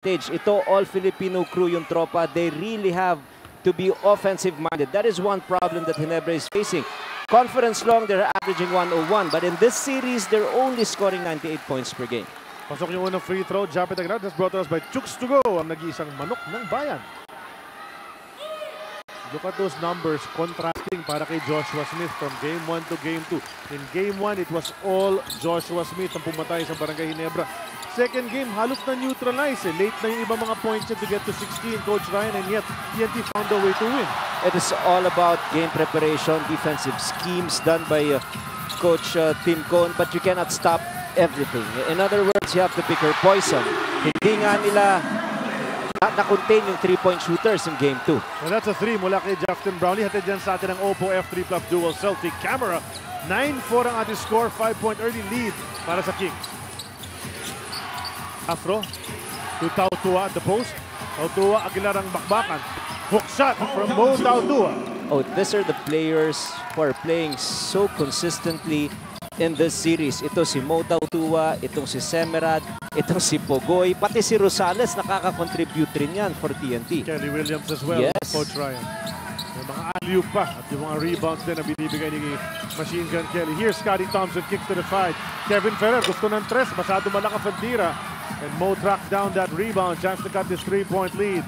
Ito, all Filipino crew yung tropa. They really have to be offensive-minded. That is one problem that Ginebra is facing. Conference long, they're averaging 101. But in this series, they're only scoring 98 points per game. Pasok yung unang free throw. Japet agad. That's brought to us by Chooks to Go, ang nag-iisang manok ng bayan. Look at those numbers contrasting para kay Joshua Smith from game 1 to game 2. In game 1, it was all Joshua Smith ang pumatay sa Barangay Ginebra. Second game, halos na neutralize. Late na yung ibang mga points to get to 16, Coach Ryan, and yet TNT found a way to win. It is all about game preparation, defensive schemes done by Coach Tim Cohn, but you cannot stop everything. In other words, you have to pick your poison. Hindi nga nila na-contain yung 3-point shooters in game 2. And that's a 3 mula kay Justin Brownlee. Hatid dyan sa atin ang Oppo F3 Plus Dual Selfie Camera. 9-4 ang ating score, 5-point early lead para sa Kings. Afro to Tautua at the post. Tautua, Aguilar ang bakbakan. Hook shot from Mo Tautua. Oh, these are the players who are playing so consistently in this series. Ito si Mo Tautua, itong si Semerad, itong si Pogoy, pati si Rosales nakaka-contribute rin yan for TNT. Kelly Williams as well, yes. Coach Ryan. May mga alley-oop pa at yung mga rebounds din na binibigay ni Machine Gun Kelly. Here's Scotty Thompson, kicks to the side. Kevin Ferrer, gusto ng tres, masyado malakas ang tira. And Mo tracks down that rebound. Chance to cut this 3-point lead.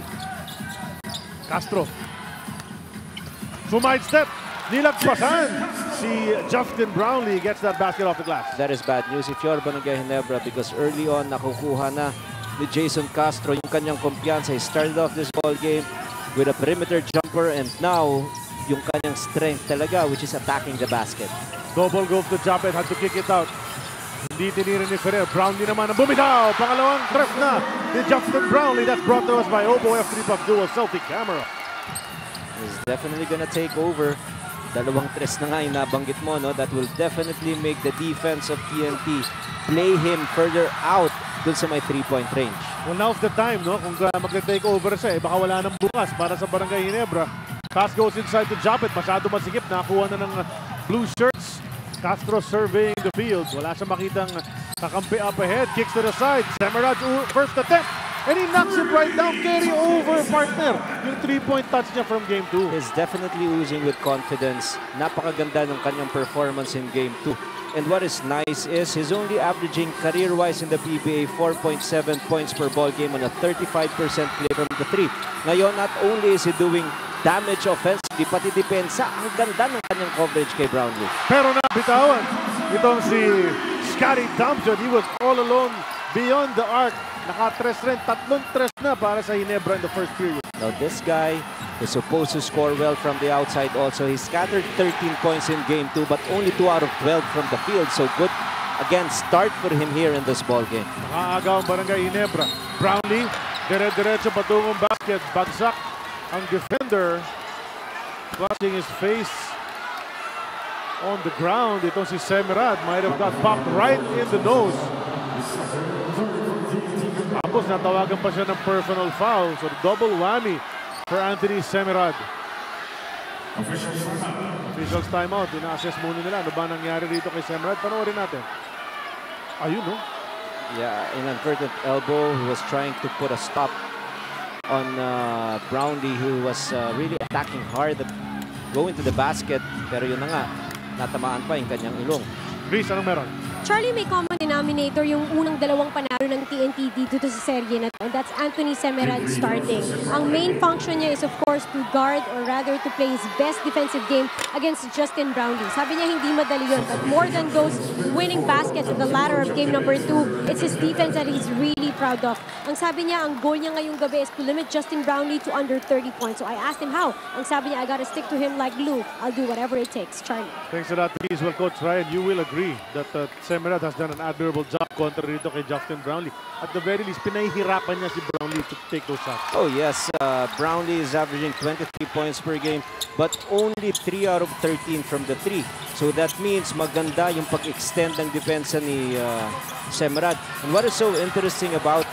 Castro. Sumide step. Nilagpasan. Si Justin Brownlee gets that basket off the glass. That is bad news if you're Barangay Ginebra because early on nakukuha na ni Jason Castro yung kanyang kumpiyansa. He started off this ball game with a perimeter jumper and now yung kanyang strength talaga which is attacking the basket. Double go to Japet. Had to kick it out. Hindi tinira ni Ferrer. Brownlee naman ang bumitaw. Pangalawang trap na ni Justin Brownlee. That's brought to us by Oppo F3 Plus Dual Selfie Camera. He's definitely gonna take over. Dalawang tres na nga yung nabanggit mo, no? That will definitely make the defense of TNT play him further out dun sa may 3-point range. Well, now's the time, no? Kung mag-take over siya, baka wala nang bukas para sa Barangay Ginebra. Pass goes inside to Japet. Masyado masikip. Nakakuha na ng blue shirts. Castro surveying the field. Wala siya makitang kakampi up ahead. Kicks to the side. Semerad first attempt. And he knocks it right down. Carry over, partner. Yung 3-point touch niya from game 2. He's definitely oozing with confidence. Napakaganda ng kanyang performance in game 2. And what is nice is he's only averaging career-wise in the PBA 4.7 points per ball game on a 35% play from the 3. Ngayon, not only is he doing damage offensively, pati depensa. Ang ganda ng kanyang coverage kay Brownlee. Pero nabitawan itong si Scotty Thompson. He was all alone beyond the arc. Naka-tres rin. Tatlong tres na para sa Ginebra in the first period. Now this guy is supposed to score well from the outside also. He scattered 13 points in game 2 but only 2 out of 12 from the field. So good, again, start for him here in this ball game. Nakaagaw ang Barangay Ginebra. Brownlee, dire-diretso patungong basket. Bagsak ang defender. Clutching his face on the ground. Itong si Semerad might have got popped right in the nose. Tapos natawagan pa siya ng personal foul. So double whammy for Anthony Semerad. Officials timeout. Ina-assess muna nila. Ano ba nangyari dito kay Semerad? Panoorin natin. Ayun, no? Yeah, inadvertent elbow. He was trying to put a stop on Brownlee who was really attacking hard, going to the basket. Pero yun na nga, natamaan pa yung kanyang ilong. Chris, anong meron? Charlie, may common denominator yung unang dalawang panalo ng TNT dito sa serye na to. And that's Anthony Semerad starting. Ang main function niya is of course to guard or rather to play his best defensive game against Justin Brownlee. Sabi niya hindi madali yun. But more than those winning baskets at the latter of game number 2, it's his defense that he's really proud of. Ang sabi niya, ang goal niya ngayong gabi is to limit Justin Brownlee to under 30 points. So I asked him how. Ang sabi niya, I gotta stick to him like glue. I'll do whatever it takes. Charlie. Thanks a lot, please. Well, Coach Ryan, you will agree that Semerad has done an admirable job kontra rito kay Justin Brownlee. At the very least, pinahihirapan niya si Brownlee to take those shots. Oh yes, Brownlee is averaging 23 points per game but only 3 out of 13 from the 3. So that means maganda yung pag-extend ng depensa ni Semerad. And what is so interesting about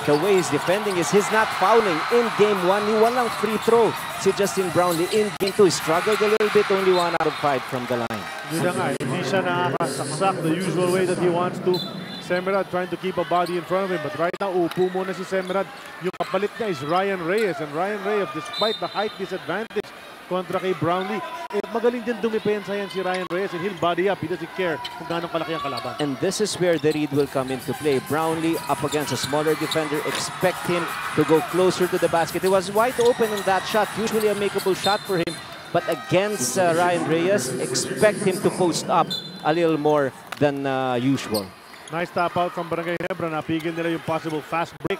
the way he's defending is he's not fouling. In game 1, he walang free throw si Justin Brownlee. In game 2, he struggled a little bit, only 1 out of 5 from the line. Hindi na nga, hindi siya nakakasaksak the usual way that he wants to. Semerad trying to keep a body in front of him, but right now, upo muna si Semerad. Yung kapalit niya is Ryan Reyes, and Ryan Reyes, despite the height disadvantage kontra kay Brownlee, magaling din dumipensa yan si Ryan Reyes, and he'll body up. He doesn't care kung gaano kalaki ang kalaban. And this is where the read will come into play. Brownlee up against a smaller defender. Expect him to go closer to the basket. He was wide open on that shot. Usually a makeable shot for him. But against Ryan Reyes, expect him to post up a little more than usual. Nice tap out from Barangay Ginebra. Napigil nila yung possible fast break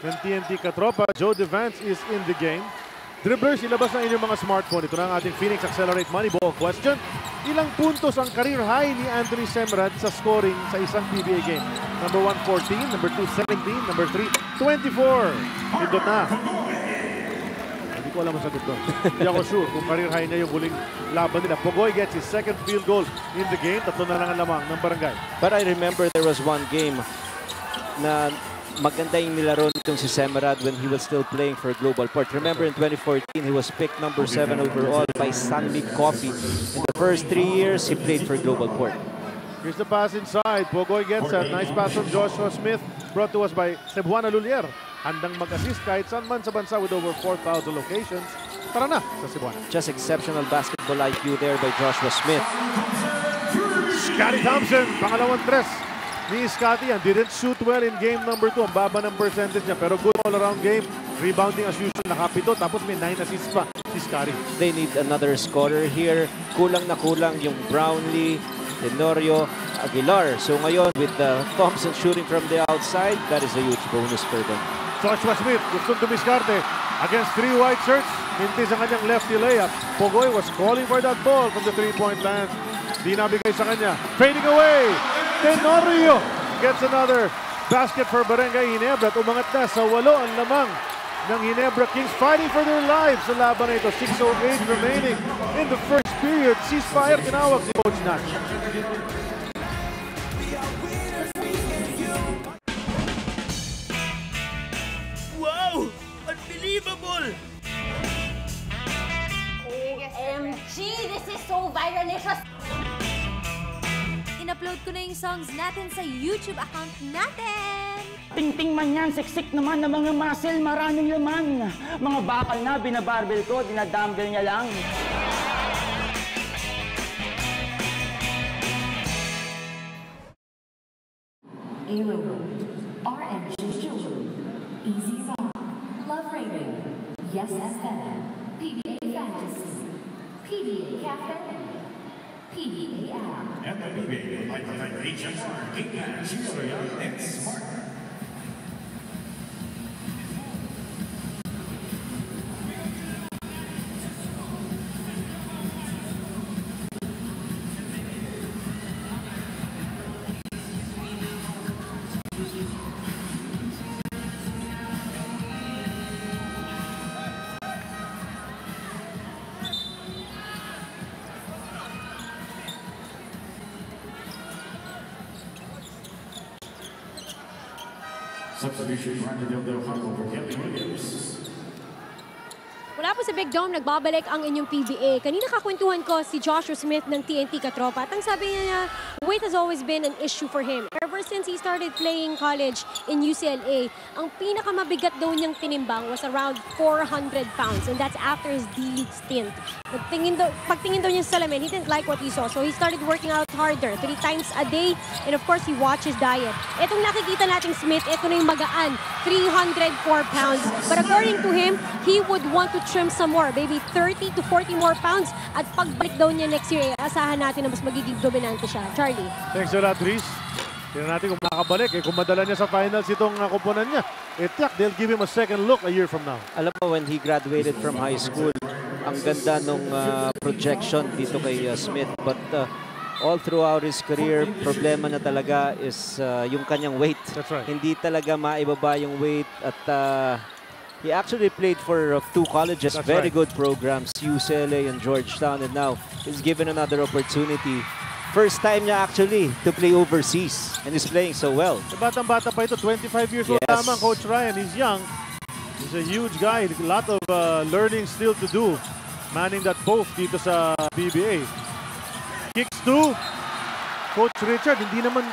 ng TNT katropa. Joe Devance is in the game. Dribblers, ilabas na inyong mga smartphone. Ito na ang ating Phoenix Accelerate Moneyball question. Ilang puntos ang career high ni Anthony Semerad sa scoring sa isang PBA game? Number 1, 14. Number 2, 17. Number 3, 24. Pindot na. Hindi ko alam ang sagot doon. Hindi ako sure kung career high na yung huling laban nila. Pogoy gets his second field goal in the game. Tatlo na lang ang lamang ng Barangay. But I remember there was one game na maganda yung nilaro nitong si Semerad when he was still playing for Global Port. Remember in 2014, he was picked number 7 overall by Sanmi Coffee. In the first 3 years, he played for Global Port. Here's the pass inside. Pogoy gets that. Nice pass from Joshua Smith. Brought to us by Cebuana Lulier. Handang mag-assist kahit saan man sa bansa with over 4,000 locations. Tara na sa Cebuana. Just exceptional basketball IQ there by Joshua Smith. Scotty Thompson, pangalawang tres ni Scotty, and didn't shoot well in game number 2. Ang baba ng percentage niya, pero good all-around game. Rebounding as usual, nakapito. Tapos may 9 assists pa si Scotty. They need another scorer here. Kulang na kulang yung Brownlee, Tenorio, Aguilar. So ngayon, with Thompson shooting from the outside, that is a huge bonus for them. Joshua Smith, gustong dumiskarte against 3 white shirts. Mintis ang kanyang lefty layup. Pogoy was calling for that ball from the 3-point land. Di nabigay sa kanya. Fading away. Tenorio gets another basket for Barangay Ginebra. At umangat na sa 8 ang lamang ng Ginebra Kings, fighting for their lives sa laban na ito. 6:08 remaining in the first period. Ceasefire tinawag si Coach Nash. Wow! Unbelievable! OMG! This is so viralicious! In-upload ko na yung songs natin sa YouTube account natin. Ting-ting man yan, siksik naman na mga muscle, maraming laman. Mga bakal na, binabarbel ko, dinadumbbell niya lang. RMG Jewelry, Easy Rock, Love Rating, Yes FM, PBA Fantasy, PBA Cafe, PBA App. And the PBA like the HSR, Ginebra, and Smart. Substitution, Randall Del Hago for Kelly Williams. Mula po sa Big Dome, nagbabalik ang inyong PBA. Kanina kakwentuhan ko si Joshua Smith ng TNT katropa. At ang sabi niya, weight has always been an issue for him. Ever since he started playing college in UCLA, ang pinakamabigat daw niyang tinimbang was around 400 pounds. And that's after his D-League stint. Pagtingin daw niya sa salamin, he didn't like what he saw. So he started working out harder, 3 times a day. And of course, he watched his diet. Itong nakikita nating Smith, ito na yung magaan, 304 pounds. But according to him, he would want to trim some more, maybe 30 to 40 more pounds. At pagbalik daw niya next year, asahan natin na mas magiging dominante siya. Charlie. Thanks a lot, Rhys. Tingnan natin kung makakabalik. Kung madala niya sa finals itong kuponan niya, they'll give him a second look a year from now. Alam mo, when he graduated from high school, ang ganda nung projection dito kay Smith. But all throughout his career, problema na talaga is yung kanyang weight. That's right. Hindi talaga maibaba yung weight. At he actually played for 2 colleges, That's very right. good programs, UCLA and Georgetown. And now, he's given another opportunity. First time niya actually to play overseas. And he's playing so well. Batang-bata pa ito, 25 years old Yes. lamang, Coach Ryan. He's young. He's a huge guy. A lot of learning still to do. Manning that post dito sa PBA. Kicks to Coach Richard. Hindi naman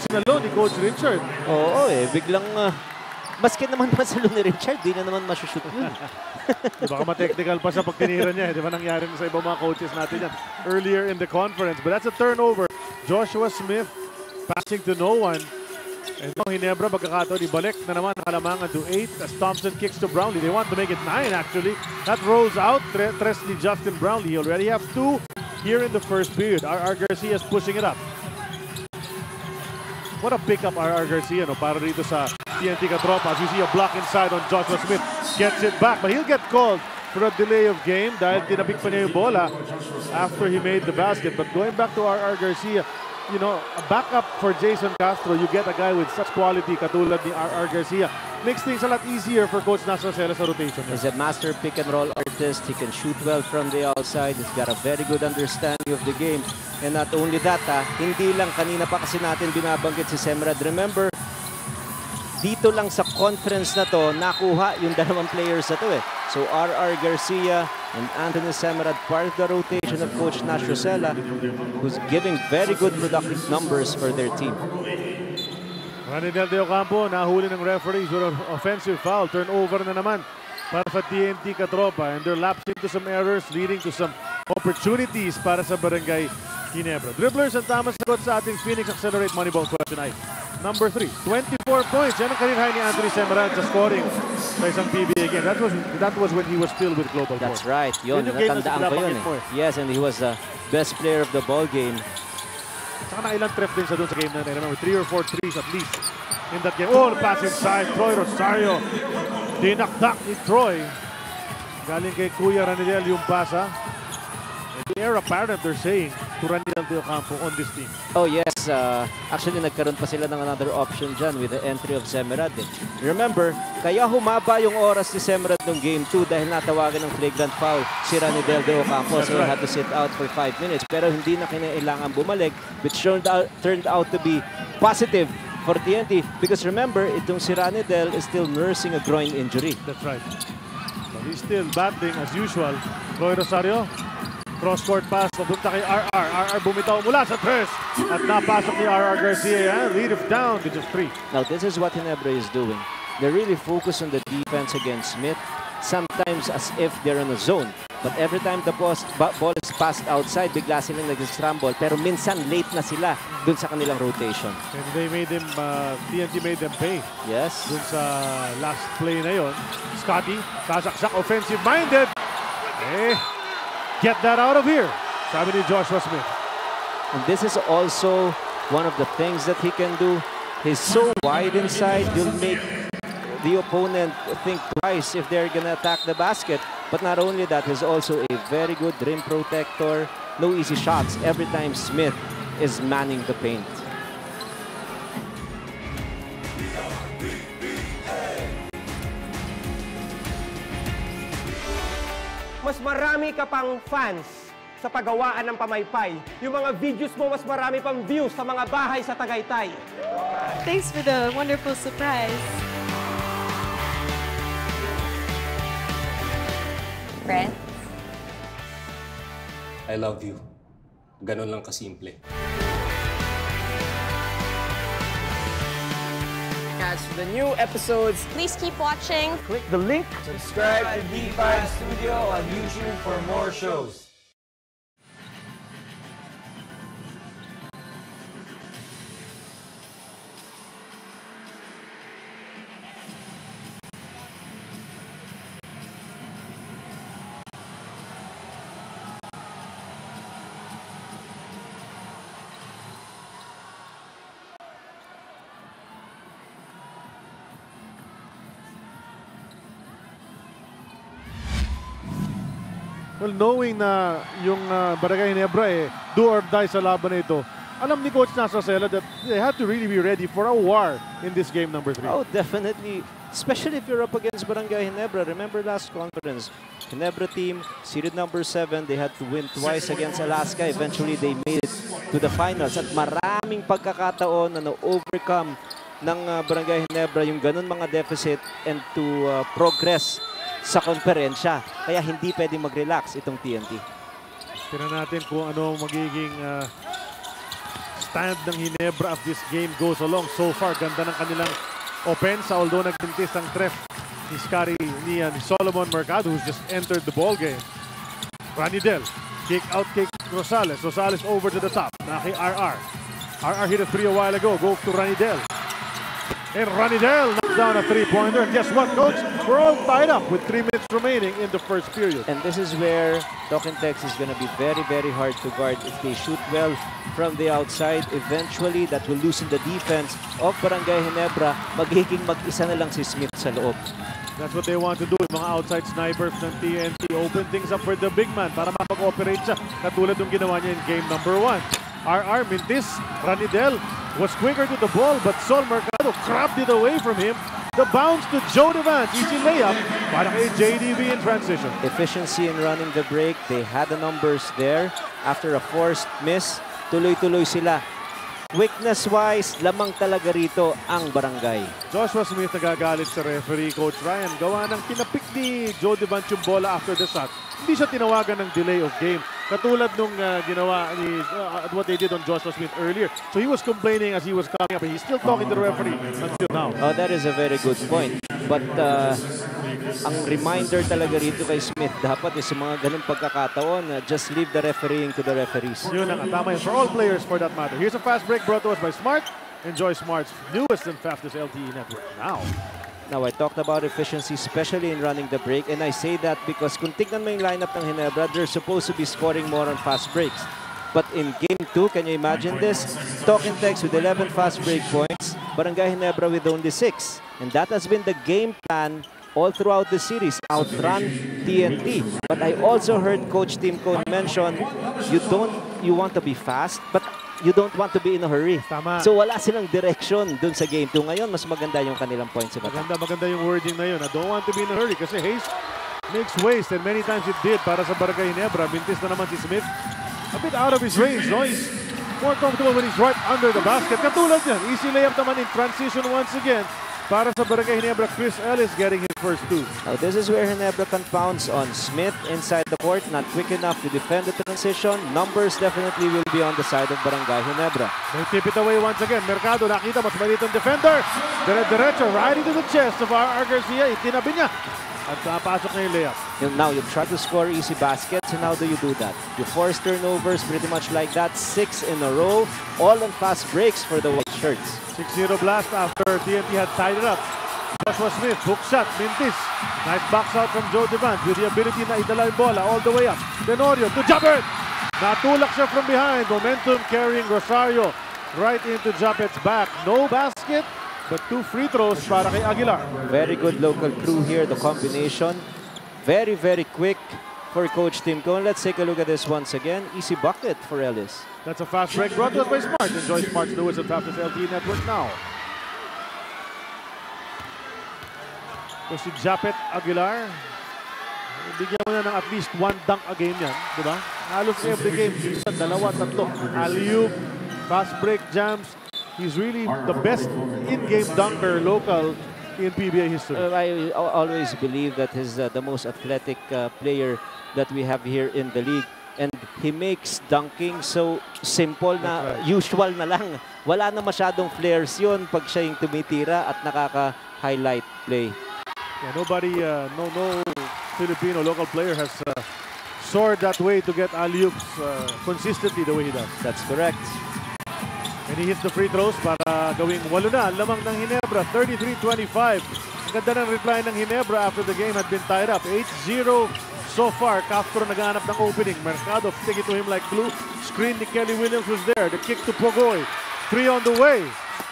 Sinalo ni Coach Richard. Oo biglang maski naman masalo ni Richard, di na naman masushoot yun. Baka ma-technical pa sa pagtinira niya. Di ba nangyari na sa ibang mga coaches natin yan earlier in the conference. But that's a turnover. Joshua Smith passing to no one. And now Ginebra magkakataon, ibalik na naman ang halamangan to 8 as Thompson kicks to Brownlee. They want to make it 9 actually. That rolls out. Tres ni Justin Brownlee. He already have 2 here in the first period. R.R. Garcia is pushing it up. What a pickup R.R. Garcia para rito sa TNT Katropa. As you see a block inside on Joshua Smith. Gets it back but he'll get called for a delay of game dahil tinapik pa niya yung bola after he made the basket. But going back to R.R. Garcia, a backup for Jason Castro, you get a guy with such quality katulad ni R.R. Garcia. Makes things a lot easier for Coach Nasracela sa rotation. He's a master pick and roll artist. He can shoot well from the outside. He's got a very good understanding of the game. And not only that, hindi lang kanina pa kasi natin binabanggit si Semrad. Remember, dito lang sa conference na to, nakuha yung dalawang players na to So R.R. Garcia and Anthony Semrad, part of the rotation of Coach Nasracela, who's giving very good productive numbers for their team. Ranidel De Ocampo, nahuli ng referees with an offensive foul. Turnover na naman para sa TNT Katropa. And they're lapsing to some errors, leading to some opportunities para sa Barangay Ginebra. Dribblers ang tamang sagot sa ating Phoenix Accelerate Moneyball question ay number 3, 24 points. Yan ang career high ni Anthony Semrad sa scoring sa isang PBA game. That was when he was still with Global. That's right. Yun, natandaan ko yun Yes, and he was the best player of the ball game. Saka na ilang trip din sa doon sa game na yun. Remember, 3 or 4 threes at least in that game. Oh, the pass inside. Troy Rosario. Dinakdak ni Troy. Galing kay Kuya Ranidel yung pasa. The heir apparent, they're saying, to Ranidel De Ocampo on this team. Oh yes, actually nagkaroon pa sila ng another option dyan with the entry of Semrad. Remember, kaya humaba yung oras ni Semrad ng Game 2 dahil natawagan ng flagrant foul si Ranidel De Ocampo. So he had to sit out for 5 minutes. Pero hindi na kinailangan bumalik, which turned out to be positive for TNT. Because remember, itong si Ranidel is still nursing a groin injury. That's right. So he's still battling as usual. Troy Rosario. Cross-court pass, papunta kay R.R. R.R. bumitaw mula sa tres. At napasok ni R.R. Garcia. Lead it down to just 3. Now, this is what Ginebra is doing. They're really focused on the defense against Smith. Sometimes as if they're in a zone. But every time the ball is passed outside, bigla silang nag-scramble. Pero minsan late na sila dun sa kanilang rotation. And they made them, TNT made them pay. Yes. Dun sa last play na yon. Scotty, sasaksak, offensive-minded. Get that out of here, sabi ni Joshua Smith. And this is also one of the things that he can do. He's so wide inside, you'll make the opponent think twice if they're gonna attack the basket. But not only that, he's also a very good rim protector. No easy shots every time Smith is manning the paint. Mas marami ka pang fans sa paggawaan ng pamaypay. Yung mga videos mo, mas marami pang views sa mga bahay sa Tagaytay. Thanks for the wonderful surprise. Friend? I love you. Ganon lang kasimple. Catch the new episodes. Please keep watching. Click the link. Subscribe to D5 Studio on YouTube for more shows. Well, knowing na yung Barangay Ginebra do or die sa laban na ito, alam ni Coach Nasracela that they have to really be ready for a war in this game number 3. Oh, definitely. Especially if you're up against Barangay Ginebra. Remember last conference, Ginebra team, seeded number 7, they had to win twice against Alaska. Eventually, they made it to the finals. At maraming pagkakataon na na-overcome ng Barangay Ginebra yung ganun mga deficit and to progress sa konferensya. Kaya hindi pwedeng mag-relax itong TNT. Tingnan natin kung ano magiging stand ng Ginebra as this game goes along. So far, ganda ng kanilang offense, although nagmintis ang tref ni Solomon Mercado, who's just entered the ball game. Ranidel, kick out kick Rosales. Rosales over to the top. Naki RR. RR hit a 3 a while ago. Go to Ranidel. And Ranidel knocks down a 3-pointer. And guess what, coach? We're all tied up with 3 minutes remaining in the first period. And this is where Tex is going to be very, very hard to guard. If they shoot well from the outside, eventually that will loosen the defense of Barangay Ginebra. Magiging mag-isa na lang si Smith sa loob. That's what they want to do. Mga outside snipers ng TNT. Open things up for the big man para makapag-operate siya. Katulad ng ginawa niya in game number 1. RR mintis. Ranidel was quicker to the ball, but Sol Mercado crabbed it away from him. The bounce to Joe Devant. Easy layup para kay JDV in transition. Efficiency in running the break. They had the numbers there. After a forced miss, tuloy-tuloy sila. Weakness-wise, lamang talaga rito ang Barangay. Joshua Smith nagagalit sa referee, Coach Ryan. Gawa ng kinapik ni Joe Devant yung bola after the shot. Hindi siya tinawagan ng delay of game. Katulad nung ginawa ni what they did on Joshua Smith earlier. So he was complaining as he was coming up. He's still talking to the referee until now. Oh, that is a very good point. But ang reminder talaga rito kay Smith, dapat sa mga ganung pagkakataon, just leave the refereeing to the referees. Yun ang tama yun for all players for that matter. Here's a fast break brought to us by Smart. Enjoy Smart's newest and fastest LTE network now. Now, I talked about efficiency, especially in running the break. And I say that because kung tignan mo yung lineup ng Ginebra, they're supposed to be scoring more on fast breaks. But in Game 2, can you imagine this? Tex with 11 fast break points, Barangay Ginebra with only 6. And that has been the game plan all throughout the series, outrun TNT. But I also heard Coach Tim Cone mention, you want to be fast, but you don't want to be in a hurry. Tama. So wala silang direction dun sa Game 2. Ngayon, mas maganda yung kanilang points. Maganda yung wording na yun. I don't want to be in a hurry kasi Hayes makes waste and many times it did para sa Barangay Ginebra. Mintis na naman si Smith. A bit out of his range, no? He's more comfortable when he's right under the basket. Katulad yan. Easy layup naman in transition once again. Para sa Barangay Ginebra, Chris Ellis getting his first 2. Now this is where Ginebra can pounce on Smith inside the court. Not quick enough to defend the transition. Numbers definitely will be on the side of Barangay Ginebra. They tip it away once again. Mercado nakita, mas malitong defender. Diretso, right into the chest of R.R. Garcia. Itinabi niya. At napasok na yung layup. Now you try to score easy baskets, and how do you do that? You force turnovers pretty much like that. 6 in a row. All on fast breaks for the white shirts. 6-0 blast after TNT had tied it up. Joshua Smith, hook shot, mintis. Nice box out from Joe Devant with the ability na idala yung bola all the way up. Tenorio to Japet. Natulak siya from behind. Momentum carrying Rosario right into Japet's back. No basket, but 2 free throws para kay Aguilar. Very good local crew here. The combination, very, very quick for Coach Tim Cone. Let's take a look at this once again. Easy bucket for Ellis. That's a fast break brought to us by Smart. Enjoy Smart's newest and fastest LTE network now. So si Japet Aguilar, bigyan mo na ng at least 1 dunk a game yan, di ba? Halos every game, isa, 2, 3. Alley-oop, fast break jams. He's really the best in-game dunker local in PBA history. I always believe that he's the most athletic player that we have here in the league. And he makes dunking so simple na usual na lang. Wala na masyadong flares yun pag siya yung tumitira at nakaka-highlight play. Yeah, nobody, no Filipino local player has soared that way to get alley-oops consistently the way he does. That's correct. And he hits the free throws para gawing 8 na. Lamang ng Ginebra, 33-25. Ang ganda ng reply ng Ginebra after the game had been tied up. 8-0 so far. Castro naghahanap ng opening. Mercado stick it to him like glue. Screen ni Kelly Williams was there. The kick to Pogoy. 3 on the way.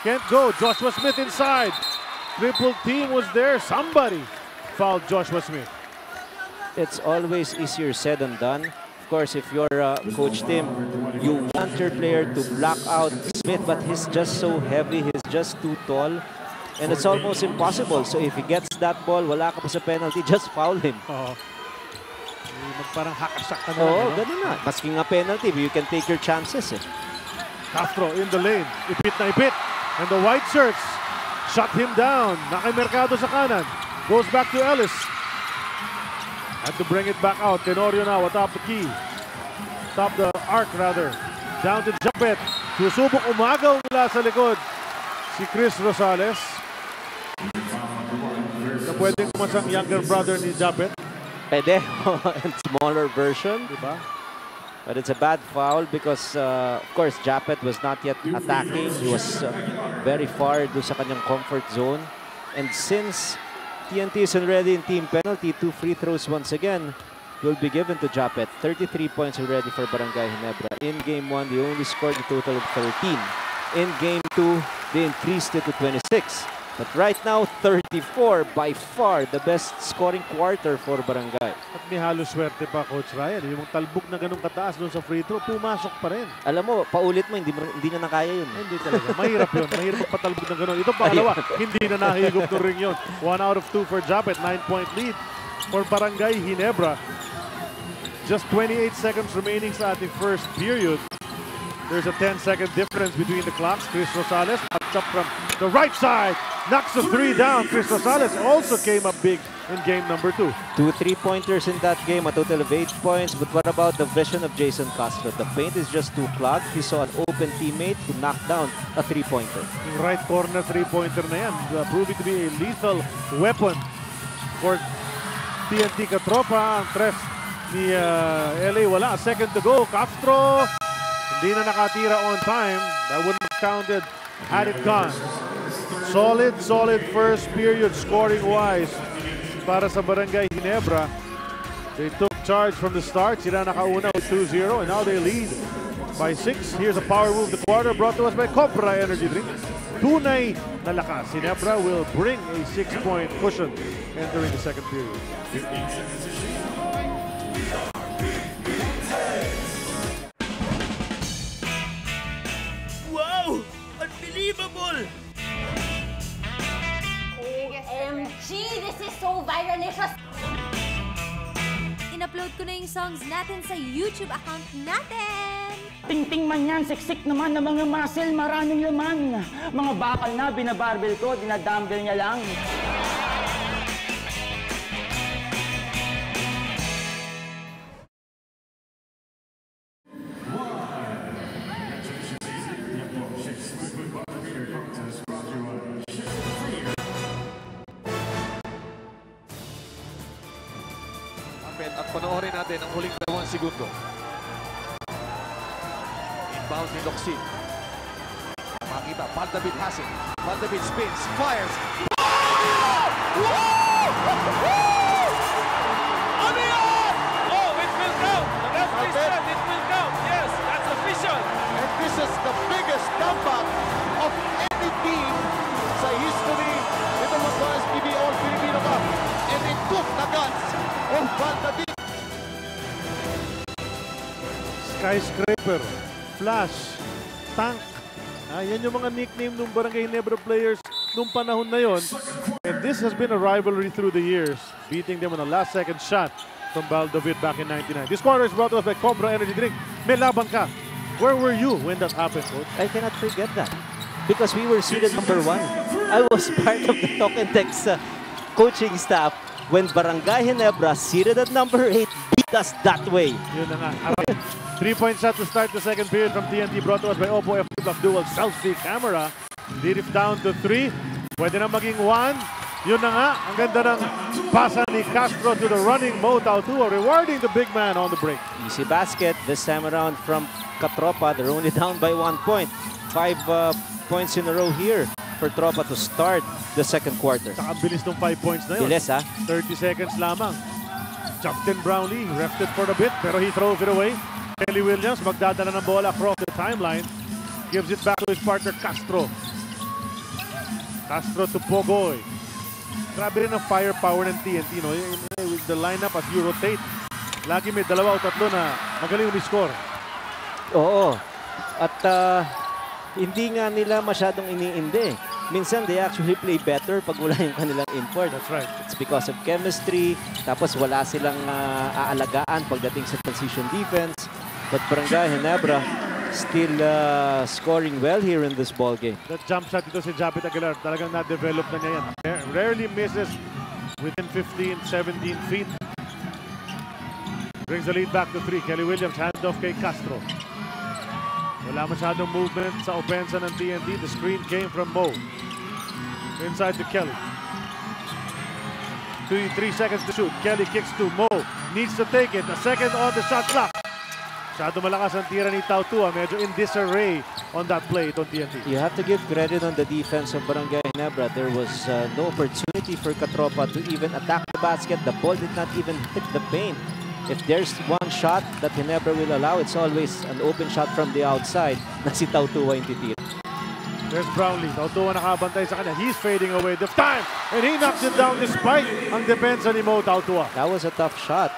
Can't go. Joshua Smith inside. Triple team was there. Somebody fouled Joshua Smith. It's always easier said than done. Of course, if you're Coach Tim, you want your player to block out Smith, but he's just so heavy. He's just too tall. And it's almost impossible. So if he gets that ball, wala ka pa sa penalty, just foul him. Parang hakasak ka na. Oo, ganun na. Maski nga penalty, you can take your chances. Castro in the lane. Ipit na ipit. And the white shirts shut him down. Nakay Mercado sa kanan. Goes back to Ellis. Had to bring it back out. Tenorio now atop the key. Top the arc rather. Down to Japet. Susubok umagaw mula sa likod si Chris Rosales. Na pwedeng kumasang younger brother ni Japet. Pwede. And smaller version. Diba? But it's a bad foul because, of course, Japet was not yet attacking. He was very far do sa kanyang comfort zone. And since TNT is already in team penalty, 2 free throws once again will be given to Japet. 33 points already for Barangay Ginebra. In Game 1, they only scored a total of 13. In Game 2, they increased it to 26. But right now, 34, by far the best scoring quarter for Barangay. At may halos swerte pa, Coach Ryan. Yung talbog na ganun kataas doon sa free throw, pumasok pa rin. Alam mo, paulit mo, hindi niya na kaya yun. Hindi talaga. Mahirap yun. Mahirap magpatalbog na ganun. Ito pangalawa, hindi na nahigop ng ring yun. 1 out of 2 for Japet. 9-point lead for Barangay Ginebra. Just 28 seconds remaining sa ating first period. There's a 10-second difference between the clocks. Chris Rosales pops up from the right side. Knocks the 3 down. Chris Rosales also came up big in game number 2. 2 3-pointers in that game, a total of 8 points. But what about the vision of Jason Castro? The paint is just too clogged. He saw an open teammate who knocked down a 3-pointer. Yung right corner 3-pointer na yan, proving to be a lethal weapon for TNT Katropa. Ang tres ni LA, wala. A second to go. Castro, hindi na nakatira on time. That wouldn't have counted had it gone. Solid first period scoring-wise para sa Barangay Ginebra. They took charge from the start. Sila nakauna with 2-0 and now they lead by 6. Here's a power move the quarter brought to us by Cobra Energy Drink. Tunay na lakas. Ginebra will bring a 6-point cushion entering the second period. Wow! Unbelievable! OMG! This is so viralicious! In-upload ko na yung songs natin sa YouTube account natin. Tingting man yan, siksik naman ng mga muscle, maraming laman. Mga bakal na binabarbel ko, dinadumbbell niya lang. At panoorin natin ang huling 2 segundo. Inbound ni Locsin. Makita, Valdavid has it. Valdavid spins, fires. Wow! Ano yan? Oh, it will count. The referee said it will count. Yes, that's official. And this is the biggest comeback of any team sa history nito magkakas PBA All-Filipino Cup. And it took the guts of Valdavid. Skyscraper, Flash, Tank. Yan yung mga nickname ng Barangay Ginebra players nung panahon na yon. And this has been a rivalry through the years, beating them on a last-second shot from Valdavid back in 99. This quarter is brought to us by Cobra Energy Drink. May laban ka. Where were you when that happened, Coach? I cannot forget that because we were seated number 1. I was part of the Talk and Text coaching staff when Barangay Ginebra, seated at number 8, beat us that way. Yun na nga. 3-point shot to start the second period from TNT brought to us by Oppo F Flip Dual Selfie Camera. Lead it down to 3. Pwede na maging 1. Yun na nga. Ang ganda ng pasa ni Castro to the running Mo Tautua, rewarding the big man on the break. Easy basket this time around from Katropa. They're only down by 1 point. 5 points in a row here for Tropa to start the second quarter. Saka ang bilis ng 5 points na yun. Bilis, ha? 30 seconds lamang. Justin Brownlee refed it for a bit pero he throws it away. Kelly Williams magdadala ng bola across the timeline. Gives it back to his partner Castro. Castro to Pogoy. Grabe rin ang firepower ng TNT, no? With the lineup as you rotate. Lagi may 2 o 3 na magaling umiscore. Oo. At hindi nga nila masyadong iniinde. Minsan they actually play better pag wala yung kanilang import. That's right. It's because of chemistry. Tapos wala silang aalagaan pagdating sa transition defense. But Barangay Ginebra still scoring well here in this ball game. That jump shot dito si Japet Aguilar, talagang na-develop na niya yan. Rarely misses within 15, 17 feet. Brings the lead back to 3. Kelly Williams, handoff kay Castro. Wala masyadong movement sa opensa ng TNT. The screen came from Mo. Inside to Kelly. 3 seconds to shoot. Kelly kicks to Mo. Needs to take it. A second on the shot clock. Masyado malakas ang tira ni Tautua. Medyo in disarray on that play itong TNT. You have to give credit on the defense of Barangay Ginebra. There was no opportunity for Katropa to even attack the basket. The ball did not even hit the paint. If there's one shot that Ginebra will allow, it's always an open shot from the outside na si Tautua yung titira. There's Brownlee. Tautua nakabantay sa kanya. He's fading away this time. And he knocks it down despite ang depensa ni Mo Tautua. That was a tough shot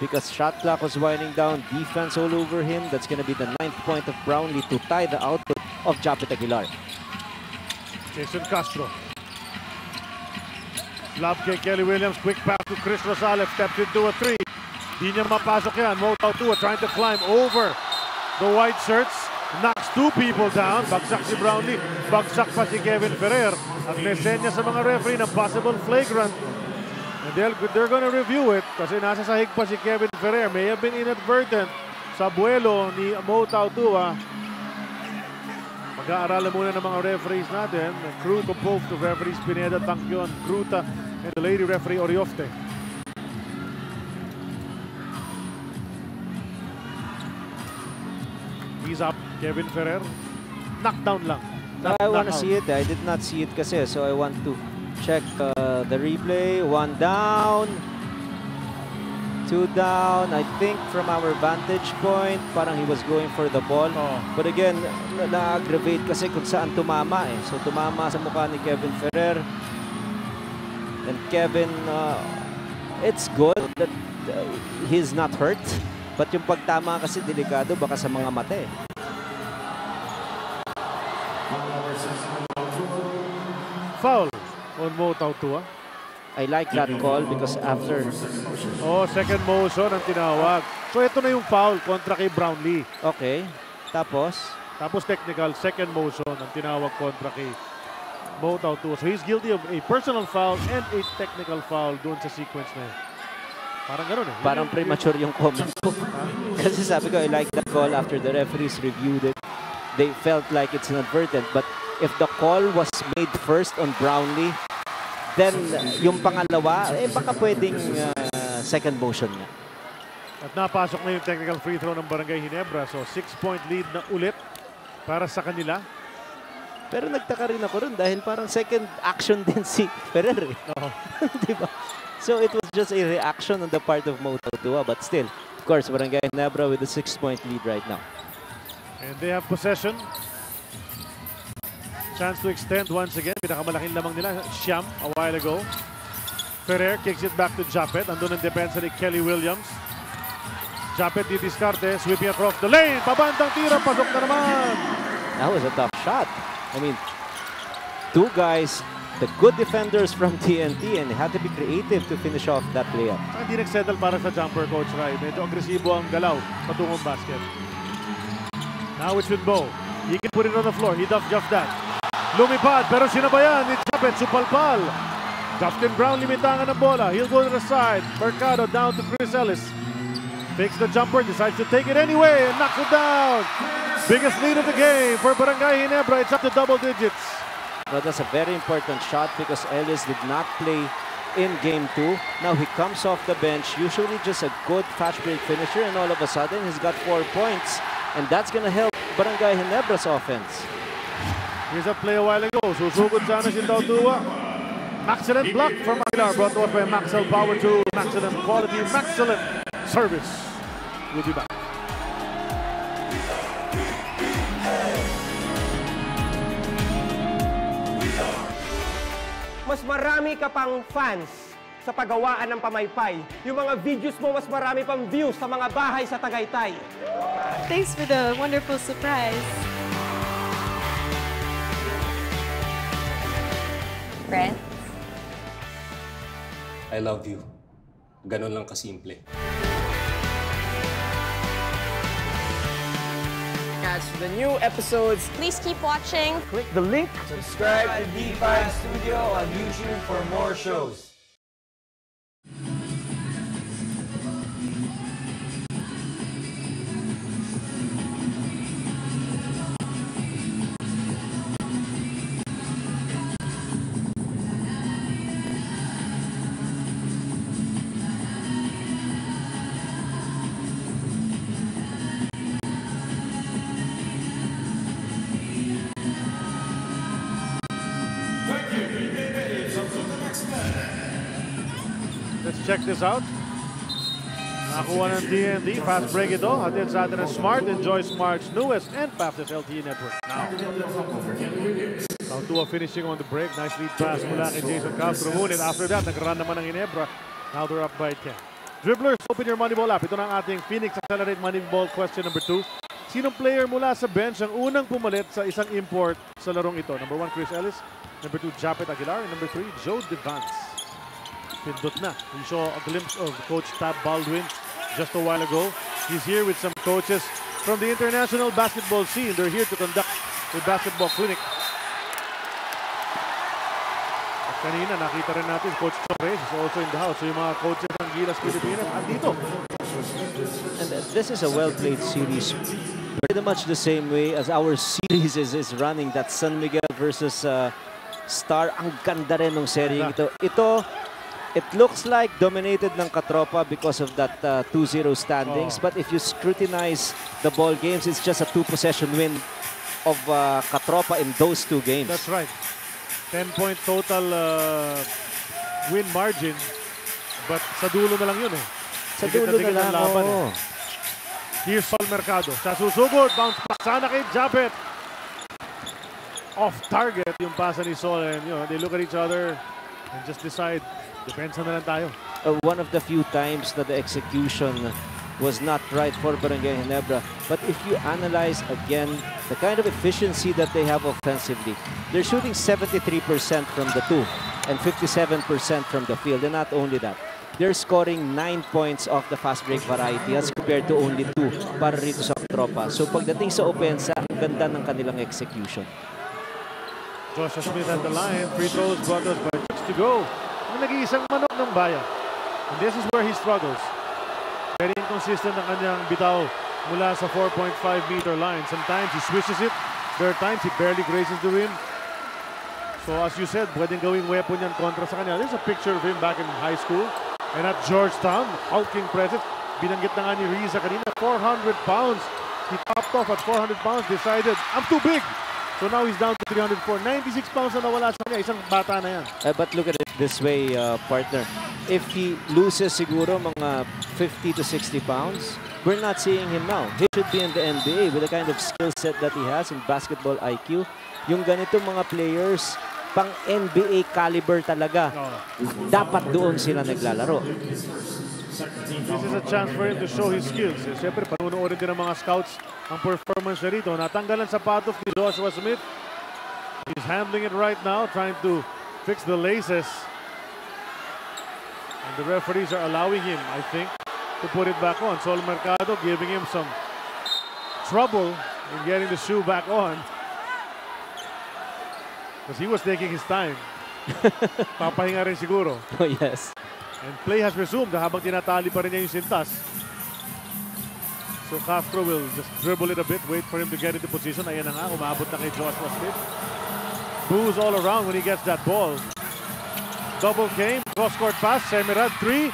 because shot clock was winding down. Defense all over him. That's going to be the 9th point of Brownlee to tie the output of Japet Aguilar. Jason Castro. Lob kay Kelly Williams. Quick pass to Chris Rosales. Steps into a 3. Di niya mapasok yan. Mo Tautua trying to climb over the white shirts. Knocks 2 people down. Bagsak si Brownlee. Bagsak pa si Kevin Ferrer. At may senya sa mga referee ng possible flagrant. And they're gonna review it kasi nasa sahig pa si Kevin Ferrer. May have been inadvertent sa buwelo ni Mo Tautua. Mag-aaralan muna ng mga referees natin. The crew composed of referees Pineda, Tangkion, Gruta, and the lady referee Oriofte. He's up. Kevin Ferrer. Knockdown lang. I want to see it. I did not see it kasi, so I want to check the replay. 1 down. 2 down. I think from our vantage point, parang he was going for the ball. But again, na-aggravate kasi kung saan tumama eh. So tumama sa mukha ni Kevin Ferrer. And Kevin, it's good that he's not hurt. But yung pagtama kasi delikado baka sa mga mata eh. Foul on Mo Tautua. I like that call because after... second motion ang tinawag. So ito na yung foul kontra kay Brownlee. Okay. Tapos technical, second motion ang tinawag kontra kay Mo Tautua. So he's guilty of a personal foul and a technical foul doon sa sequence na yun. Parang gano'n eh. Parang premature yung comment ko. Kasi sabi ko, I like that call after the referees reviewed it. They felt like it's inadvertent. But if the call was made first on Brownlee, then yung pangalawa, baka pwedeng second motion niya. At napasok na yung technical free throw ng Barangay Ginebra. So 6-point lead na ulit para sa kanila. Pero nagtaka rin ako rin dahil parang second action din si Ferrer. Diba? So it was just a reaction on the part of Mo Tautua. But still, of course, Barangay Ginebra with a 6-point lead right now. And they have possession. Chance to extend once again. Pinakamalaking lamang nila, Siam, a while ago. Ferrer kicks it back to Japet. Andun ang depensa ni Kelly Williams. Japet didiskarte, sweeping across the lane. Pabandang tira, pasok na naman. That was a tough shot. I mean, 2 guys, the good defenders from TNT, and they had to be creative to finish off that layup. Hindi nagsettle para sa jumper, Coach Rai. Medyo agresibo ang galaw patungong basket. Now it's with Bo. He can put it on the floor. He does that. Lumipad, pero sinabayan ni Japet, supalpal. Justin Brown limitangan ng bola. He'll go to the side. Mercado down to Chris Ellis. Takes the jumper, decides to take it anyway, and knocks it down. Biggest lead of the game for Barangay Ginebra. It's up to double digits. Well, that's a very important shot because Ellis did not play in Game 2. Now he comes off the bench, usually just a good fast break finisher, and all of a sudden he's got 4 points. And that's going to help Barangay Ginebra's offense. Here's a play a while ago. Susugod sana si Tautua. Excellent block from Aguilar. Brought to us by Maxell Power Tool. Excellent quality, excellent service. We'll be back. Mas marami ka pang fans sa paggawaan ng pamaypay. Yung mga videos mo, mas marami pang views sa mga bahay sa Tagaytay. Thanks for the wonderful surprise. Friends? I love you. Ganon lang kasimple. Catch the new episodes. Please keep watching. Click the link. Subscribe to D5 Studio on YouTube for more shows. Let's check this out. Nakuha ng TNT. Fast break ito. Hatid sa atin ng Smart. Enjoy Smart's newest and fastest LTE network. Now Tua finishing on the break. Nice lead pass mula kay Jason Castro. Ngunit after that, nag-run naman ng Ginebra. Now they're up by 10. Dribblers, open your Moneyball app. Ito na ang ating Phoenix Accelerate Moneyball question number 2. Sinong player mula sa bench ang unang pumalit sa isang import sa larong ito? Number 1, Chris Ellis. Number 2, Japet Aguilar. And number 3, Joe Devance. Pindot na. We saw a glimpse of Coach Tab Baldwin just a while ago. He's here with some coaches from the international basketball scene. They're here to conduct a basketball clinic. At kanina, nakita rin natin, Coach Torres is also in the house. So yung mga coaches ng Gilas Pilipinas, andito. And this is a well-played series. Pretty much the same way as our series is running. That San Miguel versus Star. Ang ganda rin ng seryeng ito. It looks like dominated ng Katropa because of that 2-0 standings. But if you scrutinize the ball games, it's just a 2-possession win of Katropa in those 2 games. That's right. 10-point total win margin. But sa dulo na lang yun eh. Sa dulo na lang, eh. Here's Sol Mercado. Sa susugod, bounce back sana kay Japet. Off target yung pasa ni Sol. And they look at each other and just decide, depensa na lang tayo. One of the few times that the execution was not right for Barangay Ginebra. But if you analyze again the kind of efficiency that they have offensively, they're shooting 73% from the 2 and 57% from the field. And not only that, they're scoring 9 points off the fast break variety as compared to only 2 para rito sa Tropa. So pagdating sa opensa, ang ganda ng kanilang execution. Joshua Smith at the line. Free throws brought us by 6 to go. Ang nag-iisang manok ng bayan. And this is where he struggles. Very inconsistent ang kanyang bitaw mula sa 4.5-meter line. Sometimes he swishes it. There are times he barely grazes the rim. So as you said, pwedeng gawing weapon yan kontra sa kanya. There's a picture of him back in high school. And at Georgetown, hulking presence. Binanggit na nga ni Riza kanina, 400 pounds. He topped off at 400 pounds, decided, I'm too big. So now he's down to 304. 96 pounds na nawala sa kanya. Isang bata na yan. But look at it this way, partner. If he loses siguro mga 50 to 60 pounds, we're not seeing him now. He should be in the NBA with the kind of skill set that he has in basketball IQ. Yung ganitong mga players, pang NBA caliber talaga. Dapat doon sila naglalaro. This is a chance for him to show his skills. Siyempre, panunoodin din ng mga scouts ang performance na rito. Natanggalan sapatos ni Joshua Smith. He's handling it right now, trying to fix the laces. And the referees are allowing him, I think, to put it back on. Sol Mercado giving him some trouble in getting the shoe back on. Because he was taking his time. Papahinga rin siguro. Oh, yes. And play has resumed habang tinatali pa rin niya yung sintas. So Castro will just dribble it a bit, wait for him to get into position. Ayan na nga, umabot na kay Joshua Smith. Boos all around when he gets that ball. Double came, cross-court pass, Semirad 3.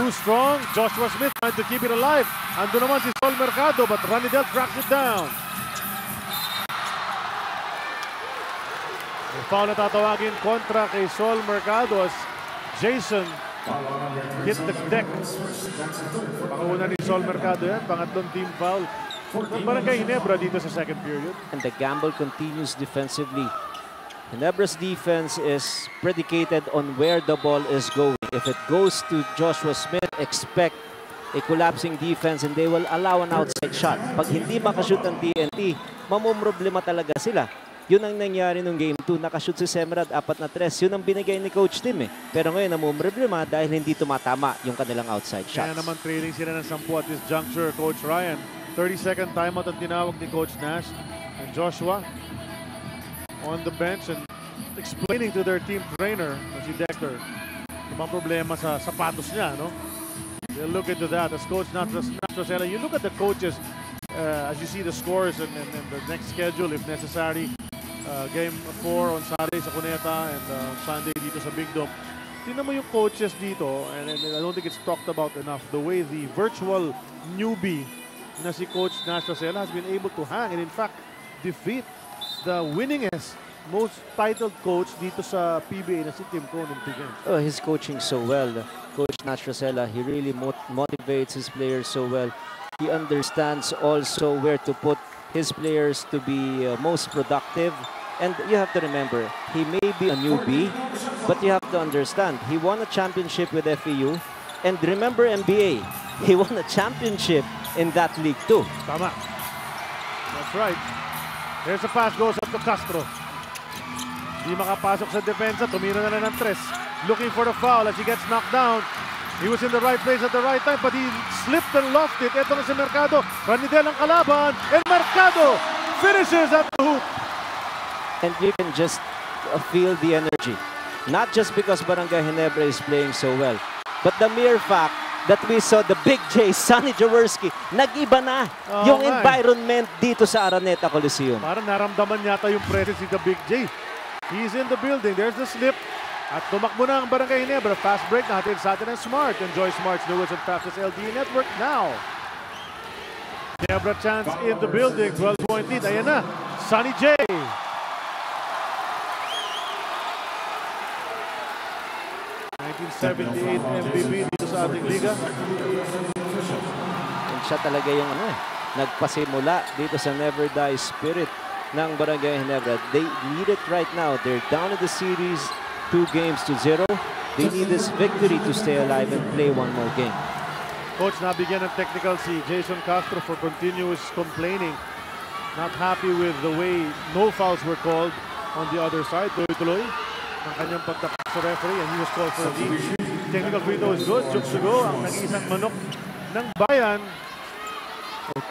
Too strong, Joshua Smith trying to keep it alive. Ando naman si Sol Mercado, but Ranidel tracks it down. May foul na tatawagin kontra kay Sol Mercado as Jason hit the deck. Pakauna ni Sol Mercado yan, pangatlong team foul. Barangay Ginebra dito sa second period. And the gamble continues defensively. Ginebra's defense is predicated on where the ball is going. If it goes to Joshua Smith, expect a collapsing defense and they will allow an outside shot. Pag hindi makashoot ang TNT, mamumroblema talaga sila. Yun ang nangyari nung game 2. Nakashoot si Semirad 4 na 3. Yun ang binigay ni Coach Tim eh. Pero ngayon namumroblema dahil hindi tumatama yung kanilang outside shots. Kaya naman trailing sila ng 10 at this juncture, Coach Ryan. 30-second timeout ang tinawag ni Coach Nash. And Joshua on the bench and explaining to their team trainer, si Dexter, yung problema sa sapatos niya, no? They'll look into that. As Coach Nastrosela, you look at the coaches as you see the scores and the next schedule if necessary. Game 4 on Saturday sa Cuneta and Sunday dito sa Big Dome. Tingnan mo yung coaches dito and I don't think it's talked about enough. The way the virtual newbie na si Coach Nastrosela has been able to hang and in fact defeat the winningest most titled coach dito sa PBA na si Tim Conan Pickens. Oh, he's coaching so well. Coach Nash Rosella, he really motivates his players so well. He understands also where to put his players to be most productive. And you have to remember, he may be a newbie, but you have to understand, he won a championship with FEU. And remember NBA, he won a championship in that league too. Tama. That's right. There's a pass, goes up to Castro. Di makapasok sa depensa, tumira na ng tres. Looking for the foul as he gets knocked down. He was in the right place at the right time, but he slipped and lost it. Ito na si Mercado. Ranidel ang kalaban. And Mercado finishes at the hoop. And you can just feel the energy. Not just because Barangay Ginebra is playing so well, but the mere fact that we saw the Big J, Sonny Jaworski, nag-iba na yung environment dito sa Araneta Coliseum. Parang naramdaman yata yung presence si the Big J. He's in the building. There's the slip. At tumakbo na ang Barangay Ginebra. Fast break natin sa atin ang Smart. Enjoy Smart's newest and fastest LTE network now. Ginebra chance in the building. 12-point lead. Ayan na. Sonny J. '78 MVP dito sa ating liga. And siya talaga yung nagpasimula dito sa Never Die Spirit ng Barangay Ginebra. They need it right now. They're down in the series 2-0. They need this victory to stay alive and play one more game. Coach, nabigyan ng technical si Jason Castro for continuous complaining. Not happy with the way no fouls were called on the other side. Tuloy-tuloy ang kanyang pagtapak sa referee and he was called for a D. Technical free throw is good. Jukes to go. Ang nag-iisang manok ng bayan.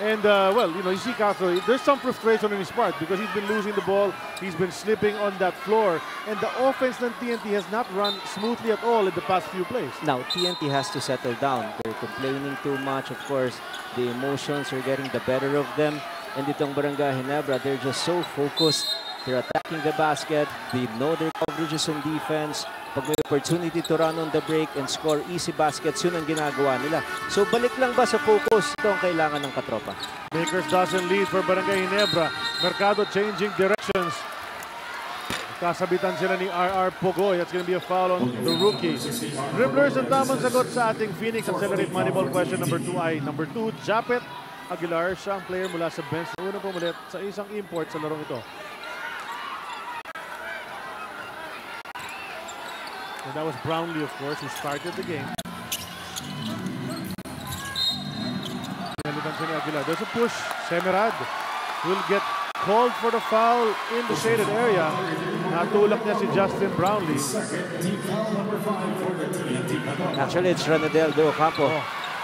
And, well, you know, you see Castro, there's some frustration on his part because he's been losing the ball. He's been slipping on that floor. And the offense ng TNT has not run smoothly at all in the past few plays. Now, TNT has to settle down. They're complaining too much. Of course, the emotions are getting the better of them. And itong Barangay Ginebra, they're just so focused. They're attacking the basket. They know their coverages on defense. Pag may opportunity to run on the break and score easy baskets, yun ang ginagawa nila. So balik lang ba sa focus? Ito ang kailangan ng katropa. Lakers doesn't lead for Barangay Ginebra. Mercado changing directions. Kasabitan sila ni RR Pogoy. That's going to be a foul on the rookie. Dribblers ang tamang sagot sa ating Phoenix. Accelerate Moneyball question number 2 ay number 2, Japet Aguilar. Siya ang player mula sa bench. Unang pumulit sa isang import sa larong ito. And that was Brownlee, of course, who started the game. There's a push. Semerad will get called for the foul in the shaded area. Natulak niya si Justin Brownlee. Actually, it's Ranidel de Ocampo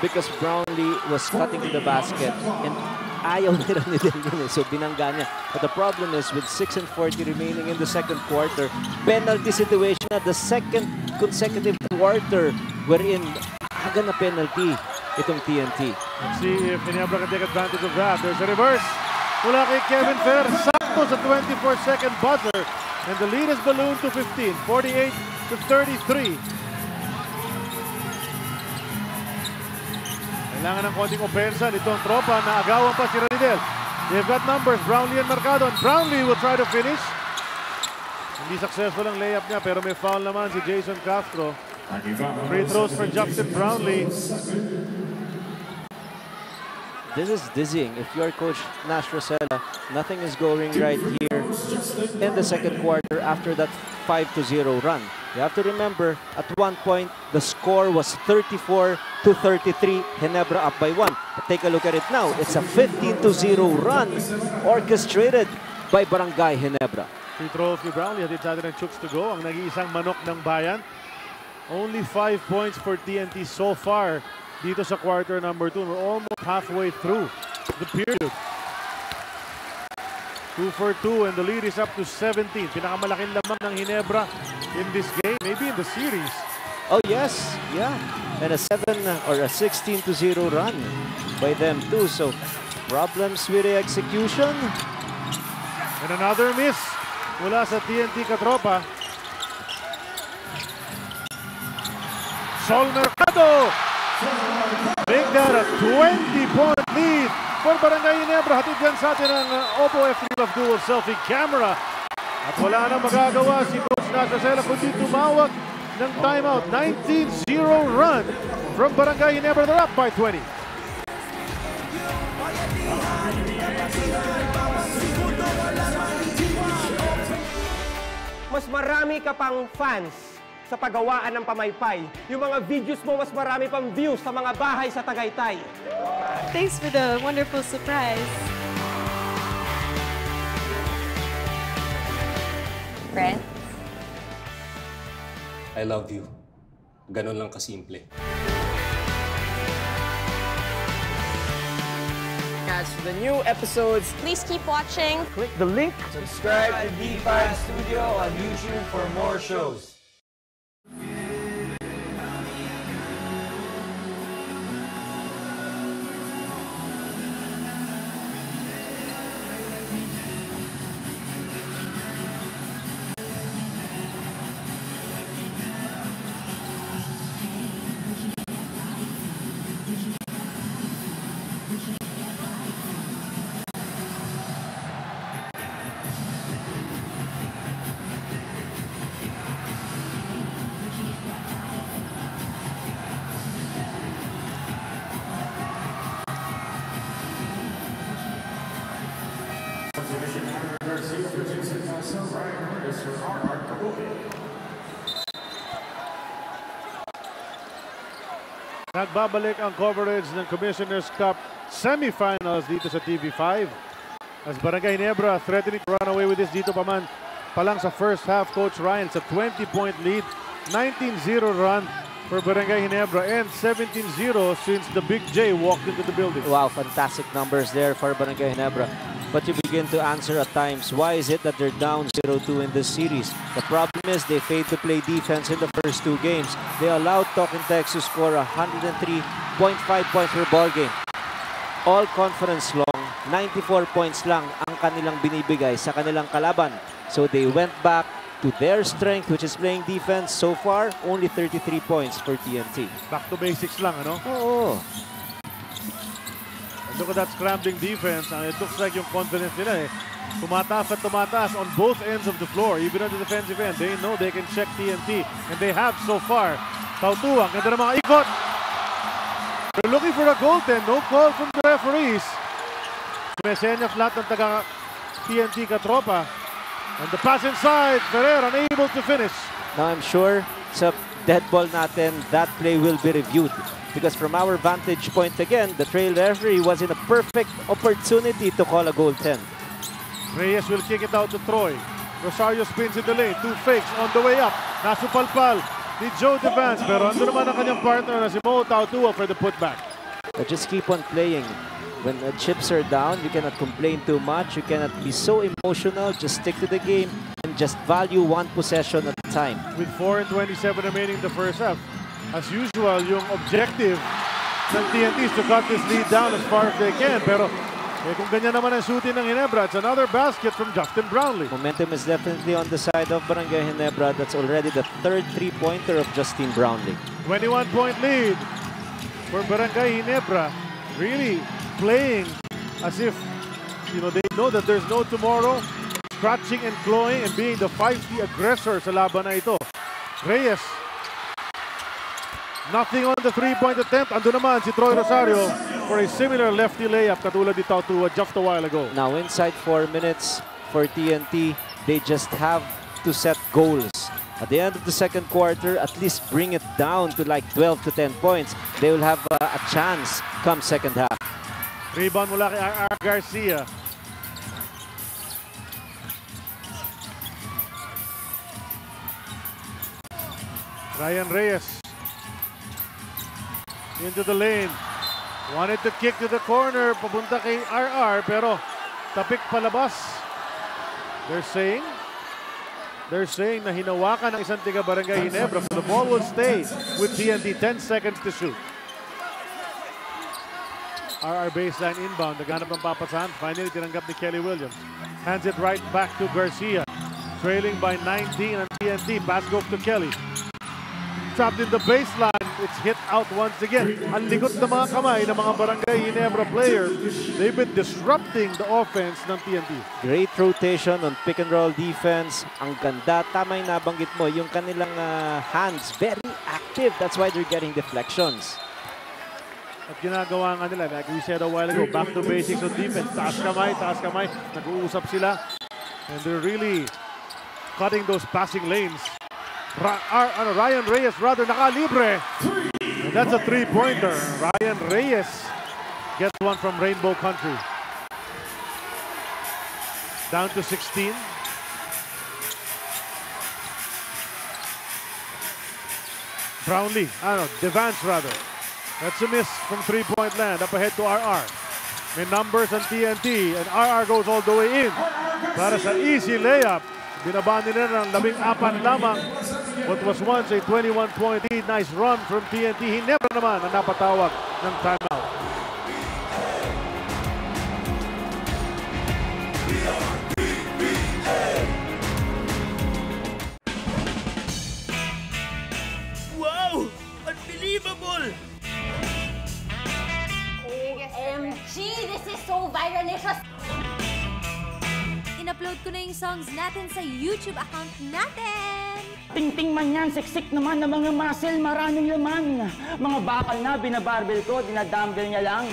because Brownlee was cutting to the basket and ayaw ni Ranidel yun. So binangga niya. But the problem is with 6:40 remaining in the second quarter, penalty situation at the second consecutive quarter wherein aga na penalty itong TNT. Let's see if Ginebra can take advantage of that. There's a reverse. Mula kay Kevin Fer. Sakto sa 24-second buzzer. And the lead is ballooned to 15. 48-33. Kailangan ng konting opensa nitong tropa na agawan pa si Ranidel. They've got numbers, Brownlee and Mercado. And Brownlee will try to finish. Hindi successful ang layup niya pero may foul naman si Jason Castro. Free throws for Justin Brownlee. This is dizzying. If you're Coach Nash Rosella, nothing is going right here in the second quarter after that 5-0 run. You have to remember, at one point, the score was 34-33. Ginebra up by 1. But take a look at it now. It's a 15-0 run orchestrated by Barangay Ginebra. Free throw for Brownlee. Hatid sa atin ng chooks to go. Ang nag-iisang manok ng bayan. Only 5 points for TNT so far dito sa quarter number 2. We're almost halfway through the period. 2 for 2 and the lead is up to 17. Pinakamalaking lamang ng Ginebra in this game, maybe in the series. Oh yes, yeah. And a 7 or a 16-0 run by them too. So problems with the execution. And another miss mula sa TNT katropa. Sol Mercado! Make that a 20-point lead for Barangay Ginebra. Hatid yan sa atin ang Oppo F3 Love Dual Selfie Camera. At wala nang magagawa si Coach Nasasela kundi tumawag ng timeout. 19-0 run from Barangay Ginebra. They're up by 20. Mas marami ka pang fans sa paggawaan ng pamaypay. Yung mga videos mo, mas marami pang views sa mga bahay sa Tagaytay. Thanks for the wonderful surprise. Brent? I love you. Ganon lang kasimple. Catch the new episodes. Please keep watching. Click the link. Subscribe to D5 Studio on YouTube for more shows. Nagbabalik ang coverage ng Commissioner's Cup Semifinals dito sa TV5. As Barangay Ginebra threatening to run away with this dito pa lang sa first half. Coach Ryan sa 20-point lead. 19-0 run for Barangay Ginebra and 17-0 since the Big J walked into the building. Wow, fantastic numbers there for Barangay Ginebra. But you begin to answer at times, why is it that they're down 0-2 in this series? The problem is they failed to play defense in the first two games. They allowed Talking Tex to score 103.5 points per ball game. All conference long, 94 points lang ang kanilang binibigay sa kanilang kalaban. So they went back to their strength, which is playing defense. So far, only 33 points for TNT. Back to basics lang, ano? Oo. Look at that scrambling defense. It looks like yung confidence nila tumataas at tumataas on both ends of the floor. Even on the defensive end, they know they can check TNT. And they have so far. Tautuang, ganda ng mga ikot. They're looking for a goaltend. No call from the referees. Mesenya flat ng taga TNT katropa. And the pass inside. Ferrer unable to finish. Now I'm sure sa dead ball natin, that play will be reviewed. Because from our vantage point again, the trail referee was in a perfect opportunity to call a goaltend. Reyes will kick it out to Troy. Rosario spins in the lane. Two fakes on the way up. Nasupalpal ni Joe Devance. Pero ando naman ang kanyang partner na si Mo Tautua for the putback. But just keep on playing. When the chips are down, you cannot complain too much. You cannot be so emotional. Just stick to the game and just value one possession at a time. With 4:27 remaining in the first half. As usual, yung objective ng TNT is to cut this lead down as far as they can. Pero kung ganyan naman ang shooting ng Ginebra, it's another basket from Justin Brownlee. Momentum is definitely on the side of Barangay Ginebra. That's already the third three-pointer of Justin Brownlee. 21-point lead for Barangay Ginebra. Really playing as if they know that there's no tomorrow. Scratching and clawing and being the feisty aggressor sa laban na ito. Reyes. Nothing on the three-point attempt. Ando naman si Troy Rosario for a similar lefty layup katulad ni Tautua just a while ago. Now inside 4 minutes for TNT, they just have to set goals. At the end of the second quarter, at least bring it down to like 12 to 10 points. They will have a chance come second half. Rebound mula kay R.R. Garcia. Ryan Reyes. Into the lane. Wanted to kick to the corner. Papunta kay RR pero tapik palabas. They're saying na hinawakan ng isang tiga Barangay Ginebra. So the ball will stay with TNT. 10 seconds to shoot. RR baseline inbound. Naghanap ng papasahan. Finally tinanggap ni Kelly Williams. Hands it right back to Garcia. Trailing by 19 on TNT. Pass goes to Kelly. trapped in the baseline. It's hit out once again. Ang likot ng mga kamay ng mga Barangay Ginebra players. They've been disrupting the offense ng TNT. Great rotation on pick and roll defense. Ang ganda. Tama yung nabanggit mo. Yung kanilang hands, very active. That's why they're getting deflections. At ginagawa nga nila, like we said a while ago, back to basics on defense. Taas kamay. Nag-uusap sila. And they're really cutting those passing lanes. Ryan Reyes rather nakalibre. And that's a three-pointer. Ryan Reyes gets one from Rainbow Country. Down to 16. Brownlee, Devance rather. That's a miss from three-point land. Up ahead to RR. May numbers on TNT and RR goes all the way in. Para sa easy layup. Binaba nila ng 14 lamang. What was once a 21-point lead. Nice run from TNT. Ginebra naman ang napatawag ng timeout. Wow! Unbelievable! OMG! This is so viralicious! In-upload ko na yung songs natin sa YouTube account natin. Tingting man yan, siksik naman ng mga muscle, maraming laman. Mga bakal na binabarbel ko, dinadumbbell niya lang.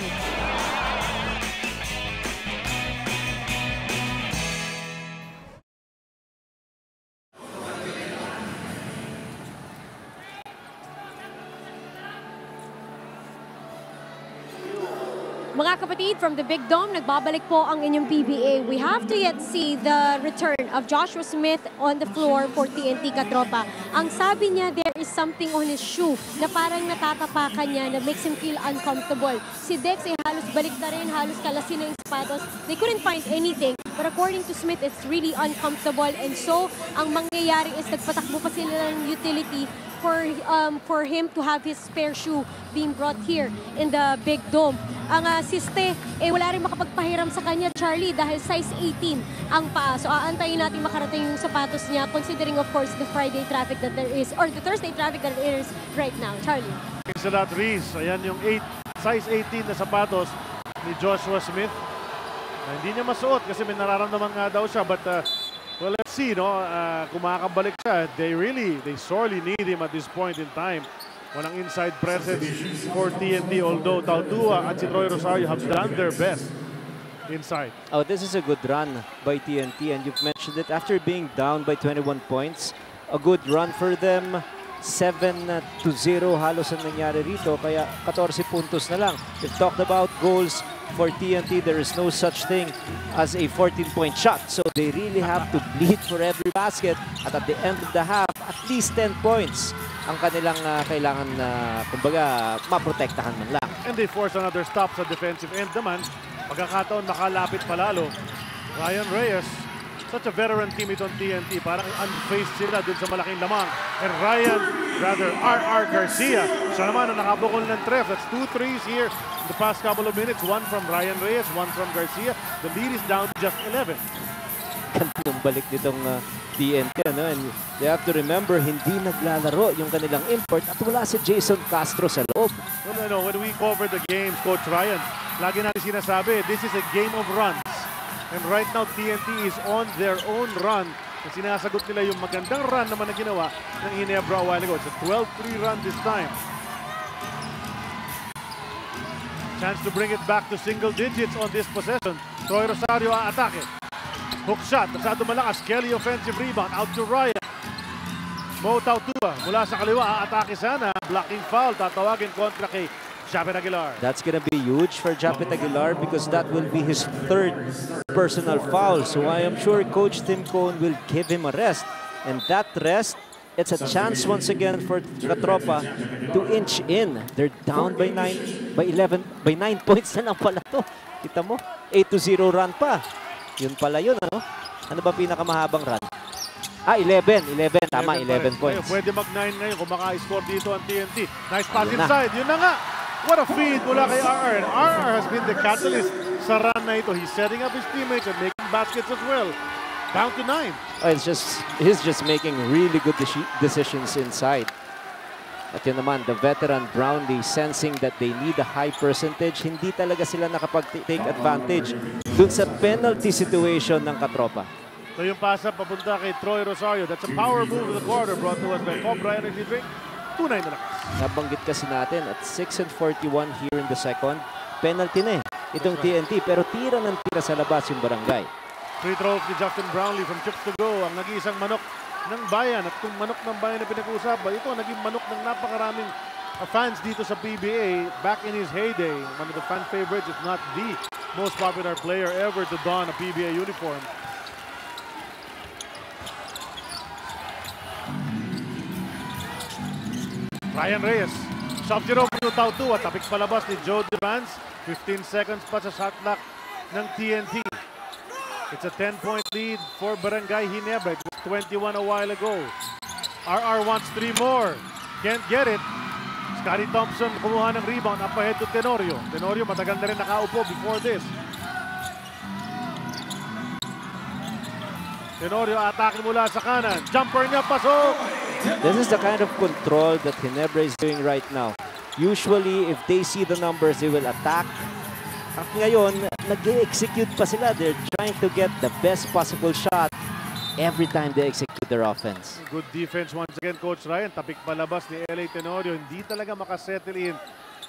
Mga kapatid, from the Big Dome, nagbabalik po ang inyong PBA. We have to yet see the return of Joshua Smith on the floor for TNT Katropa. Ang sabi niya, there is something on his shoe na parang natatapakan niya na makes him feel uncomfortable. Si Dex ay halos balik na rin, halos kalasin na yung sapatos. They couldn't find anything. But according to Smith, it's really uncomfortable. And so, ang mangyayari is nagpatakbo pa sila ng utility for him to have his spare shoe being brought here in the Big Dome. Ang siste, wala rin makapagpahiram sa kanya, Charlie, dahil size 18 ang paa. So aantayin natin makarating yung sapatos niya, considering of course the Friday traffic that there is, or the Thursday traffic that there is right now. Charlie. Thanks a lot, Reese. Ayan yung size 18 na sapatos ni Joshua Smith. Hindi niya masuot kasi may nararamdaman nga daw siya, but well, let's see, no? Kung makakabalik siya, they sorely need him at this point in time. Walang inside presence for TNT, although Tautua at si Troy Rosario have done their best inside. Oh, this is a good run by TNT, and you've mentioned it. After being down by 21 points, a good run for them. 7-0 halos ang nangyari rito, kaya 14 puntos na lang. We've talked about goals for TNT. There is no such thing as a 14-point shot. So they really have to bleed for every basket. At at the end of the half, at least 10 points ang kanilang kailangan kumbaga, maprotektahan man lang. And they force another stop sa defensive end naman. Pagkakataon, makalapit palalo. Ryan Reyes, such a veteran teammate on TNT. Parang unfaced sila dun sa malaking lamang. And RR Garcia. Siya naman ang nakabukol ng tres. That's 2 threes here in the past couple of minutes. One from Ryan Reyes, one from Garcia. The lead is down to just 11. Kanong balik nitong TNT. And you have to remember, hindi naglalaro yung kanilang import at wala si Jason Castro sa loob. Well, when we cover the games, Coach Ryan, lagi natin sinasabi, this is a game of runs. And right now, TNT is on their own run. And sinasagot nila yung magandang run naman na ginawa ng Ginebra a while ago. It's a 12-3 run this time. Chance to bring it back to single digits on this possession. Troy Rosario aatake. Hook shot, masyado malakas. Kelly offensive rebound, out to Ryan. Mo Tautua mula sa kaliwa, aatake sana. Blocking foul, tatawagin kontra kay Japet Aguilar. That's gonna be huge for Japet Aguilar because that will be his 3rd personal foul. So I am sure Coach Tim Cohn will give him a rest. And that rest, it's a chance once again for Katropa to inch in. They're down by 9 points na lang pala to. Kita mo, 8-0 run pa. Yun pala yun, ano? Ano ba pinakamahabang run? 11. Tama, 11 points. Pwede mag-9 ngayon kung maka-score dito ang TNT. Nice pass inside. Yun na nga. What a feed mula kay RR. And RR has been the catalyst sa run na ito. He's setting up his teammates and making baskets as well. Down to 9. Oh, he's just making really good decisions inside. At yun naman, the veteran Brownlee sensing that they need a high percentage, hindi talaga sila nakapag-take advantage dun sa penalty situation ng katropa. So yung pasa papunta kay Troy Rosario. That's a power move of the quarter brought to us by Cobra Energy Drink. 2-9 na lakas. Nabanggit kasi natin at 6:41 here in the second. Penalty na itong TNT, pero tira ng tira sa labas yung Barangay. Free throws ni Justin Brownlee from chips to go. Ang nag-iisang manok ng bayan. At kung manok ng bayan na pinag-uusapan, ito naging manok ng napakaraming fans dito sa PBA back in his heyday. One of the fan favorites, if not the most popular player ever to don a PBA uniform. Ryan Reyes, sub-zero to Tautu at tapik palabas ni Joe Devance. 15 seconds pa sa shot clock ng TNT. It's a 10-point lead for Barangay Ginebra. It was 21 a while ago. RR wants 3 more. Can't get it. Scotty Thompson kumuha ng rebound up ahead to Tenorio. Tenorio matagal na rin nakaupo before this. Tenorio atake mula sa kanan. Jumper niya, pasok! This is the kind of control that Ginebra is doing right now. Usually, if they see the numbers, they will attack. At ngayon, nag-execute pa sila. They're trying to get the best possible shot every time they execute their offense. Good defense once again, Coach Ryan. Tapik palabas ni LA Tenorio. Hindi talaga makasettle in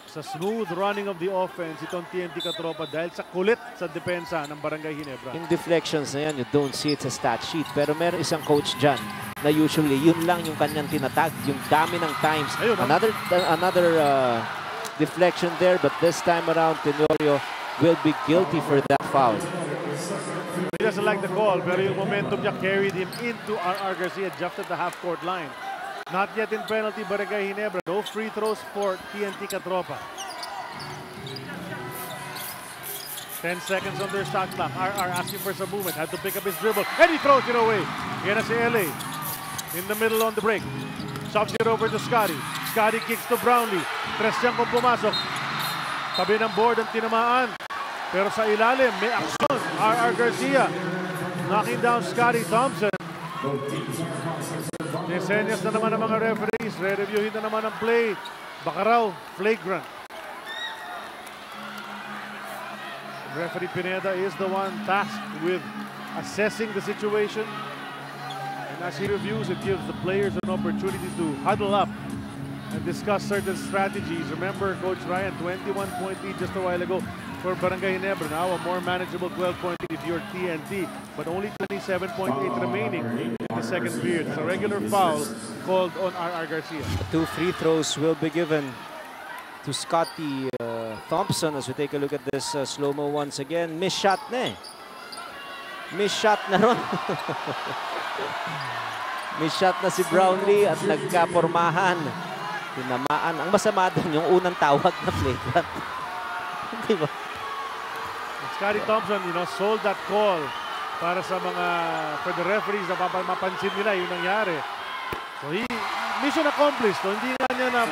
sa smooth running of the offense itong TNT katropa dahil sa kulit sa depensa ng Barangay Ginebra. Yung deflections na yan, you don't see it sa stat sheet. Pero meron isang coach dyan na usually yun lang yung kanyang tinatag. Yung dami ng times. Ayun, another deflection there, but this time around, Tenorio will be guilty for that foul. He doesn't like the call, pero yung momentum niya carried him into RR Garcia just at the half-court line. Not yet in penalty, Barangay Ginebra. No free throws for TNT katropa. 10 seconds on their shot clock. RR asking for some movement. Had to pick up his dribble. And he throws it away. Yan na si LA. In the middle on the break. Shoves it over to Scotty. Scotty kicks to Brownlee. Tres siyang kung pumasok. Tabi ng board ang tinamaan. Pero sa ilalim, may aksyon. RR Garcia. Knocking down Scotty Thompson. Desenyas na naman ang mga referees. Re-reviewin na naman ang play. Baka raw, flagrant. Referee Pineda is the one tasked with assessing the situation. And as he reviews, it gives the players an opportunity to huddle up and discuss certain strategies. Remember, Coach Ryan, 21-point lead just a while ago for Barangay Ginebra. Now a more manageable 12-point lead if you're TNT, but only 27.8 remaining in the second period. It's a regular foul called on RR Garcia. 2 free throws will be given to Scotty Thompson as we take a look at this slow-mo once again. Miss shot na eh. Miss shot na ron. Miss shot na si Brownlee at nagkapormahan. Tinamaan. Ang masama doon yung unang tawag na flagrant. Diba? Scotty Thompson, sold that call para sa for the referees na mapansin nila yung nangyari. So mission accomplished. So, hindi nga niya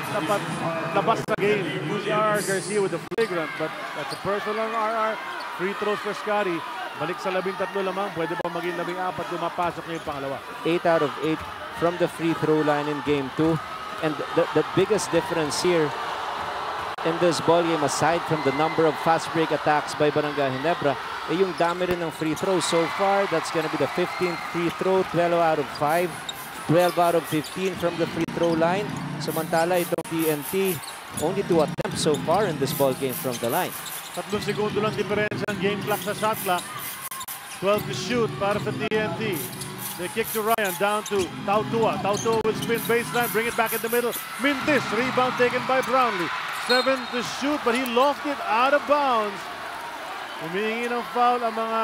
labas sa game. Si RR Garcia with the flagrant, but that's a personal RR. Free throws for Scotty. Balik sa 13 lamang. Pwede ba maging 14 kung mapasok niya yung pangalawa? 8 out of 8 from the free throw line in game 2. And the biggest difference here in this ball game, aside from the number of fast break attacks by Barangay Ginebra, yung dami rin ng free throws. So far, that's gonna be the 15th free throw, 12 out of 5, 12 out of 15 from the free throw line. Samantala, itong TNT, only 2 attempts so far in this ball game from the line. 3 segundo lang diferensya ng game clock sa shot clock. 12 to shoot para sa TNT. They kick to Ryan, down to Tautua. Tautua will spin baseline, bring it back in the middle. Mintis, rebound taken by Brownlee. 7 to shoot, but he lofted it out of bounds. Humihingi ng foul ang mga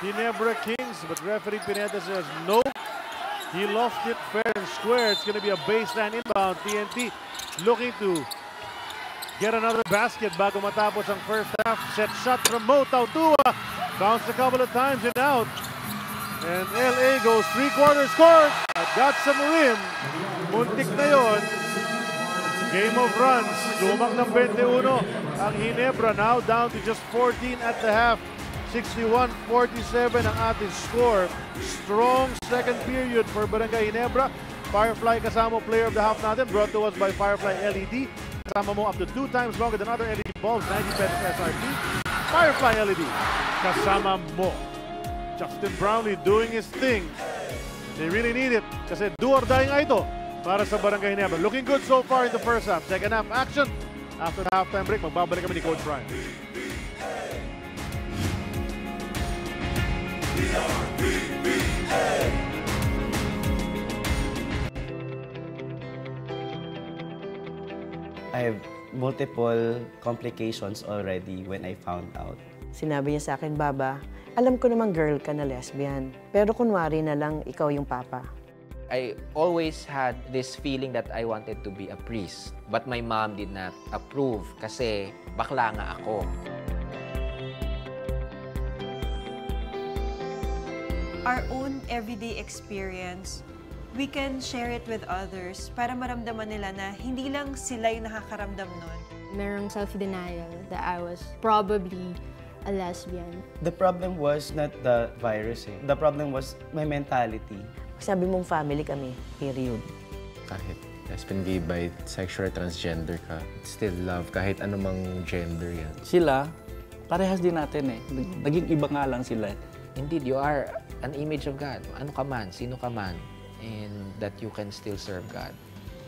Ginebra Kings, but referee Pineda says no. He lofted it fair and square. It's going to be a baseline inbound. TNT looking to get another basket bago matapos ang first half. Set shot from Mo Tautua. Bounced a couple of times and out. And LA goes 3-quarters court. Got some rim. Muntik na yon. Game of runs. Lumang ng 21 ang Ginebra, now down to just 14 at the half. 61-47 ang ating score. Strong second period for Barangay Ginebra. Firefly kasama player of the half natin, brought to us by Firefly LED. Kasama mo up to 2 times longer than other LED bulbs, 90 pesos SRP. Firefly LED, kasama mo. Justin Brownlee doing his thing. They really need it kasi do or die nga ito para sa Barangay Ginebra. Looking good so far in the first half. Second half action. After the halftime break, magbabalik kami ni Coach Ryan. I have multiple complications already when I found out. Sinabi niya sa akin, Baba, alam ko namang girl ka na lesbian, pero kunwari na lang ikaw yung papa. I always had this feeling that I wanted to be a priest. But my mom did not approve kasi bakla nga ako. Our own everyday experience, we can share it with others para maramdaman nila na hindi lang sila yung nakakaramdam nun. Merong self-denial that I was probably a lesbian. The problem was not the virus. The problem was my mentality. Sabi mong family kami, period. Kahit lesbian, gay, bisexual, transgender ka, still love kahit anumang gender yan. Sila, parehas din natin eh. Naging iba nga lang sila. Indeed, you are an image of God. Ano ka man, sino ka man, and that you can still serve God.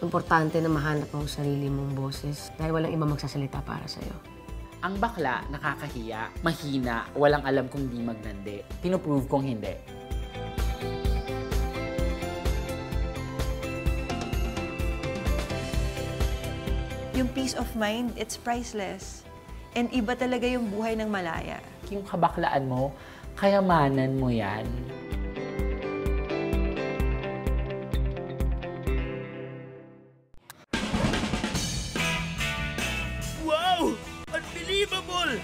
Importante na mahanap mo sarili mong boses dahil walang iba magsasalita para sa'yo. Ang bakla, nakakahiya, mahina, walang alam kung di magnandi. Pinoprove kong hindi. Yung peace of mind, it's priceless. And iba talaga yung buhay ng malaya. Yung kabaklaan mo, kayamanan mo yan. Wow! Unbelievable!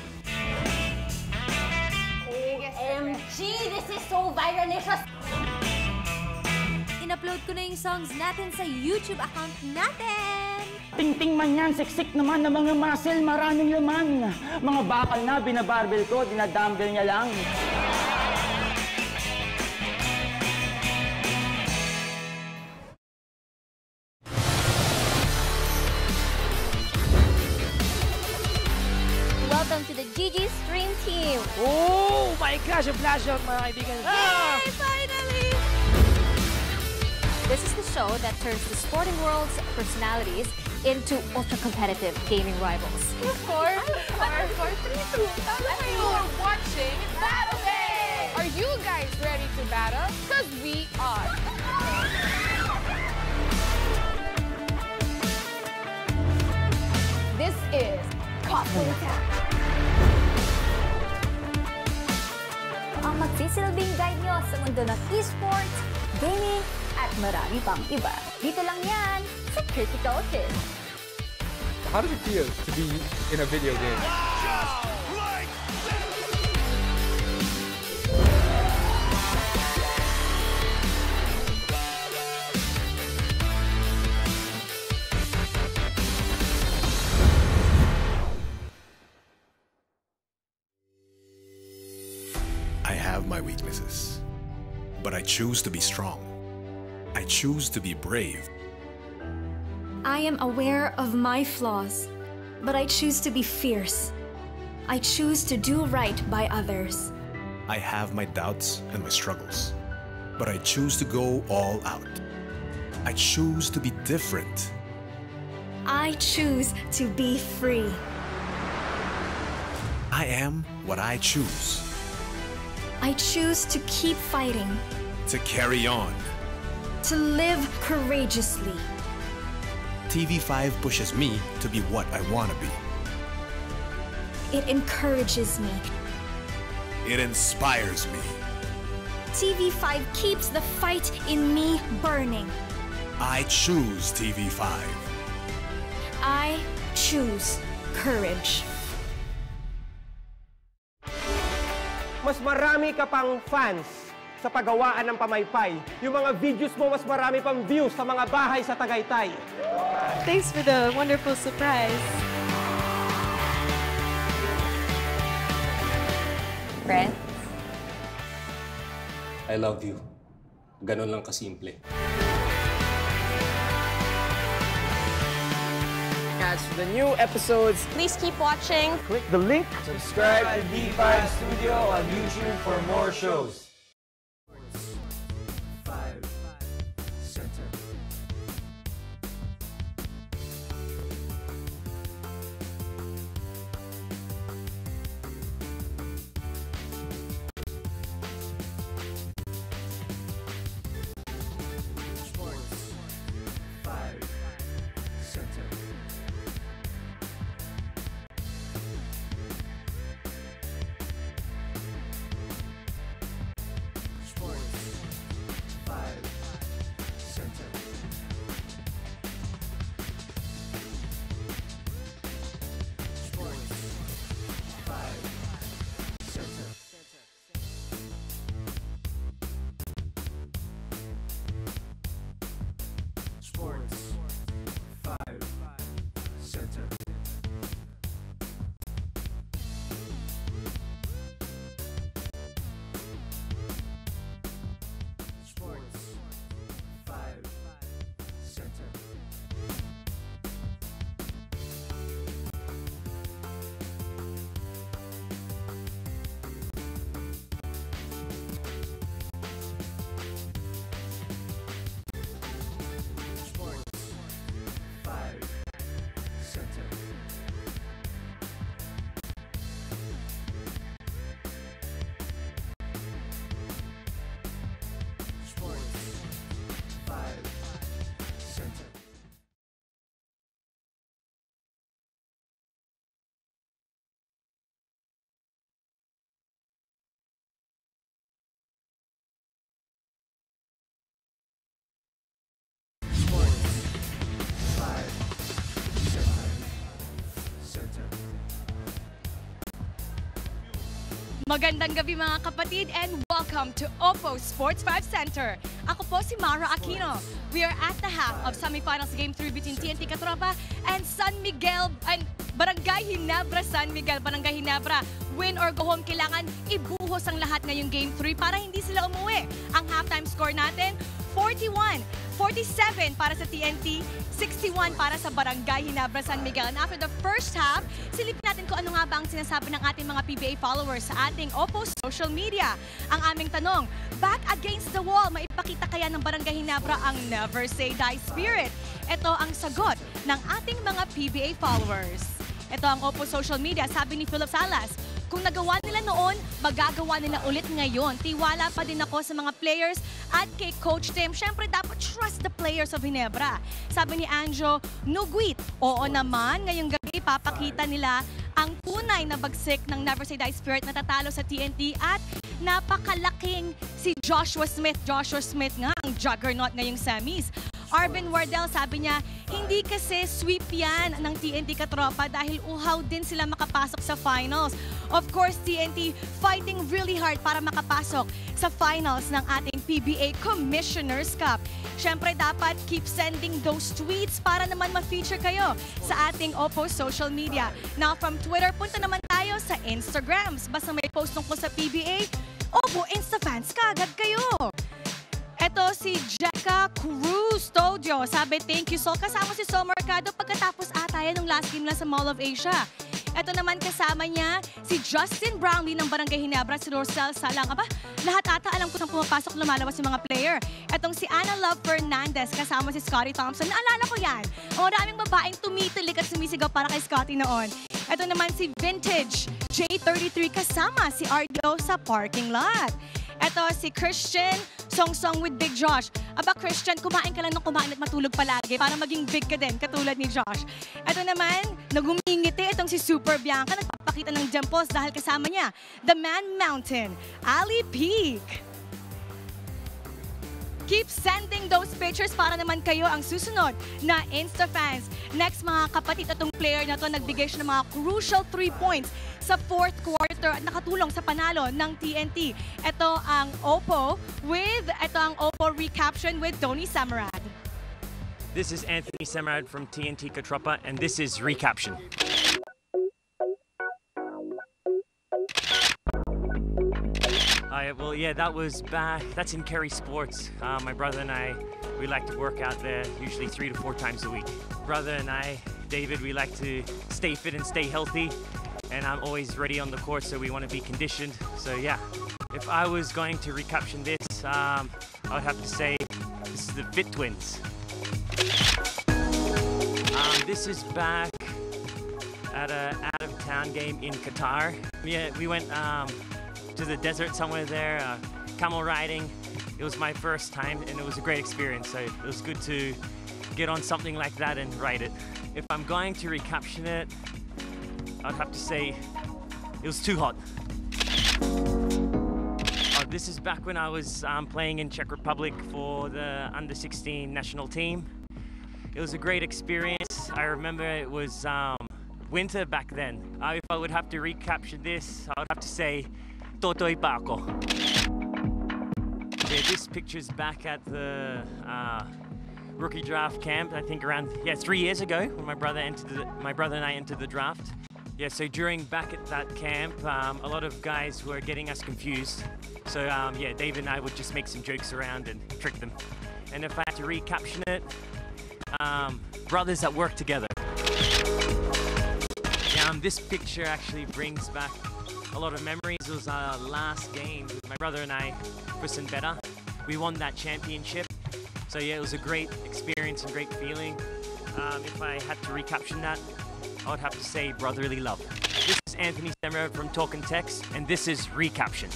OMG! This is so viralicious! In-upload ko na yung songs natin sa YouTube account natin! Ting-ting man yan, siksik naman ng mga muscle, maraming laman. Mga bakal na, binabarbell ko, dinadumbbell niya lang. Welcome to the GG Stream Team! Oh my gosh! A flash out, mga kaibigan! Yay! Finally! This is the show that turns the sporting world's personalities into ultra-competitive gaming rivals. Of course. 3-2. You're watching Battle Day! Are you guys ready to battle? Because we are. This is Costly Attack. Ang magsisilbing guide nyo sa mundo ng esports, gaming, at marami pang iba. Dito lang yan sa Critical Hit. How does it feel to be in a video game? I have my weaknesses, but I choose to be strong. I choose to be brave. I am aware of my flaws, but I choose to be fierce. I choose to do right by others. I have my doubts and my struggles, but I choose to go all out. I choose to be different. I choose to be free. I am what I choose. I choose to keep fighting. To carry on. To live courageously. TV5 pushes me to be what I want to be. It encourages me. It inspires me. TV5 keeps the fight in me burning. I choose TV5. I choose courage. Mas marami ka pang fans sa paggawaan ng pamaypay. Yung mga videos mo, mas marami pang views sa mga bahay sa Tagaytay. Thanks for the wonderful surprise. Brent? I love you. Ganon lang kasimple. catch the new episodes. Please keep watching. Click the link. Subscribe to D5 Studio on YouTube for more shows. Magandang gabi mga kapatid and welcome to Oppo Sports 5 Center. Ako po si Mara Aquino. We are at the half of Semifinals Game 3 between TNT Katropa and San Miguel and Barangay Ginebra, San Miguel, Barangay Ginebra. Win or go home, kailangan ibuhos ang lahat ngayong Game 3 para hindi sila umuwi. Ang halftime score natin, 41-47 para sa TNT, 61 para sa Barangay Ginebra, San Miguel. And after the first half, silipin natin kung ano nga ba ang sinasabi ng ating mga PBA followers sa ating Oppo social media. Ang aming tanong, back against the wall, maipakita kaya ng Barangay Ginebra ang Never Say Die spirit? Ito ang sagot ng ating mga PBA followers. Ito ang Oppo social media, sabi ni Philip Salas, kung nagawa nila noon, magagawa nila ulit ngayon. Tiwala pa din ako sa mga players at kay Coach Tim. Siyempre, dapat trust the players of Ginebra. Sabi ni Anjo, Nuguit, oo naman, ngayong gabi papakita nila ang tunay na bagsik ng Never Say Die spirit na tatalo sa TNT at napakalaking si Joshua Smith. Joshua Smith nga ang juggernaut ngayong semis. Arvin Wardell, sabi niya, hindi kasi sweep yan ng TNT Katropa dahil uhaw din sila makapasok sa finals. Of course, TNT fighting really hard para makapasok sa finals ng ating PBA Commissioner's Cup. Siyempre, dapat keep sending those tweets para naman ma-feature kayo sa ating Oppo social media. Now, from Twitter, punta naman tayo sa Instagrams. Basta may post tungkol sa PBA, Oppo Instafans kagad kayo! Ito si Jeka Cruz Studio. Sabi, thank you Sol. Kasama si Sol Mercado pagkatapos ata yan ng last game nila sa Mall of Asia. Ito naman kasama niya si Justin Brownlee ng Barangay Ginebra, si Rosel Salang. Aba, lahat ata alam ko nang pumapasok lumalabas yung mga player. Itong si Ana Love Fernandez kasama si Scotty Thompson. Naalala ko yan. Maraming babaeng tumitilik at sumisigaw para kay Scotty noon. Ito naman si Vintage J33 kasama si RDO sa parking lot. Ito si Christian Song with Big Josh. Aba Christian, kumain ka lang ng kumain at matulog palagi para maging big ka din, katulad ni Josh. Ito naman, nagumingiti itong si Super Bianca, nagpapakita ng dimples dahil kasama niya, The Man Mountain, Ali Peak. Keep sending those pictures para naman kayo ang susunod na Instafans. Next mga kapatid, itong player na to nagbigay siya ng mga crucial 3 points sa 4th quarter at nakatulong sa panalo ng TNT. Ito ang Oppo recaption with Tony Samarad. This is Anthony Samarad from TNT Katropa and this is Recaption. Well, yeah, that was back. That's in Kerry Sports. My brother and I, we like to work out there usually 3 to 4 times a week. Brother and I David, we like to stay fit and stay healthy. And I'm always ready on the court, so we want to be conditioned. So yeah, if I was going to recaption this, I would have to say this is the Fit Twins. This is back at an out-of-town game in Qatar. Yeah, we went to the desert somewhere there, camel riding. It was my first time, and it was a great experience. So it was good to get on something like that and ride it. If I'm going to recaption it, I'd have to say it was too hot. This is back when I was playing in Czech Republic for the under-16 national team. It was a great experience. I remember it was winter back then. If I would have to recapture this, I would have to say Totoy pa ako. Yeah, this picture's back at the rookie draft camp, I think around 3 years ago when my brother and I entered the draft. Yeah, so back at that camp, a lot of guys were getting us confused. So yeah, David and I would just make some jokes around and trick them. And if I had to recaption it, brothers that work together. Yeah, this picture actually brings back a lot of memories. It was our last game with my brother and I for Ginebra. We won that championship. So yeah, it was a great experience and great feeling. If I had to recaption that, I would have to say brotherly love. This is Anthony Semifinals from Talk and Text, and this is Recaption.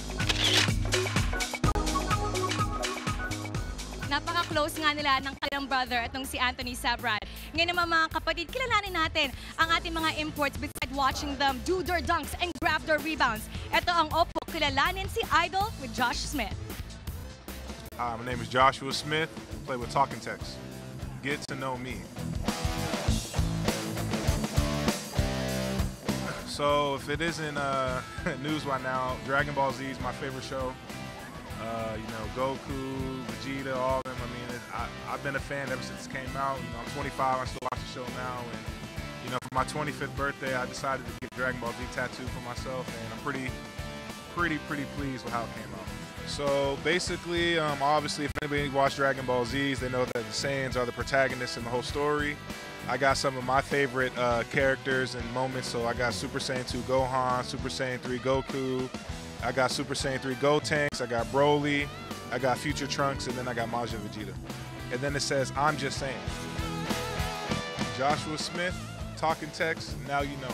Napaka-close nga nila ng kanilang brother, itong si Anthony Sabrad. Ngayon naman mga kapatid, kilalanin natin ang ating mga imports beside watching them do their dunks and grab their rebounds. Ito ang Opo, kilalanin si Idol with Josh Smith. Hi, my name is Joshua Smith. I play with Talk and Text. Get to know me. So if it isn't news by now, Dragon Ball Z is my favorite show. You know, Goku, Vegeta, all of them. I mean, I've been a fan ever since it came out. You know, I'm 25, I still watch the show now. And, you know, for my 25th birthday, I decided to get Dragon Ball Z tattooed for myself. And I'm pretty pleased with how it came out. So basically, obviously, if anybody watched Dragon Ball Zs, they know that the Saiyans are the protagonists in the whole story. I got some of my favorite characters and moments. So I got Super Saiyan 2 Gohan, Super Saiyan 3 Goku. I got Super Saiyan 3 Gotenks, I got Broly, I got Future Trunks, and then I got Majin Vegeta. And then it says, I'm just saying. Joshua Smith, Talk and Text, now you know.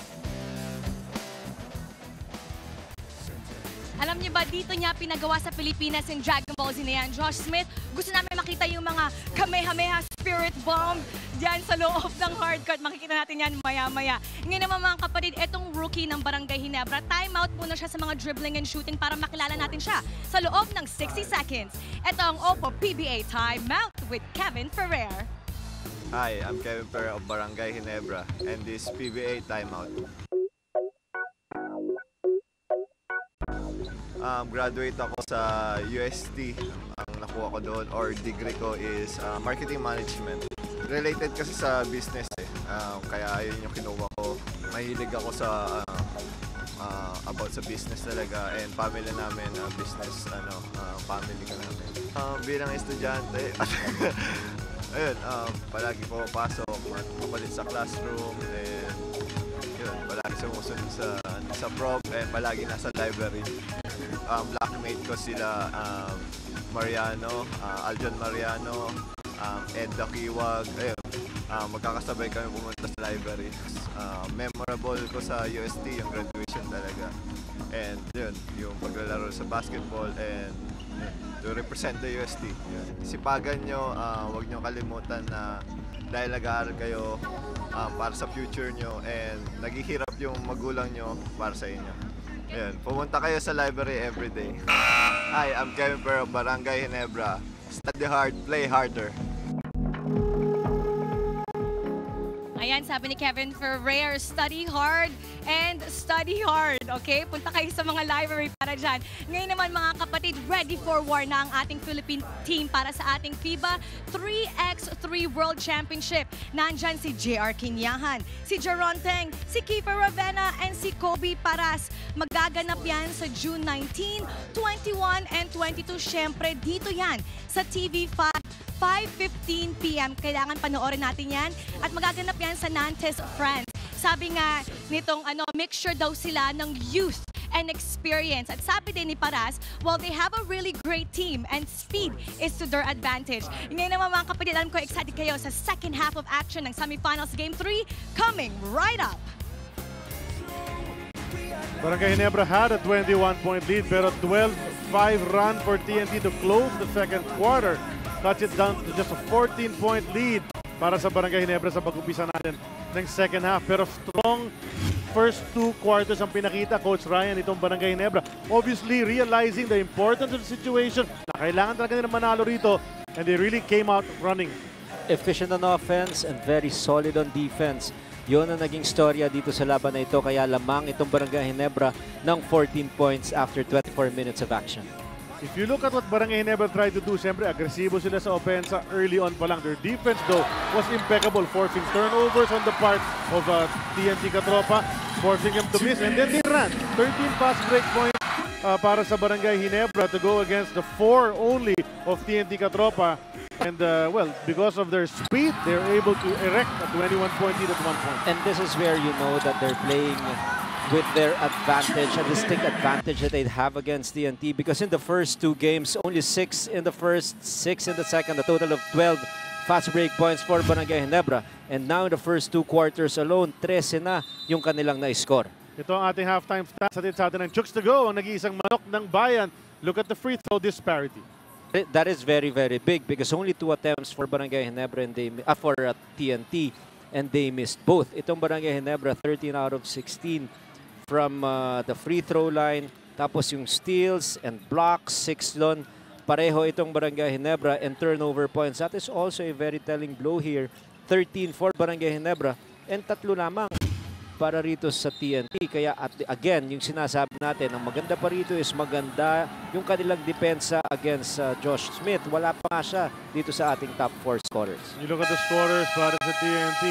Alam niyo ba, dito niya pinagawa sa Pilipinas yung Dragon Ball Z na yan. Josh Smith, gusto namin makita yung mga Kamehameha Spirit Bomb dyan sa loob ng hardcourt. Makikita natin yan maya-maya. Ngayon naman mga kapatid, itong rookie ng Barangay Ginebra, timeout muna siya sa mga dribbling and shooting para makilala natin siya sa loob ng 60 seconds. Ito ang Opo PBA Timeout with Kevin Ferrer. Hi, I'm Kevin Ferrer of Barangay Ginebra and this PBA Timeout. Graduate ako sa UST. Ang nakuha ko doon or degree ko is marketing management. Related kasi sa business eh. Kaya yun yung kinuha ko. Mahilig ako sa about sa business talaga and family namin business family ka namin. Bilang estudyante ayun, palagi ko pasok, mapalit sa classroom and yun, palagi sumusunod sa prof and palagi nasa library. Blackmate ko sila Mariano, Aljon Mariano, Ed Dakiwag. Ayun, magkakasabay kami pumunta sa library. Memorable ko sa UST yung graduation talaga. And yun, yung paglalaro sa basketball and to represent the UST. Yun. Sipagan nyo, huwag nyo kalimutan na dahil nag-aaral kayo para sa future nyo and naghihirap yung magulang nyo para sa inyo. Ayan, pumunta kayo sa library every day. Hi, I'm Kevin Ferrer of Barangay Ginebra. Study hard, play harder. Ayan, sabi ni Kevin Ferrer, study hard and study hard. Okay? Punta kayo sa mga library para dyan. Ngayon naman mga kapatid, ready for war na ang ating Philippine team para sa ating FIBA 3x3 World Championship. Nandyan si JR Kinyahan, si Jeron Teng, si Kiefer Ravena, and si Kobe Paras. Magaganap yan sa June 19, 21, and 22. Siyempre, dito yan sa TV5 5:15 p.m. Kailangan panoorin natin yan. At magaganap yan sa Nantes, France. Sabi nga nitong mixture daw sila ng youth and experience. At sabi din ni Paras, well, they have a really great team and speed is to their advantage. Ngayon naman mga kapatid, alam ko excited kayo sa second half of action ng Semifinals Game 3 coming right up. Barangay Ginebra had a 21-point lead pero 12-5 run for TNT to close the second quarter. Cuts it down to just a 14-point lead para sa Barangay Ginebra sa pag-umpisa natin ng second half. Pero strong first two quarters ang pinakita Coach Ryan itong Barangay Ginebra. Obviously realizing the importance of the situation na kailangan talaga nila manalo rito and they really came out running. Efficient on offense and very solid on defense. Yun ang naging storya dito sa laban na ito. Kaya lamang itong Barangay Ginebra ng 14 points after 24 minutes of action. If you look at what Barangay Ginebra tried to do, siyempre agresibo sila sa opensa early on pa lang. Their defense though was impeccable, forcing turnovers on the part of TNT Katropa, forcing them to miss, and then they ran 13 fast break points para sa Barangay Ginebra to go against the 4 only of TNT Katropa. And well, because of their speed, they're able to erect a 21-point lead at one point. And this is where you know that they're playing with their advantage, a distinct advantage that they'd have against TNT, because in the first two games, only 6 in the first, 6 in the second, a total of 12 fast break points for Barangay Ginebra. And now in the first two quarters alone, 13 na yung kanilang na-score. Ito ang ating halftime stats sa atin ng Chooks to Go, ang nag-iisang manok ng bayan. Look at the free throw disparity. That is very, very big because only 2 attempts for Barangay Ginebra and for TNT, and they missed both. Itong Barangay Ginebra, 13 out of 16 from the free throw line. Tapos yung steals and blocks, 6 doon. Pareho itong Barangay Ginebra and turnover points. That is also a very telling blow here. 13 for Barangay Ginebra and 3 lamang para rito sa TNT. Kaya again, yung sinasabi natin, ang maganda pa rito is maganda yung kanilang depensa against Josh Smith. Wala pa nga siya dito sa ating top 4 scorers. You look at the scorers para sa TNT.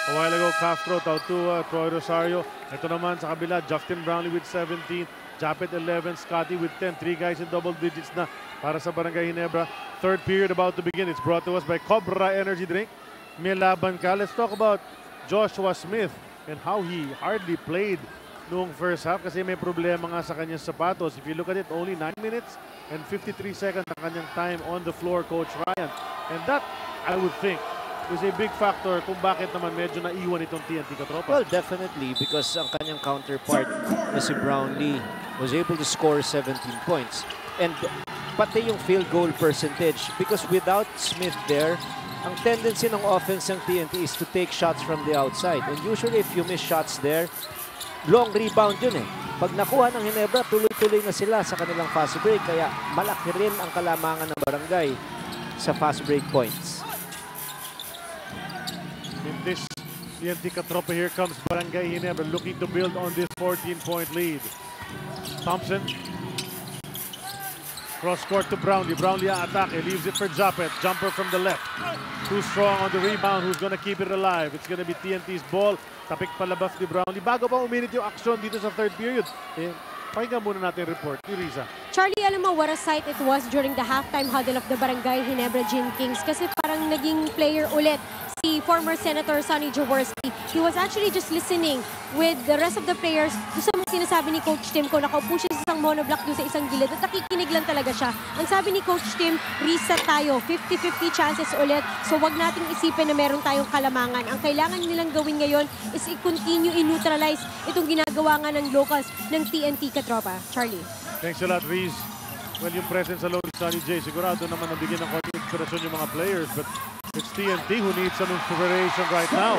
A while ago, Castro, Tautua, Troy Rosario. Ito naman sa kabila, Justin Brownlee with 17, Japet 11, Scotty with 10. 3 guys in double digits na para sa Barangay Ginebra. Third period about to begin. It's brought to us by Cobra Energy Drink. May laban ka. Let's talk about Joshua Smith and how he hardly played noong first half kasi may problema nga sa kanyang sapatos. If you look at it, only 9 minutes and 53 seconds ang kanyang time on the floor, Coach Ryan. And that, I would think, is a big factor kung bakit naman medyo naiwan itong TNT Katropa. Well, definitely because ang kanyang counterpart na si Brownlee was able to score 17 points. And pati yung field goal percentage because without Smith there, ang tendency ng offense ng TNT is to take shots from the outside. And usually if you miss shots there, long rebound yun eh. Pag nakuha ng Ginebra, tuloy-tuloy na sila sa kanilang fast break. Kaya malaki rin ang kalamangan ng Barangay sa fast break points. In this TNT Katropa, here comes Barangay Ginebra looking to build on this 14-point lead. Thompson. Cross court to Brownlee. Brownlee ang atake. Leaves it for Japet. Jumper from the left. Too strong on the rebound. Who's gonna keep it alive? It's gonna be TNT's ball. Tapik palabas ni Brownlee. Bago pa uminit yung aksyon dito sa third period. Pakinggan muna natin report ni Riza. Charlie, alam mo what a sight it was during the halftime huddle of the Barangay Ginebra Gin Kings kasi parang naging player ulit si former Senator Sonny Jaworski. He was actually just listening with the rest of the players doon sa mga sinasabi ni Coach Tim ko. Nakaupo siya sa isang monoblock doon sa isang gilid at nakikinig lang talaga siya. Ang sabi ni Coach Tim, reset tayo. 50-50 chances ulit. So wag nating isipin na meron tayong kalamangan. Ang kailangan nilang gawin ngayon is i-continue, i-neutralize itong ginagawa nga ng locals ng TNT Katropa. Charlie. Thanks a lot, Riz. Well, yung presence alone ni Sonny J, sigurado naman nabigyan ng konting inspirasyon yung mga players. But it's TNT who needs some inspiration right now.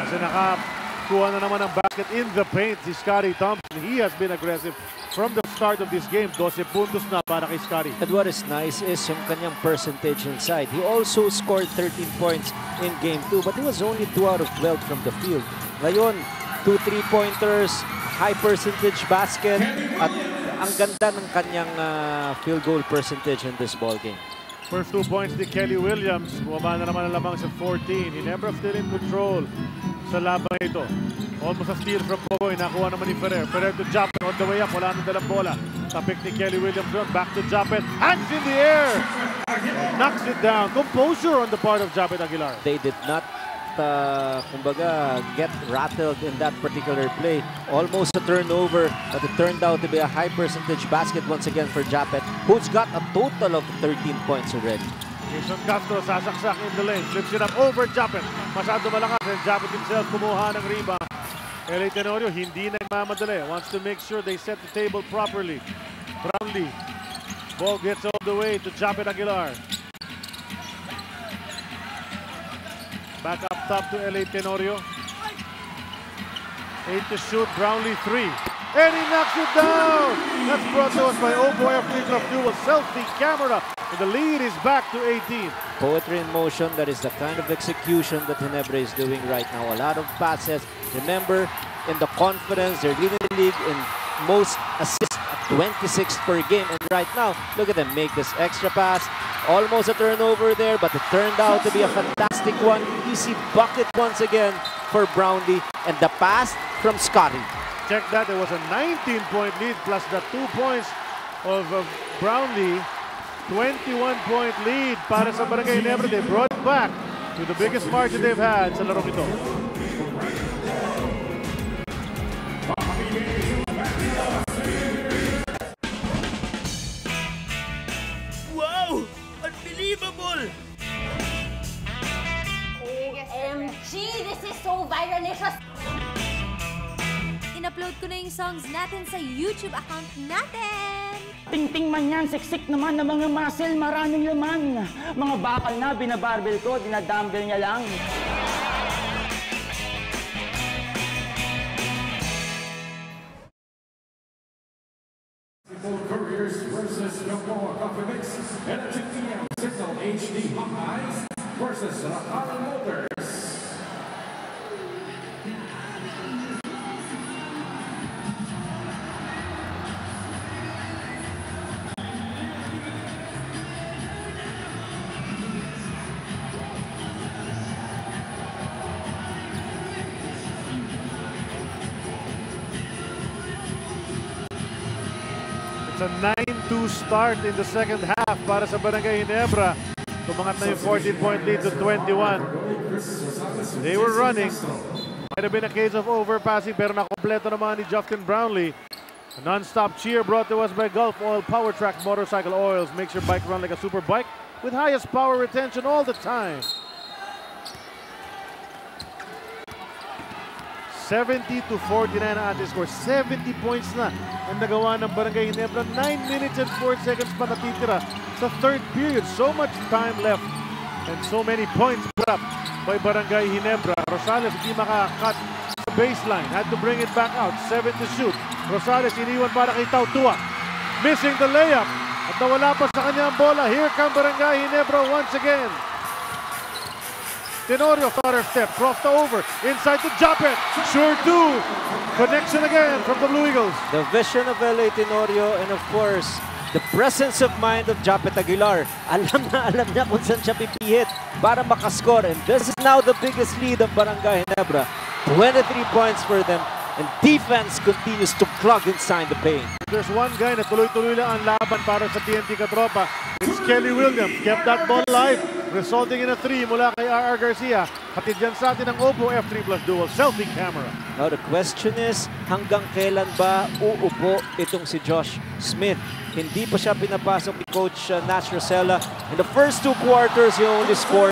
Kasi nakakuha na naman ang basket in the paint si Scotty Thompson. He has been aggressive from the start of this game. 12 puntos na para kay Scotty. And what is nice is yung kanyang percentage inside. He also scored 13 points in game 2, but he was only 2 out of 12 from the field. Ngayon, 2 3-pointers, high percentage basket, at ang ganda ng kanyang field goal percentage in this ball game. First 2 points ni Kelly Williams. Bumaba na naman ang lamang sa 14. Ginebra still in control sa laban ito. Almost a steal from Boboy. Nakuha naman ni Ferrer. Ferrer to Japet on the way up. Wala nang dalang bola. Tapik ni Kelly Williams doon. Back to Japet. Hands in the air! Knocks it down. Composure on the part of Japet Aguilar. They did not, kumbaga, get rattled in that particular play. Almost a turnover, but it turned out to be a high percentage basket once again for Japet, who's got a total of 13 points already. Jason Castro sasaksak in the lane. Flips it up over Japet. Masyado malakas and Japet himself kumuha ng rebound. LA Tenorio hindi nagmamadali. Wants to make sure they set the table properly. Brownlee. Ball gets all the way to Japet Aguilar. Back up top to LA Tenorio. 8 to shoot. Brownlee 3. And he knocks it down. That's brought to us by Oppo F3 Club Dual Selfie Camera. And the lead is back to 18. Poetry in motion. That is the kind of execution that Ginebra is doing right now. A lot of passes. Remember, in the confidence, they're leading the league in most assists at 26 per game. And right now, look at them make this extra pass. Almost a turnover there, but it turned out to be a fantastic one. Easy bucket once again for Brownlee. And the pass from Scotty. Check that. There was a 19-point lead plus the 2 points of Brownlee. 21-point lead para sa Barangay Ginebra. They brought it back to the biggest margin they've had sa larong ito. Wow! Unbelievable! OMG! This is so viralicious! In-upload ko na yung songs natin sa YouTube account natin. Ting-ting man yan, siksik naman ng mga muscle, maraming laman. Mga bakal na binabarbel ko, dinadumbbell niya lang. Couriers versus the more Coffee Mix and a TNT Signal HD Hawkeyes versus Rakala Motors. It's a 9-2 start in the second half para sa Barangay Ginebra. Tumangat na yung 14-point lead to 21. They were running. Might have been a case of overpassing pero nakompleto naman ni Justin Brownlee. A non-stop cheer brought to us by Gulf Oil Power Track Motorcycle Oils. Makes your bike run like a super bike with highest power retention all the time. 70-49 ang ating score. 70 points na ang nagawa ng Barangay Ginebra. 9 minutes and 4 seconds pa natitira sa third period. So much time left and so many points put up by Barangay Ginebra. Rosales hindi makakat sa baseline. Had to bring it back out. 7 to shoot. Rosales iniwan para kay Tautua. Missing the layup. At nawala pa sa kanya ang bola. Here come Barangay Ginebra once again. Tenorio, starter step, crossed over, inside to Japet, sure do. Connection again from the Blue Eagles. The vision of LA Tenorio and of course, the presence of mind of Japet Aguilar. Alam niya kung saan siya pipihit para makascore. And this is now the biggest lead of Barangay Ginebra. 23 points for them. And defense continues to clog inside the paint. There's one guy na tuloy-tuloy lang ang laban para sa TNT Katropa. It's Kelly Williams. Kept that ball alive, resulting in a 3 mula kay R.R. Garcia. Hatid dyan sa atin ang Oppo F3 Plus Dual Selfie Camera. Now the question is, hanggang kailan ba uupo itong si Josh Smith? Hindi pa siya pinapasok ni Coach Nash Rosella. In the first 2 quarters, he only scored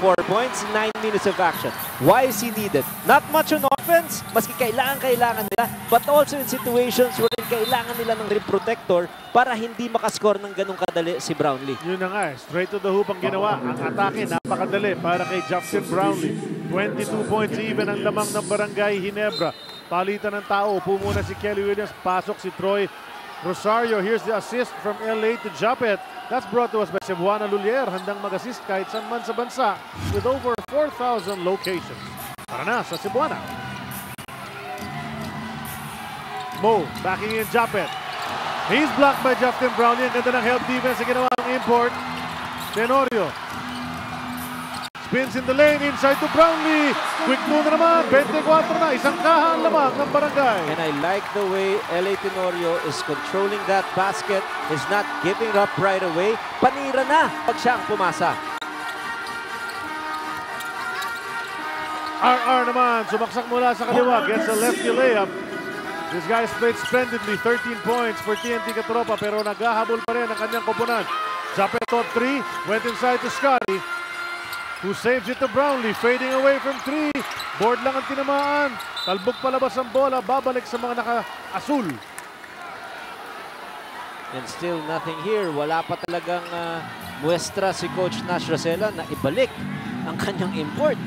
4 points, 9 minutes of action. Why is he needed? Not much on offense, maski kailangan nila, but also in situations wherein kailangan nila ng rim protector para hindi makascore ng ganong kadali si Brownlee. Yun na nga, straight to the hoop ang ginawa. Ang atake napakadali para kay Justin Brownlee. 22 points even ang lamang ng Barangay Ginebra. Palitan ng tao, pumuna si Kelly Williams, pasok si Troy Rosario. Here's the assist from LA to Japet. That's brought to us by Cebuana Lulier. Handang mag-assist kahit saan man sa bansa with over 4,000 locations. Para na sa Cebuana. Mo, backing in Japet. He's blocked by Justin Brownlee. Ang ganda ng help defense na ginawa ng import. Tenorio. Spins in the lane, inside to Brownlee. Quick move na naman, 24 na. Isang kaha ang lamang ng Barangay. And I like the way LA Tenorio is controlling that basket. Is not giving up right away. Panira na pag siya ang pumasa. RR naman, sumaksak mula sa kaliwa. Gets a lefty layup. This guy's played splendidly. 13 points for TNT Katropa, pero naghahabol pa rin ang kanyang koponan. Japeto 3, went inside to Scotty, who saves it to Brownlee, fading away from 3. Board lang ang tinamaan. Talbog palabas ang bola, babalik sa mga naka-asul. And still nothing here. Wala pa talagang muestra si Coach Nash Rosella na ibalik ang kanyang import.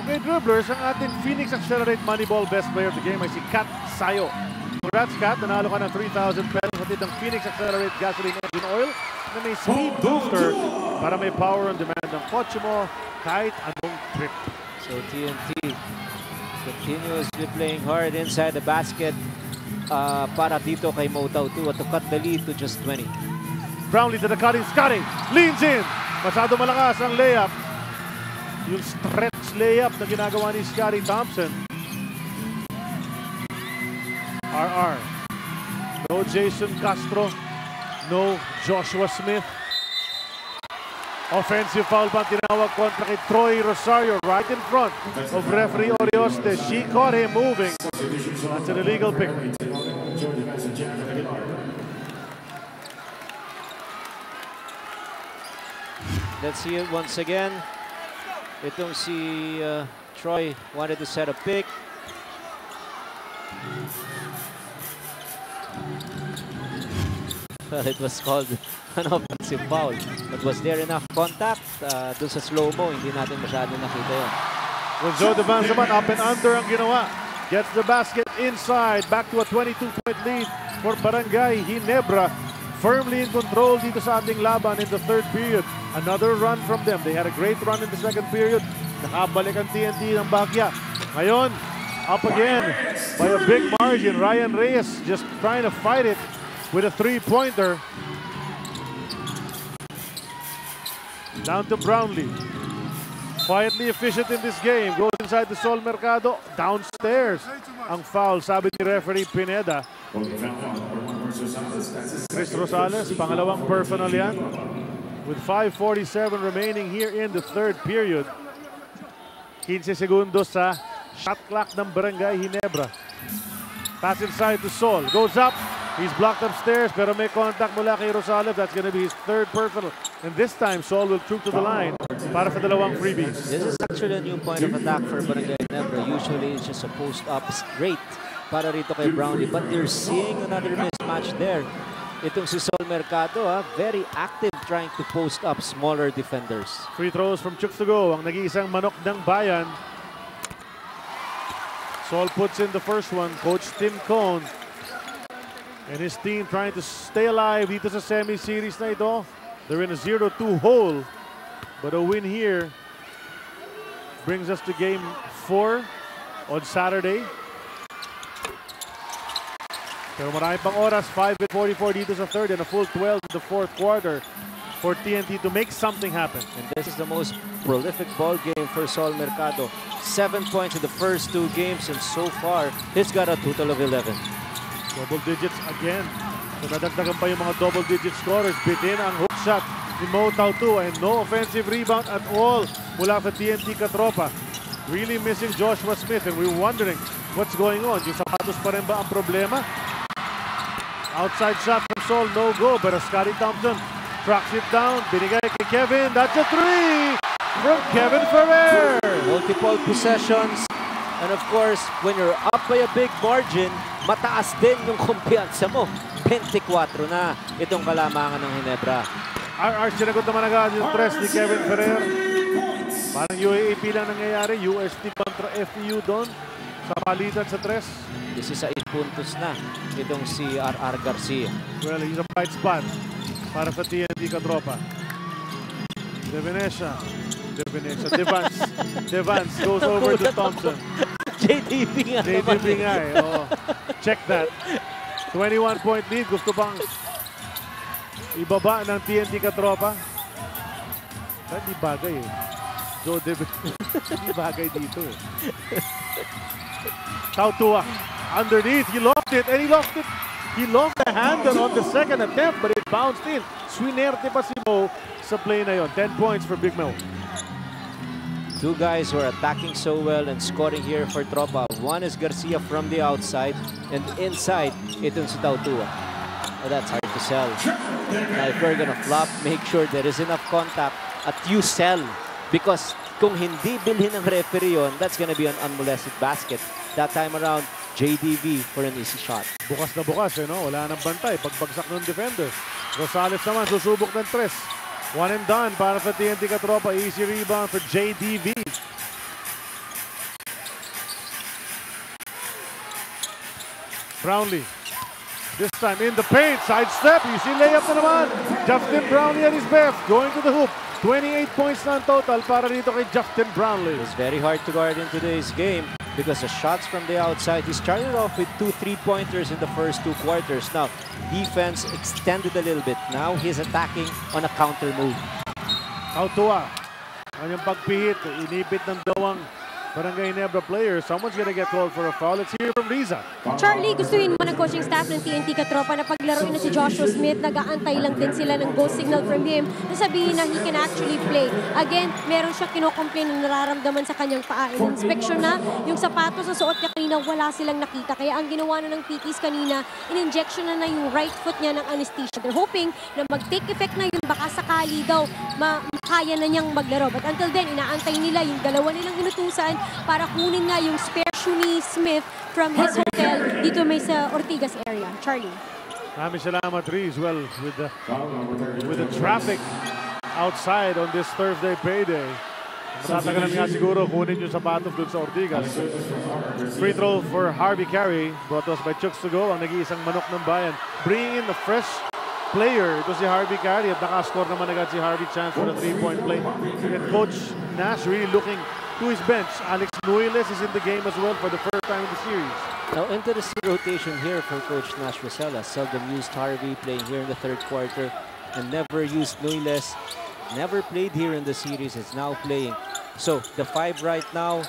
Okay, dribblers, ang ating Phoenix Accelerate Moneyball Best Player of the Game ay si Kat Sayo. Congrats, Kat. Nanalo ka ng 3,000 pesos at itong Phoenix Accelerate Gasoline Engine Oil na may speed booster para may power on demand ng kotse mo kahit anong trip. So TNT continuously playing hard inside the basket para dito kay Motaw 2 to cut the lead to just 20. Brownlee to the cutting, Scotty leans in. Masyado malakas ang layup. Yung stretch layup na ginagawa ni Scotty Thompson. RR. No Jason Castro. No Joshua Smith. Offensive foul pa tinawag kontra kay Troy Rosario right in front of referee Orioste. She caught him moving. That's an illegal pick. Let's see it once again. Itong si Troy wanted to set a pick. Well, it was called an offensive foul. But was there enough contact? Doon sa slow-mo, hindi natin masyado nakita yun. Gonzo Devans naman, up and under ang ginawa. Gets the basket inside. Back to a 22-point lead for Barangay Ginebra. Firmly in control dito sa ating laban in the third period. Another run from them. They had a great run in the second period. Nakabalik ang TNT ng Bagya. Ngayon, up again by a big margin. Ryan Reyes just trying to fight it with a three-pointer. Down to Brownlee. Quietly efficient in this game. Goes inside the Sol Mercado. Downstairs. Ang foul, sabi ni referee Pineda. Chris Rosales, pangalawang personal yan. With 5:47 remaining here in the third period. 15 segundos sa shot clock ng Barangay Ginebra. Pass inside to Sol. Goes up. He's blocked upstairs, pero may contact mula kay Rosales. That's going to be his third personal. And this time, Sol will troop to the line para sa dalawang freebies. This is actually a new point of attack for Barangay Ginebra. Usually, it's just a post-up straight para rito kay Brownlee. But they're seeing another mismatch there. Itong si Sol Mercado, very active trying to post up smaller defenders. Free throws from Chooks to go. Ang nag-iisang manok ng bayan. Sol puts in the first one. Coach Tim Cone and his team trying to stay alive dito sa semi-series na ito. They're in a 0-2 hole. But a win here brings us to game 4 on Saturday. Pero marami pang oras, 5:44 dito sa third and a full 12 in the fourth quarter for TNT to make something happen. And this is the most prolific ball game for Sol Mercado. 7 points in the first 2 games, and so far, he's got a total of 11. Double digits again. So nadagdagan pa yung mga double digit scorers. Bitin ang hook shot ni Motaw 2 and no offensive rebound at all mula sa TNT Katropa. Really missing Joshua Smith and we're wondering what's going on. Yung sapatos pa rin ba ang problema? Outside shot from Sol, no go. Pero Scotty Thompson tracks it down. Binigay kay Kevin. That's a 3 from Kevin Ferrer. Multiple possessions. And of course, when you're up by a big margin, mataas din yung kumpiyansa mo. 24 na itong kalamangan ng Ginebra. RR sinagot naman agad yung press ni Kevin Ferrer. Parang UAAP lang nangyayari. UST kontra FEU doon sa palitan sa tres. 16 puntos na itong si RR Garcia. Well, he's a bright spot para sa TNT Katropa. Devans goes over to Thompson. JDB nga JDB nga eh. Oh. Check that. 21-point lead. Gusto bang ibaba ng TNT Katropa? Hindi bagay eh. Joe David. Hindi bagay dito eh. Tautua. Underneath, he lost it, and he lost it. He lost the handle on the second attempt, but it bounced in. Swinerte pa si Mo sa play na yon. 10 points for Big Mo. Two guys who are attacking so well and scoring here for Tropa. One is Garcia from the outside, and inside, itong si Tautua. Oh, that's hard to sell. Now, if you're gonna flop, make sure there is enough contact at you sell. Because kung hindi bilhin ng referee yon, that's gonna be an unmolested basket. That time around, JDV for an easy shot. Bukas na bukas, eh, no? Wala nang bantay. Pagbagsak ng defender. Rosales naman, susubok ng tres. One and done para sa TNT Katropa. Easy rebound for JDV. Brownlee. This time in the paint. Side step. Easy layup na naman. Justin Brownlee at his best. Going to the hoop. 28 points na ang total para dito kay Justin Brownlee. It's very hard to guard in today's game because the shots from the outside, he started off with 2 3-pointers in the first 2 quarters. Now, defense extended a little bit. Now, he's attacking on a counter move. Tautua. Kanyang pagpihit. Inipit ng dawang Barangay Ginebra players. Someone's gonna get called for a foul. Let's hear from Riza. Charlie, gustuhin mo ng coaching staff ng TNT Katropa na paglaruin na si Joshua Smith, nag-aantay lang din sila ng go signal from him na sabihin na he can actually play. Again, meron siya kinocomplain na nararamdaman sa kanyang paa. In-inspection na, yung sapatos na suot niya kanina, wala silang nakita. Kaya ang ginawa na ng PTs kanina, in-injection na yung right foot niya ng anesthesia. They're hoping na mag-take effect na yun, baka sakali daw kaya na niyang maglaro. But until then, inaantay nila yung dalawa nilang inutusan para kunin nga yung spare shoe ni Smith from his hotel dito may sa Ortigas area. Charlie. Maraming salamat, Riz. Well, with the traffic outside on this Thursday payday, matatagalan nga siguro kunin yung sapatos dun sa Ortigas. Free throw for Harvey Carey, brought to us by Chooks to Go, ang nag-iisang manok ng bayan. Bringing in the fresh player, ito si Harvey Carey at nakascore naman agad si Harvey Chance for a 3-point play. And Coach Nash really looking to his bench. Alex Nuiles is in the game as well for the first time in the series. Now, interesting rotation here for Coach Nash Rosella. Seldom used Harvey, playing here in the third quarter, and never used Nuiles. Never played here in the series, is now playing. So, the 5 right now,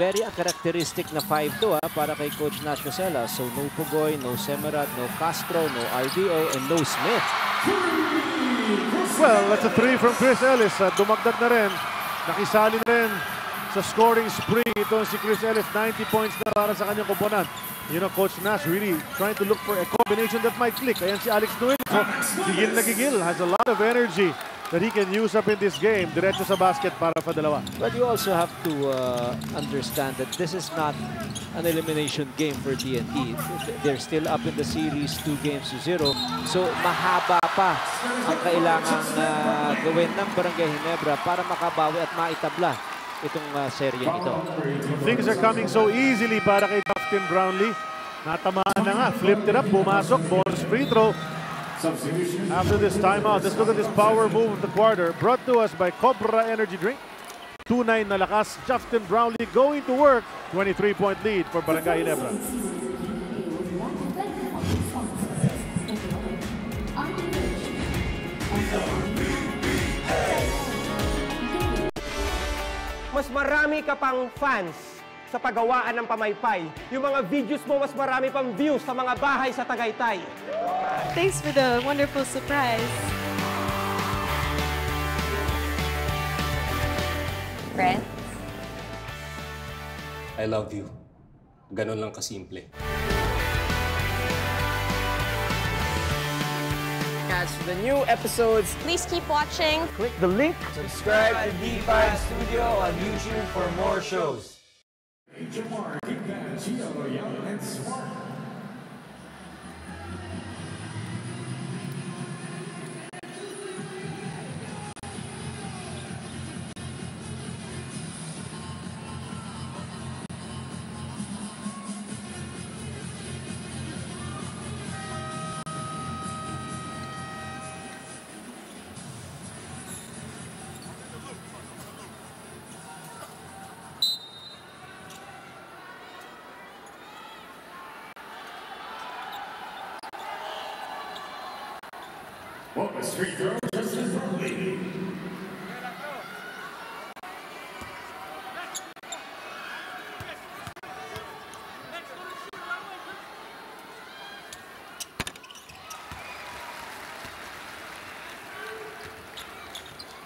very characteristic na 5 to para kay Coach Nash Rosella. So, no Pugoy, no Semerat, no Castro, no RDO, and no Smith. Well, that's a 3 from Chris Ellis. Dumagdag na rin. Nakisali na rin sa scoring spree. Ito si Chris Ellis, 90 points na para sa kanyang komponan. You know, Coach Nash really trying to look for a combination that might click. Ayan si Alex Nuin. So, gigil na gigil. Has a lot of energy that he can use up in this game. Diretso sa basket para pa dalawa. But you also have to understand that this is not an elimination game for TNT. They're still up in the series, 2-0. So, mahaba pa ang kailangang gawin ng Barangay Ginebra para makabawi at maitabla itong serye ito. Things are coming so easily para kay Justin Brownlee. Natamaan na nga. Flipped it up. Pumasok. Bonus free throw. After this timeout, let's look at this power move of the quarter. Brought to us by Cobra Energy Drink. 2-9 na lakas. Justin Brownlee going to work. 23-point lead for Barangay Ginebra. Mas marami ka pang fans sa paggawaan ng pamaypay. Yung mga videos mo, mas marami pang views sa mga bahay sa Tagaytay. Thanks for the wonderful surprise. Brent? I love you. Ganon lang kasimple. Catch the new episodes. Please keep watching. Click the link. Subscribe to D5 Studio on YouTube for more shows. Well, the street throw just as early.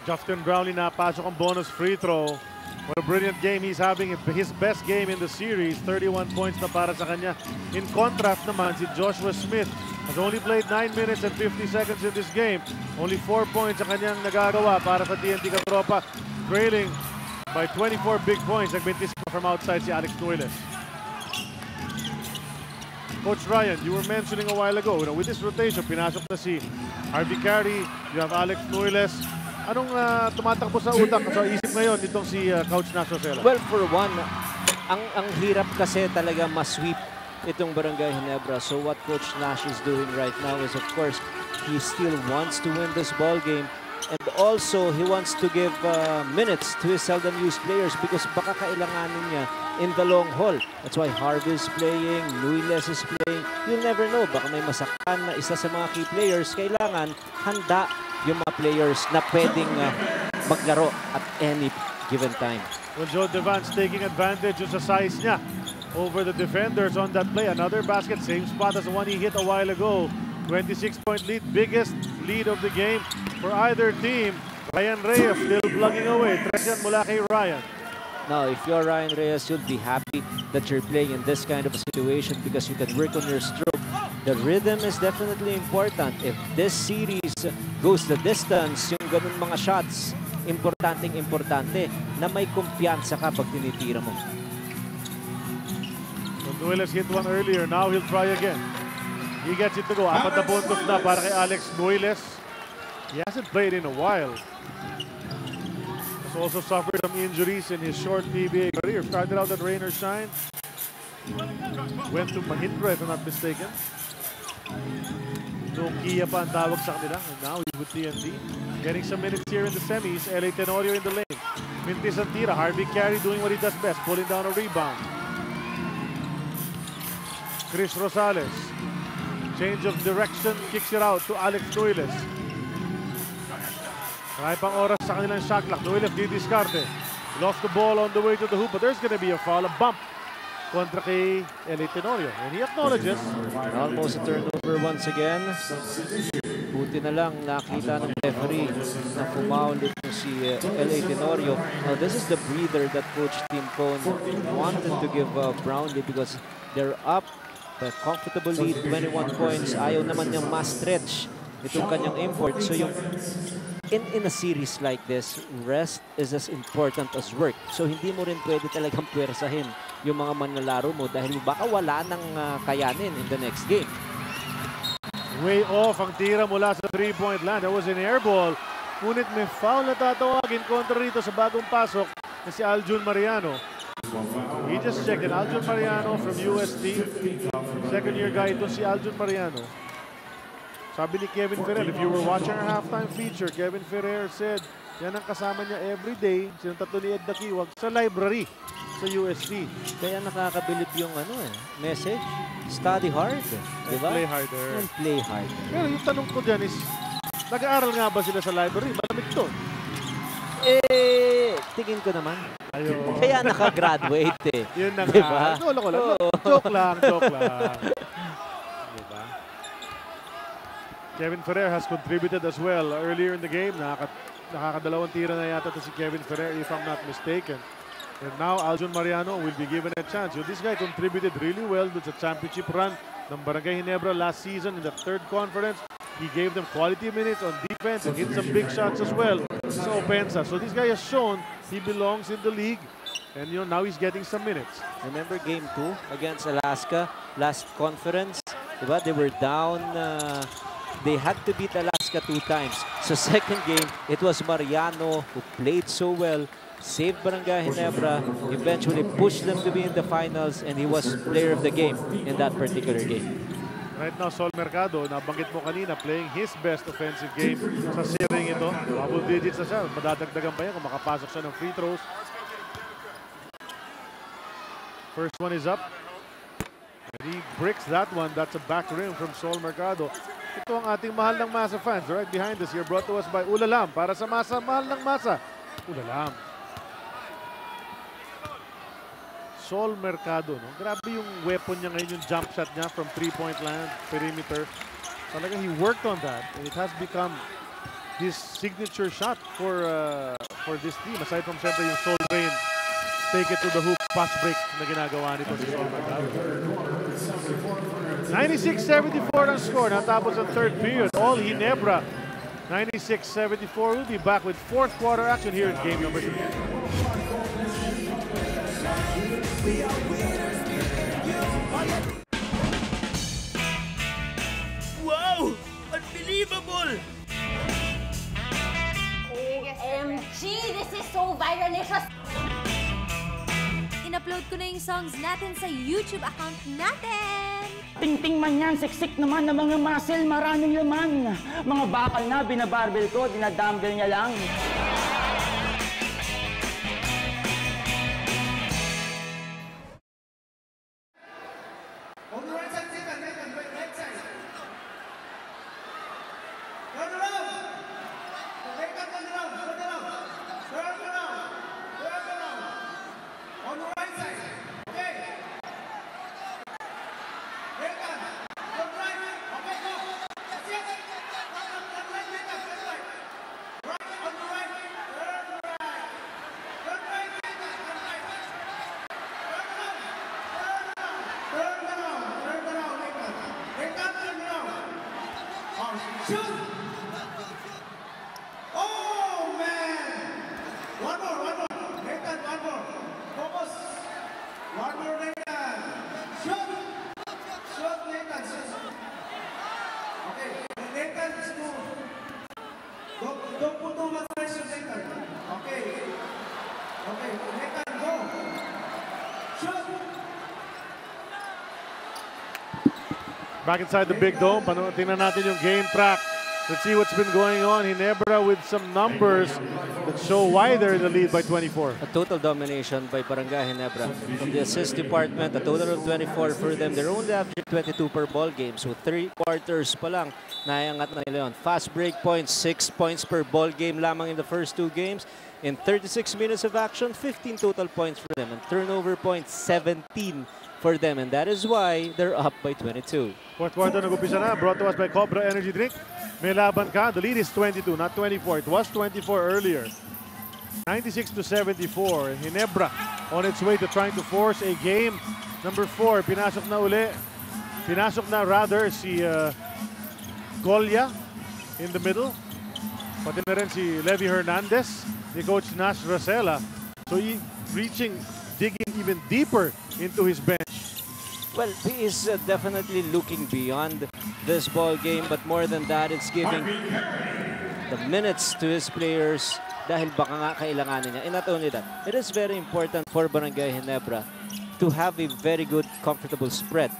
Justin Brownlee napasok ang bonus free throw. What a brilliant game he's having. His best game in the series. 31 points na para sa kanya. In contrast naman, si Joshua Smith has only played 9 minutes and 50 seconds in this game. Only 4 points ang kanyang nagagawa para sa TNT Katropa. Trailing by 24 big points. Nagbintis from outside si Alex Nueles. Coach Ryan, you were mentioning a while ago, with this rotation, pinasok na si Harvey Carey, you have Alex Nueles. Anong tumatakbo sa utak, sa isip ngayon itong si Coach Nash Rosella? Well, for one, ang hirap kasi talaga ma-sweep itong Barangay Ginebra. So what Coach Nash is doing right now is, of course, he still wants to win this ball game. And also, he wants to give minutes to his seldom used players because baka kailanganin niya in the long haul. That's why Harvey is playing, Nueles is playing. You'll never know. Baka may masaktan na isa sa mga key players. Kailangan handa yung mga players na pwedeng maglaro at any given time. Well, Joe Devance taking advantage sa size niya over the defenders on that play. Another basket, same spot as the one he hit a while ago. 26-point lead, biggest lead of the game for either team. Ryan Reyes still plugging away. Tresyan mula kay Ryan. Now, if you're Ryan Reyes, you'll be happy that you're playing in this kind of a situation because you can work on your stroke. The rhythm is definitely important. If this series goes the distance, yung ganun mga shots, importante na may kumpiyansa ka pag tinitira mo. Nueles hit one earlier. Now he'll try again. He gets it to go. 4 na puntos na para kay Alex Nueles. He hasn't played in a while. Has also suffered some injuries in his short PBA career. Started out at Rain or Shine. Went to Mahindra, if I'm not mistaken. Noong Kia pa ang tawag sa kanila. And now he's with TNT. Getting some minutes here in the semis. LA Tenorio in the lane. Mintis ang tira. Harvey Carey doing what he does best. Pulling down a rebound. Chris Rosales. Change of direction, kicks it out to Alex Nueles. Marami pang oras sa kanilang shot clock. Nueles didiskarte. Lost the ball on the way to the hoop, but there's going to be a foul, a bump kontra kay LA Tenorio. And he acknowledges. Almost a turnover once again. Buti na lang nakita ng referee na pumaul itong si LA Tenorio. Now this is the breather that Coach Tim Cone wanted to give Brownlee because they're up. The comfortable lead, 21 points. Ayaw naman niyang ma-stretch itong kanyang import. So yung in a series like this, rest is as important as work. So hindi mo rin pwede talagang puwersahin yung mga manlalaro mo dahil baka wala nang kayanin in the next game. Way off ang tira mula sa 3-point land. That was an air ball. Ngunit may foul na tatawagin kontra rito sa bagong pasok na si Aljun Mariano. He just checked it. Aljun Mariano from UST. Second-year guy ito si Aljun Mariano. Sabi ni Kevin Ferrer, if you were watching our halftime feature, Kevin Ferrer said, yan ang kasama niya everyday, sinang tatlo ni Ed Dakiwag, sa library sa UST. Kaya nakakabilib yung message. Study hard. Diba? Play harder. And play harder. Pero yung tanong ko dyan is, nag-aaral nga ba sila sa library? Malamig to. Tingin ko naman. Ayun. Kaya nakagraduate eh. Yun na nga. Diba? Joke lang. Diba? Kevin Ferrer has contributed as well earlier in the game. Nakakadalawang tira na yata to si Kevin Ferrer if I'm not mistaken. And now Aljun Mariano will be given a chance. So this guy contributed really well to the championship run ng Barangay Ginebra last season in the third conference. He gave them quality minutes on defense and hit some big shots as well sa Opensa. So this guy has shown he belongs in the league. And now he's getting some minutes. Remember game 2 against Alaska last conference? Diba? They were down. They had to beat Alaska 2 times. So second game, it was Mariano who played so well, saved Barangay Ginebra, eventually pushed them to be in the finals, and he was player of the game in that particular game. Right now, Sol Mercado, nabanggit mo kanina, playing his best offensive game sa series ito. Double digits na siya. Madadagdagan pa yan kung makapasok siya ng free throws. First one is up. And he bricks that one. That's a back rim from Sol Mercado. Ito ang ating mahal ng Masa fans. Right behind us here, brought to us by Ulalam. Para sa Masa, mahal ng Masa. Ulalam. Sol Mercado, no? Grabe yung weapon niya ngayon, yung jump shot niya from 3-point land, perimeter. Talagang he worked on that. And it has become his signature shot for this team. Aside from siyempre yung soul rain, take it to the hoop, pass break na ginagawa nito si Sol Mercado. 96-74 ang score. Natapos ang third period. All Ginebra. 96-74. We'll be back with fourth quarter action here in game number 3. Wow! Unbelievable! OMG! This is so viralicious! In-upload ko na yung songs natin sa YouTube account natin! Ting-ting man yan, siksik naman ng mga muscle, maraming laman. Mga bakal na binabarbel ko, dinadumbbell niya lang. Shoot! Oh, man! One more. Nathan, one more. Focus. One more, Nathan. Shoot! Shoot, Nathan. Shoot. Okay, Nathan, don't put too much pressure, Nathan. Okay. Okay, Nathan, go. Shoot! Back inside the big dome, tingnan natin yung game track. Let's see what's been going on. Ginebra with some numbers that show why they're in the lead by 24. A total domination by Barangay Ginebra. From the assist department, a total of 24 for them. They're only averaging 22 per ball game. So 3 quarters pa lang, naiangat na nila yun. Fast break points, 6 points per ball game lamang in the first 2 games. In 36 minutes of action, 15 total points for them. And turnover points, 17 for them. And that is why they're up by 22. Fourth quarter nag-upisa na, brought to us by Cobra Energy Drink. May laban ka. The lead is 22, not 24. It was 24 earlier. 96-74. Ginebra on its way to trying to force a game. Number 4, pinasok na uli. Pinasok na rather si Golia in the middle. Pati na rin si Levy Hernandez, ni Coach Nash Rosella. So digging even deeper into his bench. Well, he is definitely looking beyond this ball game, but more than that, it's giving the minutes to his players dahil baka nga kailanganin niya. And not only that, it is very important for Barangay Ginebra to have a very good, comfortable spread.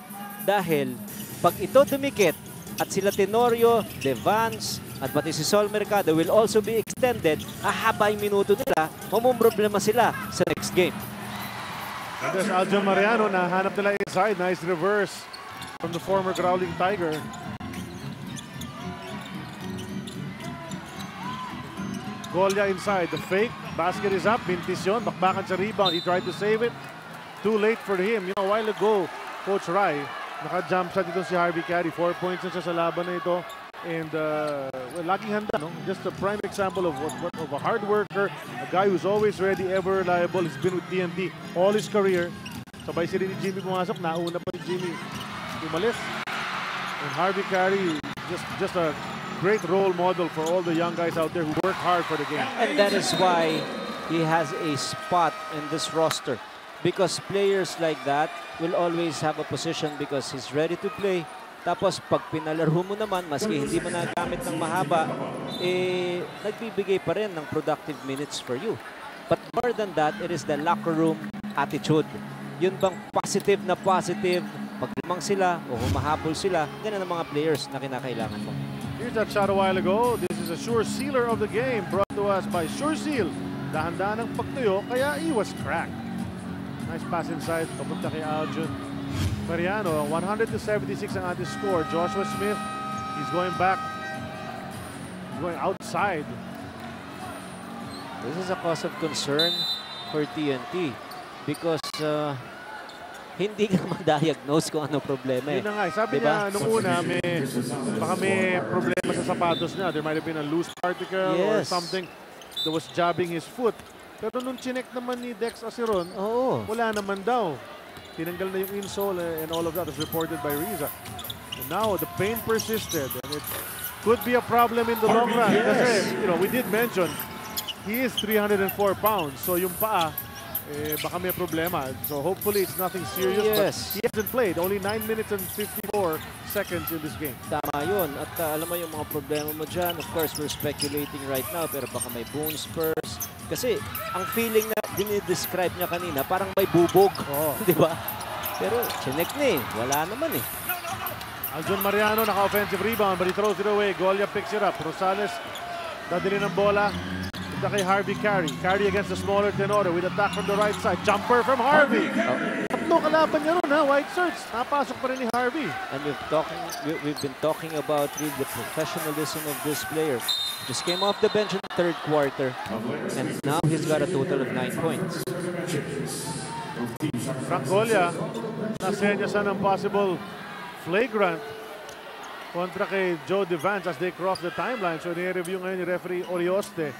Dahil pag ito dumikit at sila Tenorio, Devans, at pati si Sol Mercado will also be extended, hahaba yung minuto nila, problema sila sa next game. And there's Aljon Mariano na hanap nila inside. Nice reverse from the former Growling Tiger. Golia inside. The fake. Basket is up. Bintis yun. Bakbakan sa rebound. He tried to save it. Too late for him. You know, a while ago, Coach Rai, naka-jump shot dito si Harvey Carey. 4 points na siya sa laban na ito. And well, laging handa, no? Just a prime example of of a hard worker, a guy who's always ready, ever reliable. He's been with TNT all his career. Sabay si ni Jimmy pumasok, nauna pa ni Jimmy umalis. And Harvey Carey, just a great role model for all the young guys out there who work hard for the game. And that is why he has a spot in this roster. Because players like that will always have a position because he's ready to play. Tapos pag pinalaro mo naman, maski hindi mo nagamit ng mahaba, nagbibigay pa rin ng productive minutes for you. But more than that, it is the locker room attitude. Yun bang positive, pag lamang sila o humahabol sila, ganun ang mga players na kinakailangan mo. Here's that shot a while ago. This is a sure sealer of the game brought to us by Sure Seal. Dahan-dahan ang pagtuyo, kaya he was cracked. Nice pass inside, papunta kay Aljon Mariano. 100-76 ang ating score. Joshua Smith, he's going back. He's going outside. This is a cause of concern for TNT because hindi ka ma-diagnose kung ano problema eh. Yun na nga, sabi niya nung una, baka may problema sa sapatos niya. There might have been a loose particle or something that was jabbing his foot. Pero nung chinek naman ni Dex Aceron, wala naman daw. Tinanggal na yung insole and all of that was reported by Riza. And now the pain persisted and it could be a problem in the long run. Kasi, you know, we did mention, he is 304 pounds. So yung paa, baka may problema. So hopefully it's nothing serious. But he hasn't played. Only 9 minutes and 54 seconds in this game. Tama yun. At alam mo yung mga problema mo dyan. Of course, we're speculating right now. Pero baka may bone spurs. Kasi ang feeling na dinidescribe niya kanina, parang may bubog. Di ba? Pero chinek na eh. Wala naman eh. Aljon Mariano, naka-offensive rebound, but he throws it away. Golia picks it up. Rosales, dadali ng bola. Punta kay Harvey Carey. Carey against the smaller Tenore with attack from the right side. Jumper from Harvey. Tatlo kalaban niya ron, ha? White shirts. Napasok pa rin ni Harvey. And we've been talking about really the professionalism of this player. Just came off the bench in the third quarter. And now he's got a total of 9 points. Frank Golia, nasenya sa ng possible flagrant kontra kay Joe Devance as they cross the timeline. So ni-review ngayon ni referee Orioste.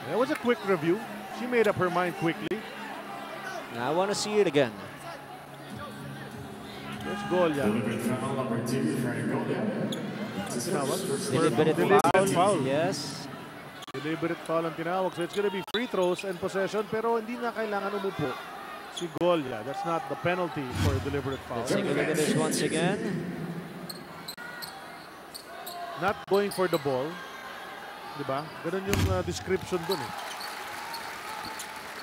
That was a quick review. She made up her mind quickly. Now I want to see it again. There's Golia. Deliberate foul. Yes. Deliberate foul ang tinawag. So it's going to be free throws and possession pero hindi na kailangan umupo si Golia. That's not the penalty for a deliberate foul. Let's take a look at this once again. Not going for the ball. Diba? Ganun yung description dun eh.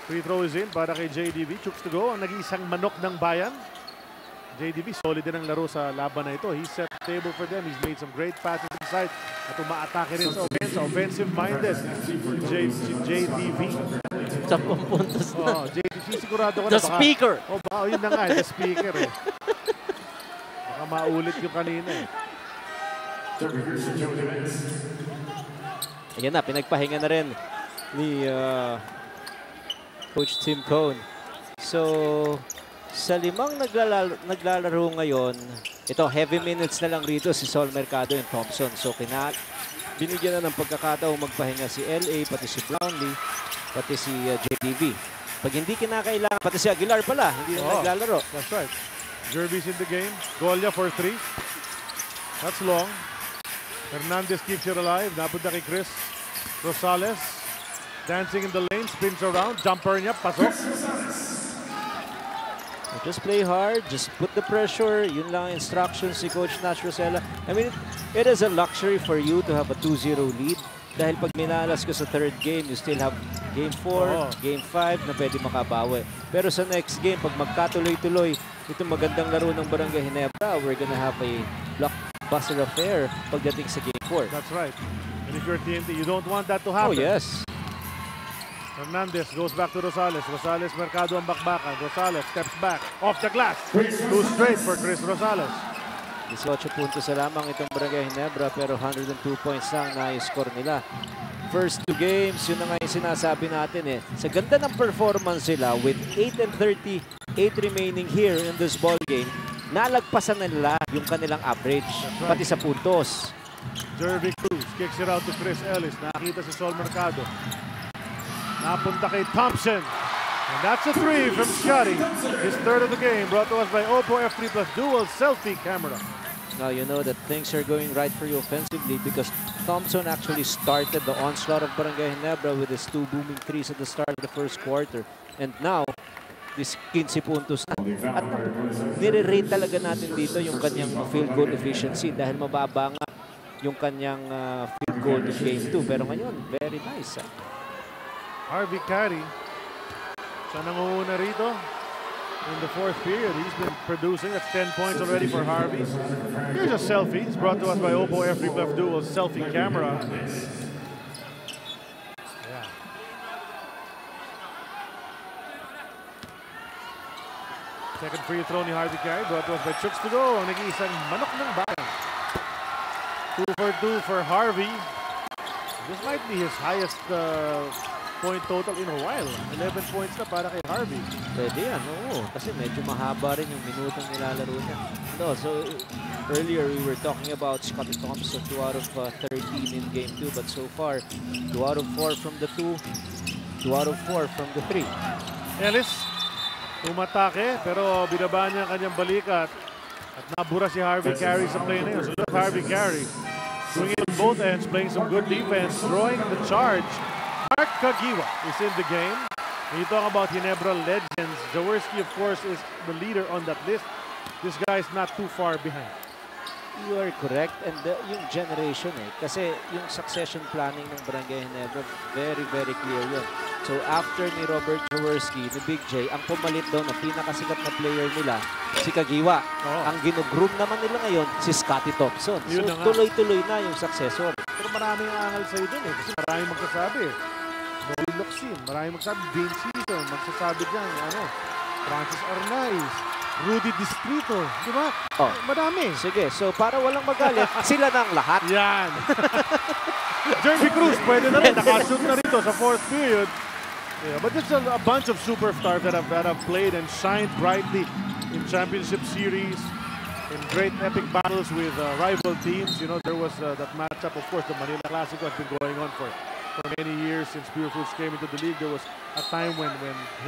Free throw is in para kay JDB. Chooks to go. Ang nag-iisang manok ng bayan. JDB, solid din ang laro sa laban na ito. He set the table for them. He's made some great passes inside. At umaatake rin sa offense. Offensive-minded. JDB. 10 puntos na. JDB, sigurado ko na The speaker. Yun na nga, the speaker eh. Baka maulit yung kanina eh. Ayan na, pinagpahinga na rin ni Coach Tim Cone. So, sa limang naglalaro ngayon, ito, heavy minutes na lang rito si Sol Mercado and Thompson. So, binigyan na ng pagkakataong magpahinga si LA, pati si Brownlee, pati si JDB. Pag hindi kinakailangan, pati si Aguilar pala, hindi na naglalaro. That's right. Jervis in the game. Golia for 3. That's long. Hernandez keeps it alive. Napunta kay Chris Rosales. Dancing in the lane, spins around. Jumper niya, pasok. Just play hard, just put the pressure. Yun lang instructions si Coach Nash Rosella. I mean, it is a luxury for you to have a 2-0 lead. Dahil pag minalas ka sa third game, you still have game 4, game 5 na pwede makabawi. Pero sa next game, pag magkatuloy-tuloy, itong magandang laro ng Barangay Ginebra, we're gonna have a blockbuster affair pagdating sa game 4. That's right. And if you're TNT, you don't want that to happen. Oh, yes. Hernandez goes back to Rosales. Rosales, Mercado ang bakbakan. Rosales steps back. Off the glass. 2 straight for Chris Rosales. 18 puntos na lamang itong Barangay Ginebra pero 102 points lang na i-score nila. First 2 games, yun na nga yung sinasabi natin eh. Sa ganda ng performance sila with 8-30, 8 remaining here in this ball game, nalagpasan nila yung kanilang average, pati sa puntos. Jervy Cruz kicks it out to Chris Ellis. Nakita si Sol Mercado. Napunta kay Thompson. And that's a 3 from Scotty. His third of the game brought to us by Oppo F3 Plus Dual Selfie Camera. Now you know that things are going right for you offensively because Thompson actually started the onslaught of Barangay Ginebra with his 2 booming threes at the start of the first quarter. And now, this 15 puntos na. At nire-rate talaga natin dito yung kanyang field goal efficiency dahil mababa nga yung kanyang field goal in game 2. Pero ngayon, very nice. Harvey Carey, siya nangunguna rito in the 4th period. He's been producing. That's 10 points already for Harvey. Here's a selfie. It's brought to us by Oppo F3 Plus Dual Selfie Camera. Yeah. Second free throw ni Harvey Carey brought to us by Chooks to go. Ang nag-iisang manok ng bayan. 2 for 2 for Harvey. This might be his highest point total in a while. 11 points na para kay Harvey. Pwede yan, oo. Kasi medyo mahaba rin yung minutong nilalaro niya. No, so earlier we were talking about Scottie Thompson, 2 out of 13 in Game 2. But so far, 2 out of 4 from the 2, 2 out of 4 from the 3. Ellis, tumatake, pero binaba niya ang kanyang balikat. At nabura si Harvey Carey sa play na yun. So look, Harvey Carey swinging on both ends, playing some good defense, throwing the charge. Mark Kagiwa is in the game. When you talk about Ginebra legends, Jaworski, of course, is the leader on that list. This guy is not too far behind. You are correct. And yung generation kasi yung succession planning ng Barangay Ginebra, very, very clear yun. So after ni Robert Jaworski, ni Big J, ang pumalit daw na pinakasikat na player nila, si Kagiwa. Ang ginugroom naman nila ngayon, si Scottie Thompson. So tuloy-tuloy na yung successor. Pero maraming angal sa'yo dun kasi maraming magsasabi. Noel Locsin, maraming magsasabi. Dane Season, magsasabi dyan, Francis Arnaiz, Rudy Distrito, di ba? Madami. Sige, so para walang magalit, sila na ang lahat. Yan. Jeremy Cruz, pwede na rin. Nakashoot na rito sa 4th period. Yeah, but there's a bunch of superstars that have played and shined brightly in championship series, in great epic battles with rival teams. You know, there was that matchup, of course, the Manila Classico has been going on for many years since Pure Foods came into the league. There was a time when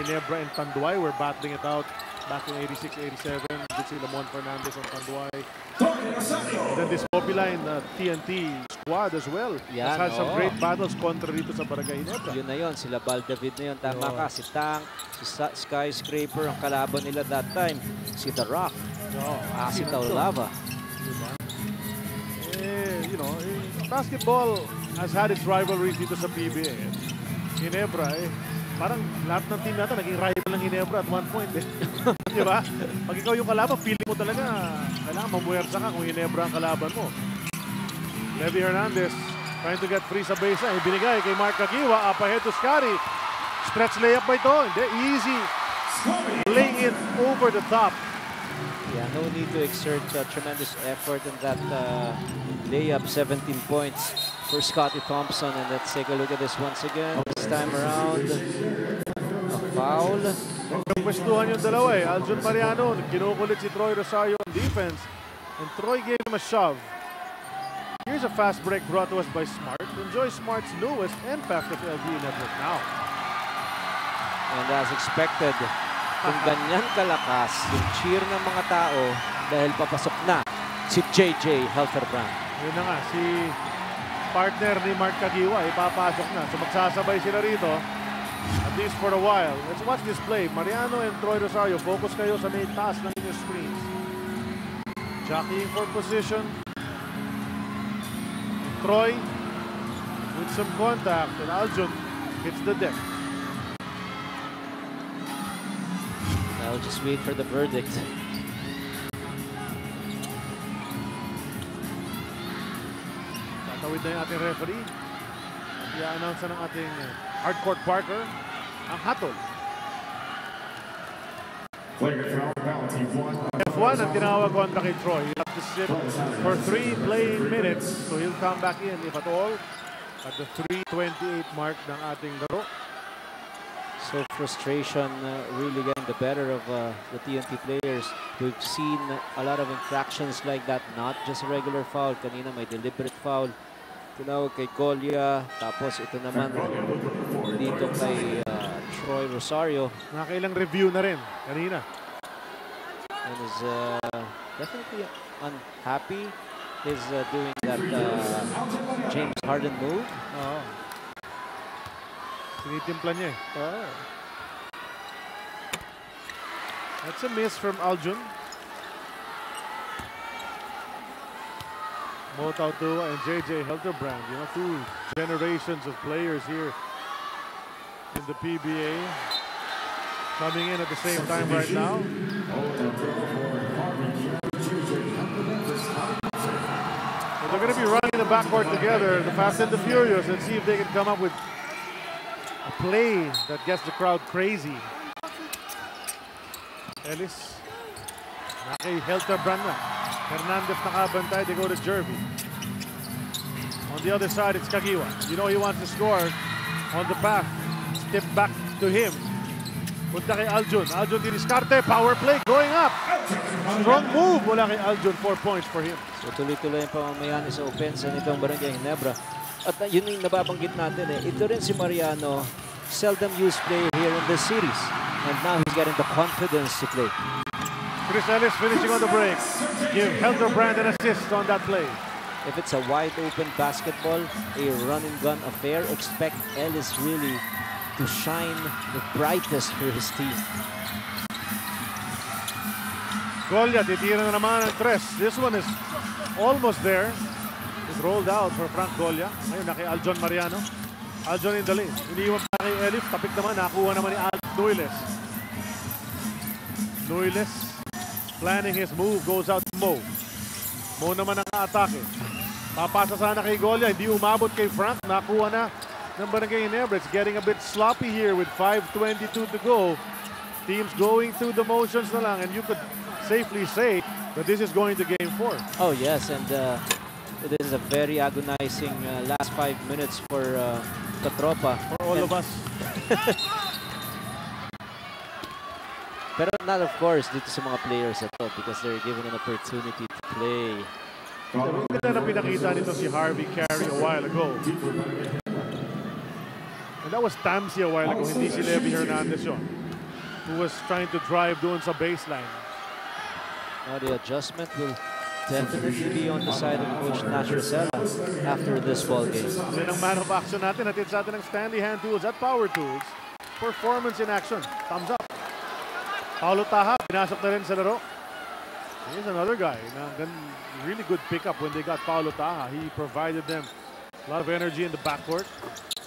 Ginebra and Tanduay were battling it out back in 86, 87. With si Lamont Fernandez and Tanduay. And then this Mobiline TNT squad as well. Yan, has had some great battles kontra dito sa Barangay Ginebra. Yun na yun, sila Bal David na yun. Tama ka, si Tang, si Skyscraper, ang kalaban nila that time. Si The Rock, si Taulava. Diba? You know, basketball has had its rivalries dito sa PBA. Ginebra, parang lahat ng team natin naging rival ng Ginebra at one point. Di ba? Pag ikaw yung kalaban, feeling mo talaga kailangan mamuwersa ka kung Ginebra ang kalaban mo. Levy Hernandez trying to get free sa baseline. Ibinigay kay Mark Kagiwa. Up ahead to Scottie. Stretch layup ba ito? Hindi. Easy. Laying it over the top. Yeah, no need to exert tremendous effort in that layup. 17 points for Scottie Thompson. And let's take a look at this once again. This time around, a foul. Nagpwestuhan yung dalawa Aljon Mariano, kinukulit si Troy Rosario on defense. And Troy gave him a shove. Here's a fast break brought to us by Smart. Enjoy Smart's newest and fastest LTE network now. And as expected, kung ganyan kalakas yung cheer ng mga tao dahil papasok na si JJ Helterbrand. Yun na nga, si partner ni Mark Kagiwa, ipapasok na. So magsasabay sila rito, at least for a while. Let's watch this play. Mariano and Troy Rosario, focus kayo sa may taas ng inyong screens. Jockeying for position. Troy with some contact, and Aljon hits the deck. I'll just wait for the verdict. Tatawid na yung ating referee. I-announce na ng ating hardcourt Parker ang hatol. F1 ang tinawag kontra kay Troy. He'll have to sit for 3 playing minutes. So he'll come back in, if at all, at the 3:28 mark ng ating laro. So frustration really getting the better of the TNT players. We've seen a lot of infractions like that, not just a regular foul. Kanina may deliberate foul. Tinawag kay Collia. Tapos ito naman dito kay Troy Rosario. Nakailang review na rin kanina. And is definitely unhappy. Is doing that James Harden move. Tinitimpla niya That's a miss from Aljon. Mo Tautua and JJ Helterbrand. You know, 2 generations of players here in the PBA. Coming in at the same time right now. So they're going to be running in the backcourt together, the Fast and the Furious, and see if they can come up with a play that gets the crowd crazy. Ellis. Nakay Helterbrand na. Hernandez nakabantay. They go to Jervy. On the other side, it's Kagiwa. You know he wants to score on the path Tip back to him. Punta kay Aljun. Aljun diniskarte. Power play going up. Strong move mula kay Aljun. 4 points for him. So tuloy-tuloy ang pamamayani sa offense nitong Barangay Ginebra. At yun yung nababanggit natin eh. Ito rin si Mariano, seldom used player here in this series. And now he's getting the confidence to play. Chris Ellis finishing on the break. Give Helter Brand an assist on that play. If it's a wide open basketball, a run and gun affair, expect Ellis really to shine the brightest for his team. Golia, titira na naman ang tres. This one is almost there. It rolled out for Frank Golia. Ngayon na kay Aljon Mariano. Aljon in the lane. Iniiwan pa kay Elif. Tapik naman. Nakuha naman ni Alex Nuiles. Nuiles planning his move. Goes out to Mo. Mo naman ang atake. Papasa sana kay Golia. Hindi umabot kay Frank. Nakuha na ng Barangay Ginebra. It's getting a bit sloppy here with 5:22 to go. Teams going through the motions na lang. And you could safely say that this is going to game 4. Oh yes, and this is a very agonizing last 5 minutes for Katropa. For all of us. Pero not of course dito sa mga players ito because they're given an opportunity to play. Yung ganda na pinakita nito si Harvey Carey a while ago. And that was Tamsi a while ago, hindi si Levy Hernandez yun, who was trying to drive doon sa baseline. Now the adjustment will definitely be on the side of Coach Nash Rosella after this ball game. Yan ang man of action natin. Hatid sa atin ng Stanley Hand Tools at Power Tools. Performance in action. Thumbs up. Paulo Taha, pinasok na rin sa laro. Here's another guy na really good pickup when they got Paulo Taha. He provided them a lot of energy in the backcourt.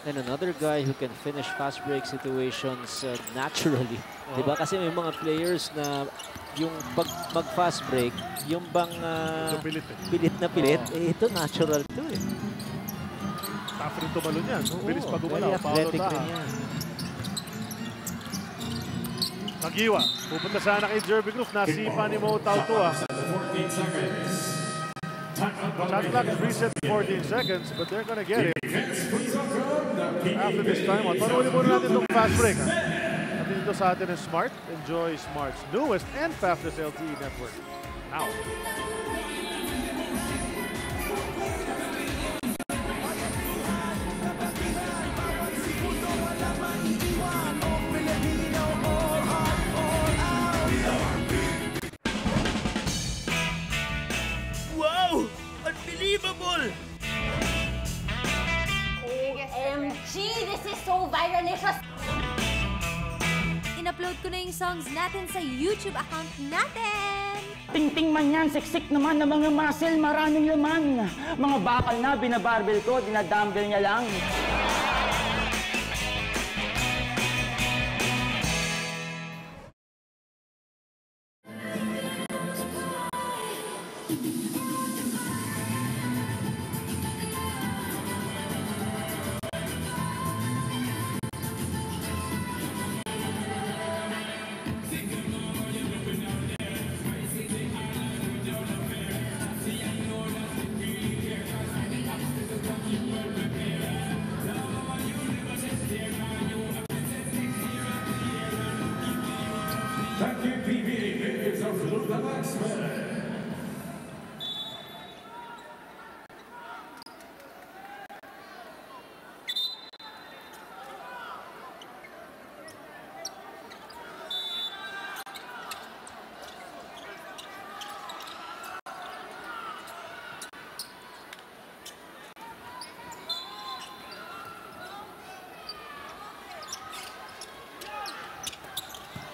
And another guy who can finish fast break situations naturally. Diba? Kasi may mga players na yung pag mag-fast break, yung bang pilit na pilit, ito natural to eh. Tough rin tumalon yan. Bilis pa gumalaw. Very athletic rin yan. Magiwa. Pupunta sana kay Jerby Cruz. Nasipa ni Mo Tautua. Shot clock is reset to 14 seconds, but they're gonna get it after this time. Panuuli muna natin itong fast break. Natin ito sa atin ng Smart. Enjoy Smart's newest and fastest LTE network. Now. Wow! Unbelievable! OMG! This is so viralicious! In-upload ko na yung songs natin sa YouTube account natin! Ting-ting man yan, siksik naman ng mga muscle, maraming laman. Mga bakal na, binabarbel ko, dinadumbbell niya lang. Thank you, PBA. It's a fluke of X-Men.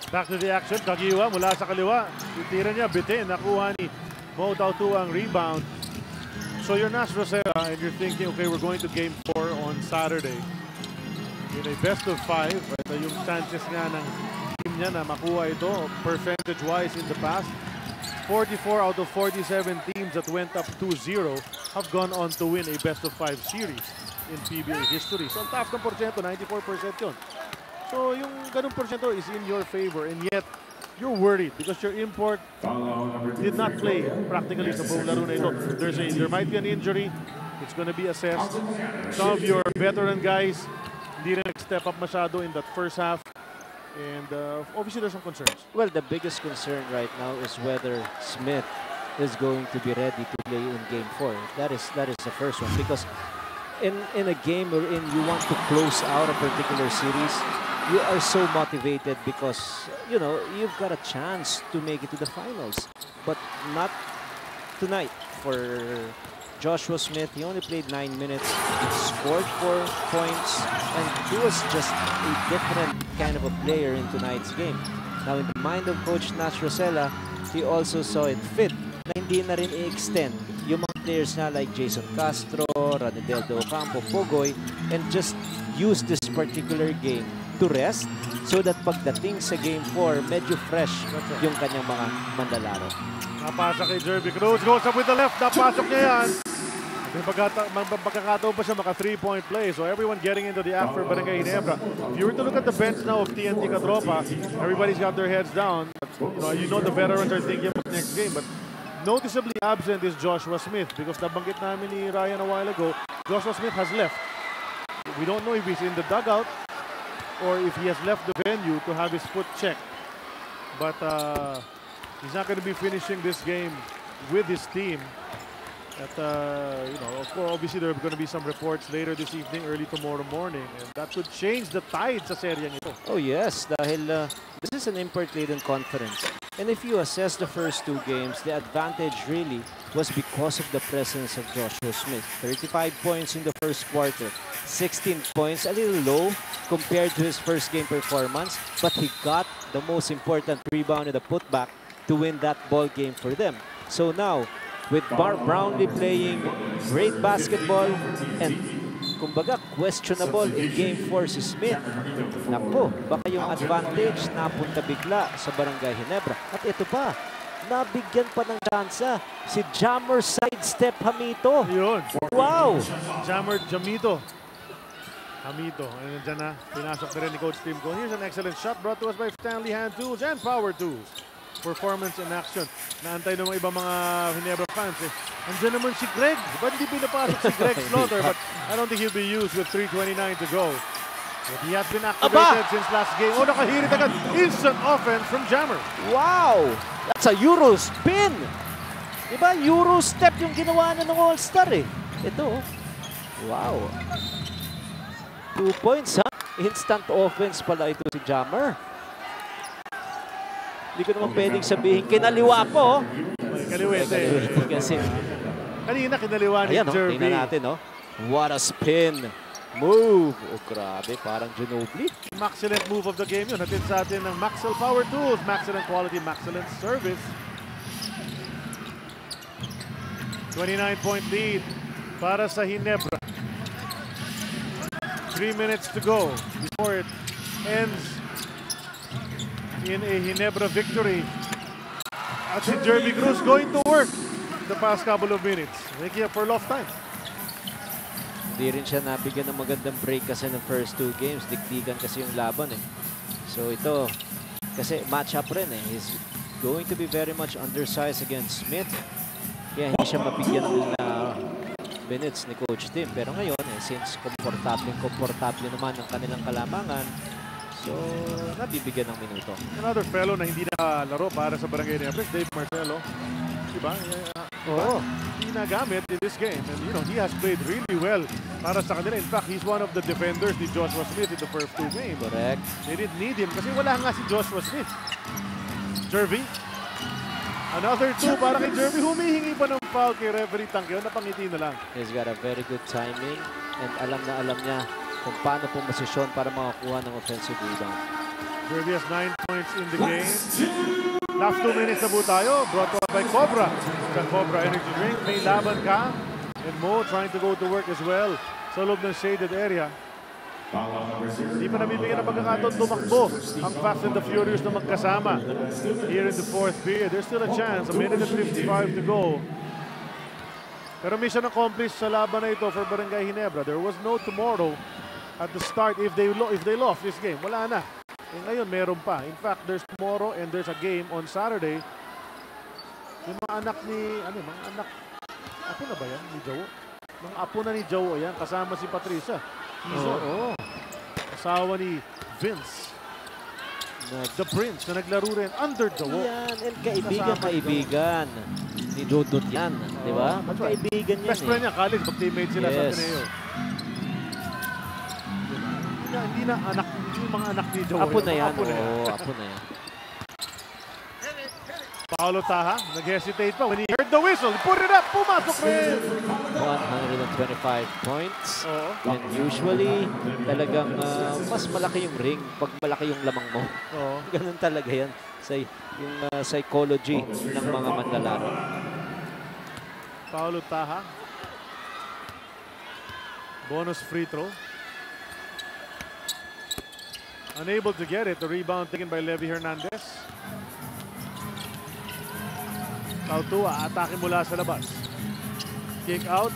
Back to the action. Kagiwa mula sa kaliwa. Titira niya, bitin. Nakuha ni Mo Tautua ang rebound. So you're Nash Rosella and you're thinking, okay, we're going to game 4 on Saturday. In a best of 5, ito yung chances nga ng team niya na makuha ito percentage-wise in the past. 44 out of 47 teams that went up 2-0 have gone on to win a best of 5 series in PBA history. So ang taas ng porsyento, 94% yun. So yung ganung porsyento is in your favor and yet you're worried because your import did not play practically sa buong laro na ito. There might be an injury. It's going to be assessed. Some of your veteran guys Hindi rin nag-step up masyado in that first half. And obviously there's some concerns. Well, the biggest concern right now is whether Smith is going to be ready to play in Game 4. That is the first one. Because in a game wherein you want to close out a particular series, you are so motivated because, you know, you've got a chance to make it to the finals. But not tonight for Joshua Smith. He only played 9 minutes, he scored 4 points, and he was just a different kind of a player in tonight's game. Now, in the mind of Coach Nash Rosella, he also saw it fit na hindi na rin i-extend yung mga players na like Jason Castro, Ranidel De Ocampo, Pogoy, and just use this particular game to rest so that pagdating sa Game 4, medyo fresh yung kanyang mga manlalaro. Napasa kay Jerby Cruz, goes up with the left, napasok niya yan. May pagkakataon pa siya maka 3-point play. So everyone getting into the act for Barangay Ginebra. If you were to look at the bench now of TNT Katropa, everybody's got their heads down. You know the veterans are thinking about next game. But noticeably absent is Joshua Smith because nabanggit namin ni Ryan a while ago, Joshua Smith has left. We don't know if he's in the dugout or if he has left the venue to have his foot checked. But he's not going to be finishing this game with his team. At, you know, of course, obviously there are going to be some reports later this evening, early tomorrow morning, and that could change the tide sa seryeng ito. Oh yes, dahil this is an import-laden conference. And if you assess the first 2 games, the advantage really was because of the presence of Joshua Smith. 35 points in the first quarter, 16 points, a little low compared to his first game performance, but he got the most important rebound and the putback to win that ball game for them. So now, with Brownlee playing great basketball and kumbaga questionable in Game 4 si Smith. Naku, baka yung advantage napunta bigla sa Barangay Ginebra. At ito pa, nabigyan pa ng tsansa si Jammer sidestep Hamito. Yun. Wow! Jammer Hamito. And nandiyan na, pinasok na rin ni Coach Tim Cone. Here's an excellent shot brought to us by Stanley Hand Tools and Power Tools. Performance in action. Naantay ng mga ibang mga Ginebra fans. Andiyan naman si Greg. Ba't hindi pinapasok si Greg Slaughter? But I don't think he'll be used with 3:29 to go. But he has been activated since last game. Oh, nakahirit agad. Instant offense from Jammer. Wow! That's a Euro spin! Diba? Euro step yung ginawa na ng All-Star eh. Ito. Wow. 2 points ha? Instant offense pala ito si Jammer. Hindi ko naman pwedeng sabihin, kinaliwa po. Kaliwete. Kasi kanina kinaliwa ni Jerby. Tingnan natin, no? What a spin. Move. Oh, grabe. Parang Ginobili. Excellent move of the game yun. Natin sa atin ng Maxwell Power Tools. Excellent quality, excellent service. 29-point lead para sa Ginebra. 3 minutes to go before it ends in a Ginebra victory. At si Jerby Cruz going to work the past couple of minutes, making up for lost time. Hindi rin siya nabigyan ng magandang break kasi ng first 2 games. Dikdikan kasi yung laban eh. So ito, kasi match-up rin eh. He's going to be very much undersized against Smith. Kaya hindi siya mabigyan ng minutes ni Coach Tim. Pero ngayon, since komportable naman ang kanilang kalamangan, so, nabibigyan ng minuto. Another fellow na hindi nakalaro para sa Barangay Ginebra, Dave Marcelo. Diba? Oo. Hindi nagamit in this game. And, you know, he has played really well para sa kanila. In fact, he's one of the defenders ni Joshua Smith in the first 2 games. Correct. They didn't need him kasi wala nga si Joshua Smith. Jerby. Another 2 para kay Jerby. Humihingi pa ng foul kay referee Tangkeo. Napangiti na lang. He's got a very good timing and alam na alam niya kung paano pumasisyon para makakuha ng offensive rebound. Jerby has 9 points in the game. Last 2 minutes na po tayo. Brought to us by Cobra. Sa Cobra Energy Drink. May laban ka. And Mo trying to go to work as well sa loob ng shaded area. Hindi pa nabibigyan ng pagkakataon tumakbo ang Fast and the Furious na magkasama. Here in the 4th period, there's still a chance. 1 minute and 55 to go. Pero mission accomplished sa laban na ito for Barangay Ginebra. There was no tomorrow at the start if they lost this game. Wala na. Eh, ngayon, meron pa. In fact, there's tomorrow and there's a game on Saturday. Yung mga anak ni, mga anak, apo na ba yan? Ni Jowo? Mga apo na ni Jowo yan, kasama si Patricia. Oo. asawa ni Vince. The Prince na naglaro rin under the wall. Yan, and kaibigan ni Dudut yan, di ba? Magkaibigan yan. Best friend niya, college, mag-teammate sila sa Ateneo. Hindi na anak, yung mga anak ni Joey. Apo na yan, apo na yan. Paolo Taha, nag-hesitate pa. When he heard the whistle, he put it up, pumasok rin. 125 points. And usually, talagang mas malaki yung ring pag malaki yung lamang mo. Ganun talaga yan. Yung psychology ng mga manlalaro. Paolo Taha. Bonus free throw. Unable to get it. The rebound taken by Levy Hernandez. Tautua, atake mula sa labas. Kick out.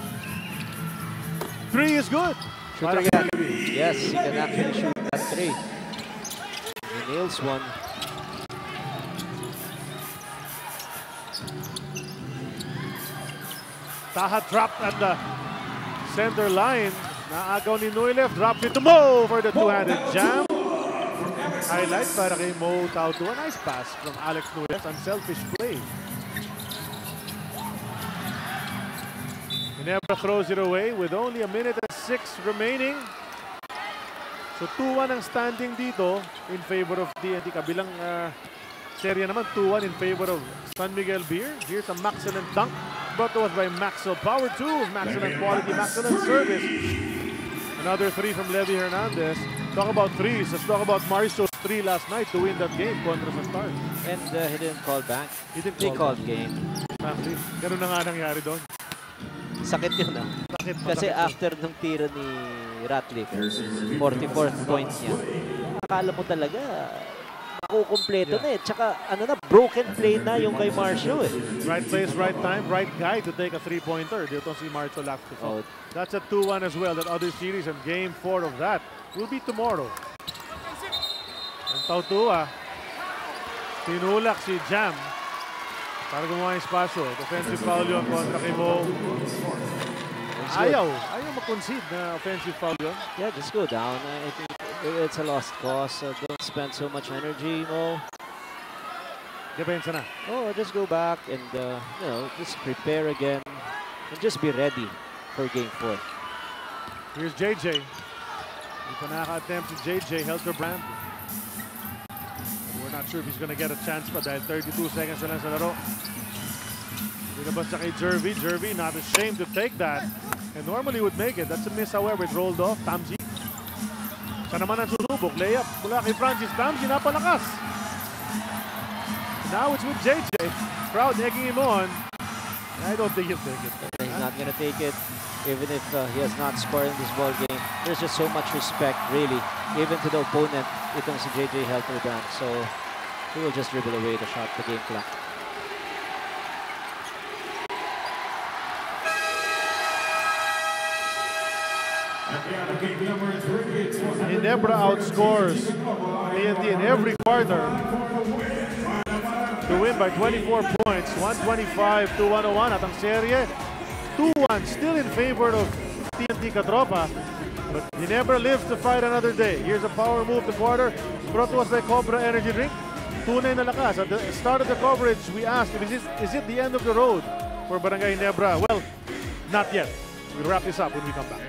3 is good. Shoot again. Yes, he can actually shoot that 3. He nails one. Taha dropped at the center line. Naagaw ni Nuilev. Drops it to Mo for the two-handed jam. Highlight para kay Mo Tautua. Nice pass from Alex Nuilev. Unselfish play. Ginebra throws it away with only 1:06 remaining. So 2-1 ang standing dito in favor of TNT. Kabilang serya naman 2-1 in favor of San Miguel Beer. Here's a Maxilent dunk brought to us by Maxwell. Power 2, Maxilent quality, Maxilent service. Another 3 from Levy Hernandez. Talk about threes. Let's talk about Marisso's 3 last night to win that game contra sa Stars. And he didn't call back. He called game. Exactly. Ganun na nga nangyari doon. Sakit yun Kasi after nung tira ni Ratliff, 44th point niya, akala mo talaga makukumpleto na Tsaka broken play na yung kay Marcio Right place, right time, right guy to take a 3-pointer. Dito si Marcio left to fall. That's a 2-1 as well. That other series and game 4 of that will be tomorrow. And Tautua, tinulak si Jam para gumawa yung espasyo. Offensive foul yun kontra kay Mo. Ayaw mag-concede na offensive foul yun. Yeah, just go down. I think it's a lost cause. Don't spend so much energy, Mo. Depensa na. Just go back and just prepare again and just be ready for game 4. Here's JJ. Hindi pa nakaka-attempt si JJ Helterbrand. We're not sure if he's gonna get a chance pa dahil 32 seconds na lang sa laro. Binabas siya kay Jervy. Jervy not ashamed to take that. And normally would make it. That's a miss, however. It rolled off. Tamzi. Siya naman ang susubok. Layup mula kay Francis. Tamzi napalakas. Now it's with JJ. Crowd egging him on. I don't think he'll take it. He's not gonna take it. Even if he has not scored in this ball game. There's just so much respect, really. Even to the opponent. Itong si JJ Helterbrand. So he will just dribble away the shot, the game clock. Ginebra outscores TNT in every quarter to win by 24 points, 125-101 at ang serye 2-1 still in favor of TNT Katropa. But Ginebra lives to fight another day. Here's a power move to quarter brought to us by Cobra Energy Drink. Tunay na lakas. At the start of the coverage, we asked, is it the end of the road for Barangay Ginebra? Well, not yet. We'll wrap this up when we come back.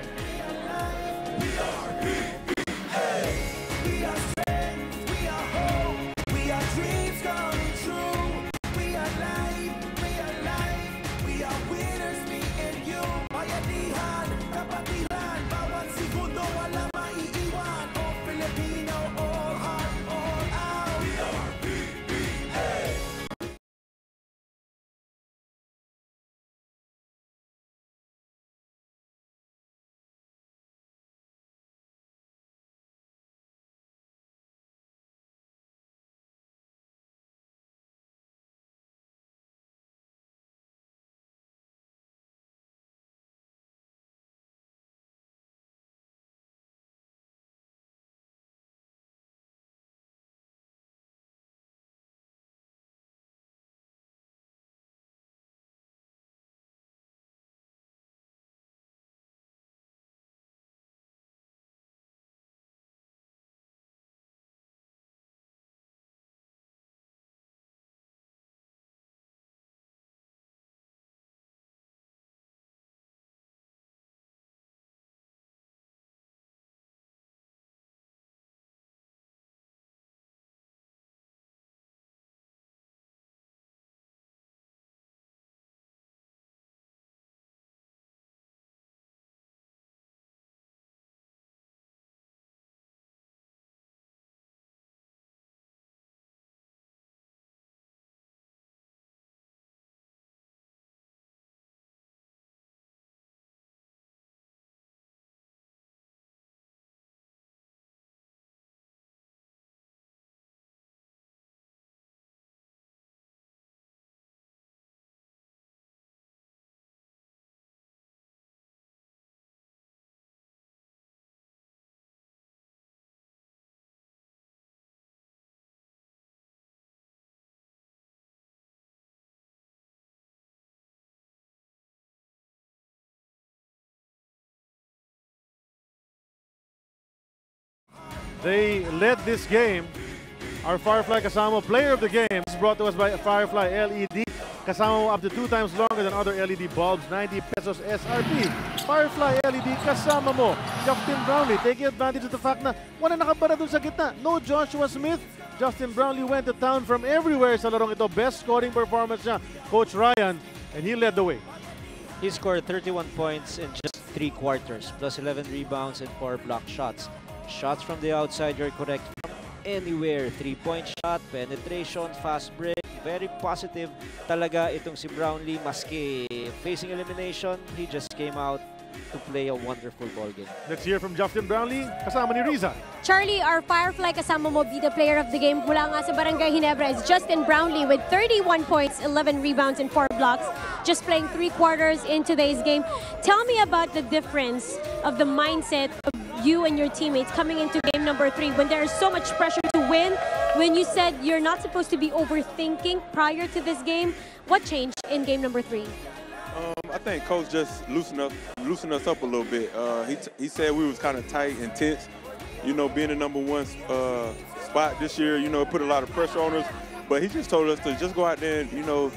They led this game. Our Firefly Kasama player of the game is brought to us by Firefly LED. Kasama up to 2 times longer than other LED bulbs, 90 pesos SRP. Firefly LED kasama mo. Justin Brownlee taking advantage of the fact na wala nakabara dun sa gitna. No Joshua Smith. Justin Brownlee went to town from everywhere sa larong ito. Best scoring performance niya, Coach Ryan, and he led the way. He scored 31 points in just 3 quarters, plus 11 rebounds and 4 block shots. Shots from the outside, you're correct, from anywhere. 3-point shot, penetration, fast break. Very positive talaga itong si Brownlee. Maski facing elimination, he just came out to play a wonderful ball game. Let's hear from Justin Brownlee, kasama ni Riza. Charlie, our Firefly kasama mo be the player of the game mula nga sa Barangay Ginebra is Justin Brownlee with 31 points, 11 rebounds, and 4 blocks. Just playing 3 quarters in today's game. Tell me about the difference of the mindset of you and your teammates coming into game number 3 when there is so much pressure to win. When you said you're not supposed to be overthinking prior to this game, what changed in game number 3? I think Coach just loosened us up a little bit. He said we was kind of tight and tense. You know, being the #1 spot this year, you know, it put a lot of pressure on us. But he just told us to just go out there and, you know,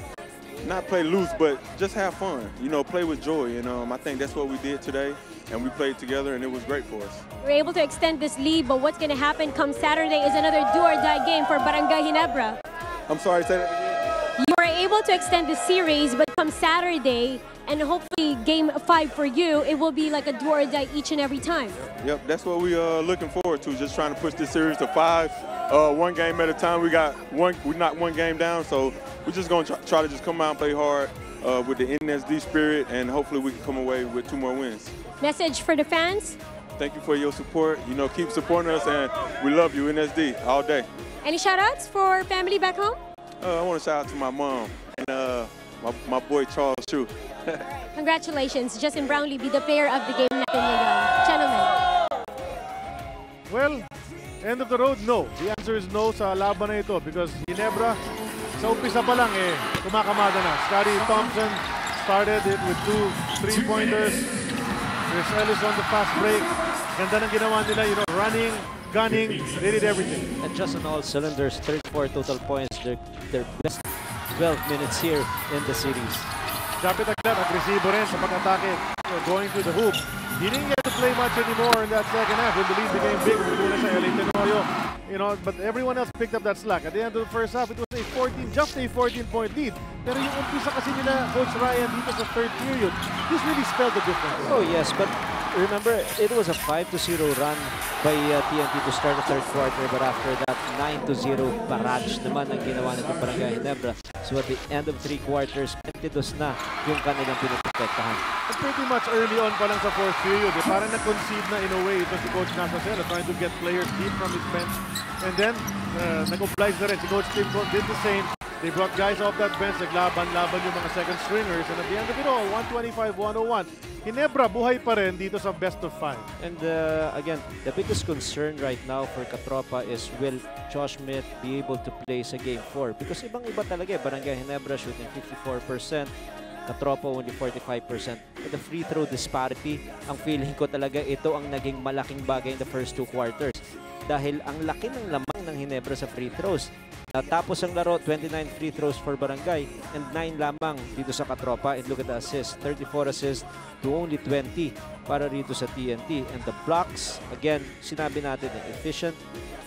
not play loose, but just have fun. You know, play with joy. And I think that's what we did today. And we played together, and it was great for us. We're able to extend this lead, but what's going to happen come Saturday is another do-or-die game for Barangay Ginebra. I'm sorry, say that again. You were able to extend the series, but come Saturday, and hopefully game 5 for you, it will be like a do-or-die each and every time. Yep, that's what we're looking forward to, just trying to push this series to 5. 1 game at a time. We knocked 1 game down, so we're just going to try to just come out and play hard with the NSD spirit, and hopefully we can come away with 2 more wins. Message for the fans? Thank you for your support. You know, keep supporting us, and we love you, NSD, all day. Any shout-outs for family back home? I want to shout out to my mom and my boy Charles Chu. Congratulations, Justin Brownlee be the player of the game natin ngayon. Gentlemen. Well, end of the road, no. The answer is no sa laban na ito because Ginebra, sa umpisa pa lang kumakamada na. Scotty Thompson started it with 2 3-pointers. Chris Ellis on the fast break. Ganda ng ginawa nila, you know, running, gunning, they did everything. And just on all cylinders, 34 total points. Their best 12 minutes here in the series. Japet agad, agresibo rin sa pag-atake, going to the hoop. He didn't get to play much anymore in that second half. When the lead became big, mula sa LA Tenorio. You know, but everyone else picked up that slack. At the end of the first half, it was just a 14-point lead. Pero yung umpisa kasi nila, Coach Ryan, dito sa third period, this really spelled the difference. Oh yes, but remember, it was a 5-0 run by TNT to start the third quarter, but after that, 9-0 barrage naman ang ginawa ng Barangay Ginebra. So at the end of 3 quarters, 22 na yung kanilang pinoprotektahan. Pretty much early on pa lang sa fourth period, parang na-concede na in a way ito si Coach Nasacela, trying to get players deep from his bench. And then, nag-oblige na rin si Coach Tim did the same. They brought guys off that bench, naglaban-laban yung mga second stringers, and at the end of it all, 125-101. Ginebra, buhay pa rin dito sa best of 5. And again, the biggest concern right now for Katropa is will Josh Smith be able to play sa Game 4? Because ibang-iba talaga, Barangay Ginebra shooting 54%, Katropa only 45%. But the free throw disparity, ang feeling ko talaga ito ang naging malaking bagay in the first 2 quarters. Dahil ang laki ng lamang ng Ginebra sa free throws. Tapos ang laro, 29 free throws for Barangay and 9 lamang dito sa Katropa. And look at the assists, 34 assists to only 20 para rito sa TNT. And the blocks, again, sinabi natin,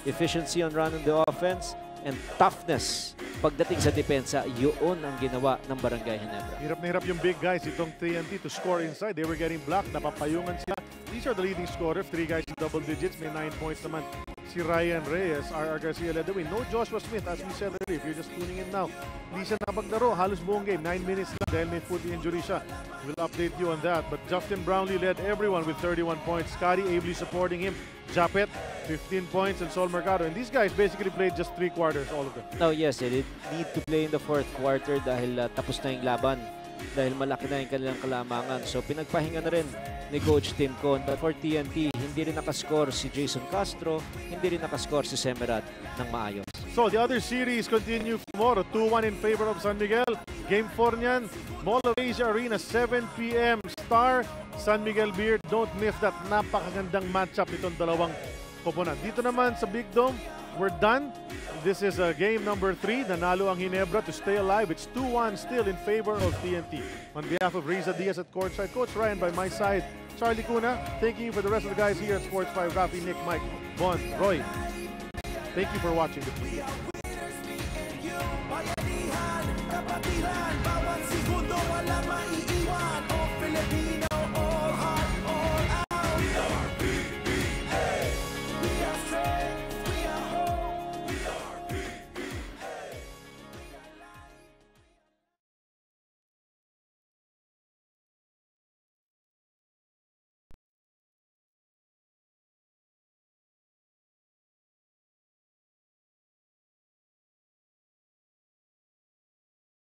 efficiency on running the offense and toughness pagdating sa depensa, yun ang ginawa ng Barangay Ginebra. Hirap na hirap yung big guys itong TNT to score inside. They were getting blocked, napapayungan sila. These are the leading scorers, 3 guys in double digits. May 9 points naman si Ryan Reyes, R.R. Garcia led the way. No Joshua Smith, as we said earlier. If you're just tuning in now, hindi siya nakapaglaro. Halos buong game, 9 minutes lang dahil may foot injury siya. We'll update you on that. But Justin Brownlee led everyone with 31 points. Scotty ably supporting him. Japet, 15 points, and Sol Mercado. And these guys basically played just 3 quarters, all of them. Oh yes, they need to play in the 4th quarter dahil tapos na yung laban. Dahil malaki na yung kanilang kalamangan. So pinagpahinga na rin ni Coach Tim Con. But for TNT, hindi rin nakascore si Jason Castro, hindi rin nakascore si Semerat ng maayos. So the other series continue tomorrow. 2-1 in favor of San Miguel. Game 4 niyan, Mall of Asia Arena, 7 p.m. Star, San Miguel Beard. Don't miss that napakagandang matchup itong dalawang koponan. Dito naman sa Big Dome, we're done. This is game number 3. Nanalo ang Ginebra to stay alive. It's 2-1 still in favor of TNT. On behalf of Riza Diaz at courtside, Coach Ryan by my side, Charlie Cuna, thank you for the rest of the guys here at Sports 5, Rafi, Nick, Mike, Bon, Roy. Thank you for watching the PBA. Bawat segundo walang maiiwan. O Pilipinas.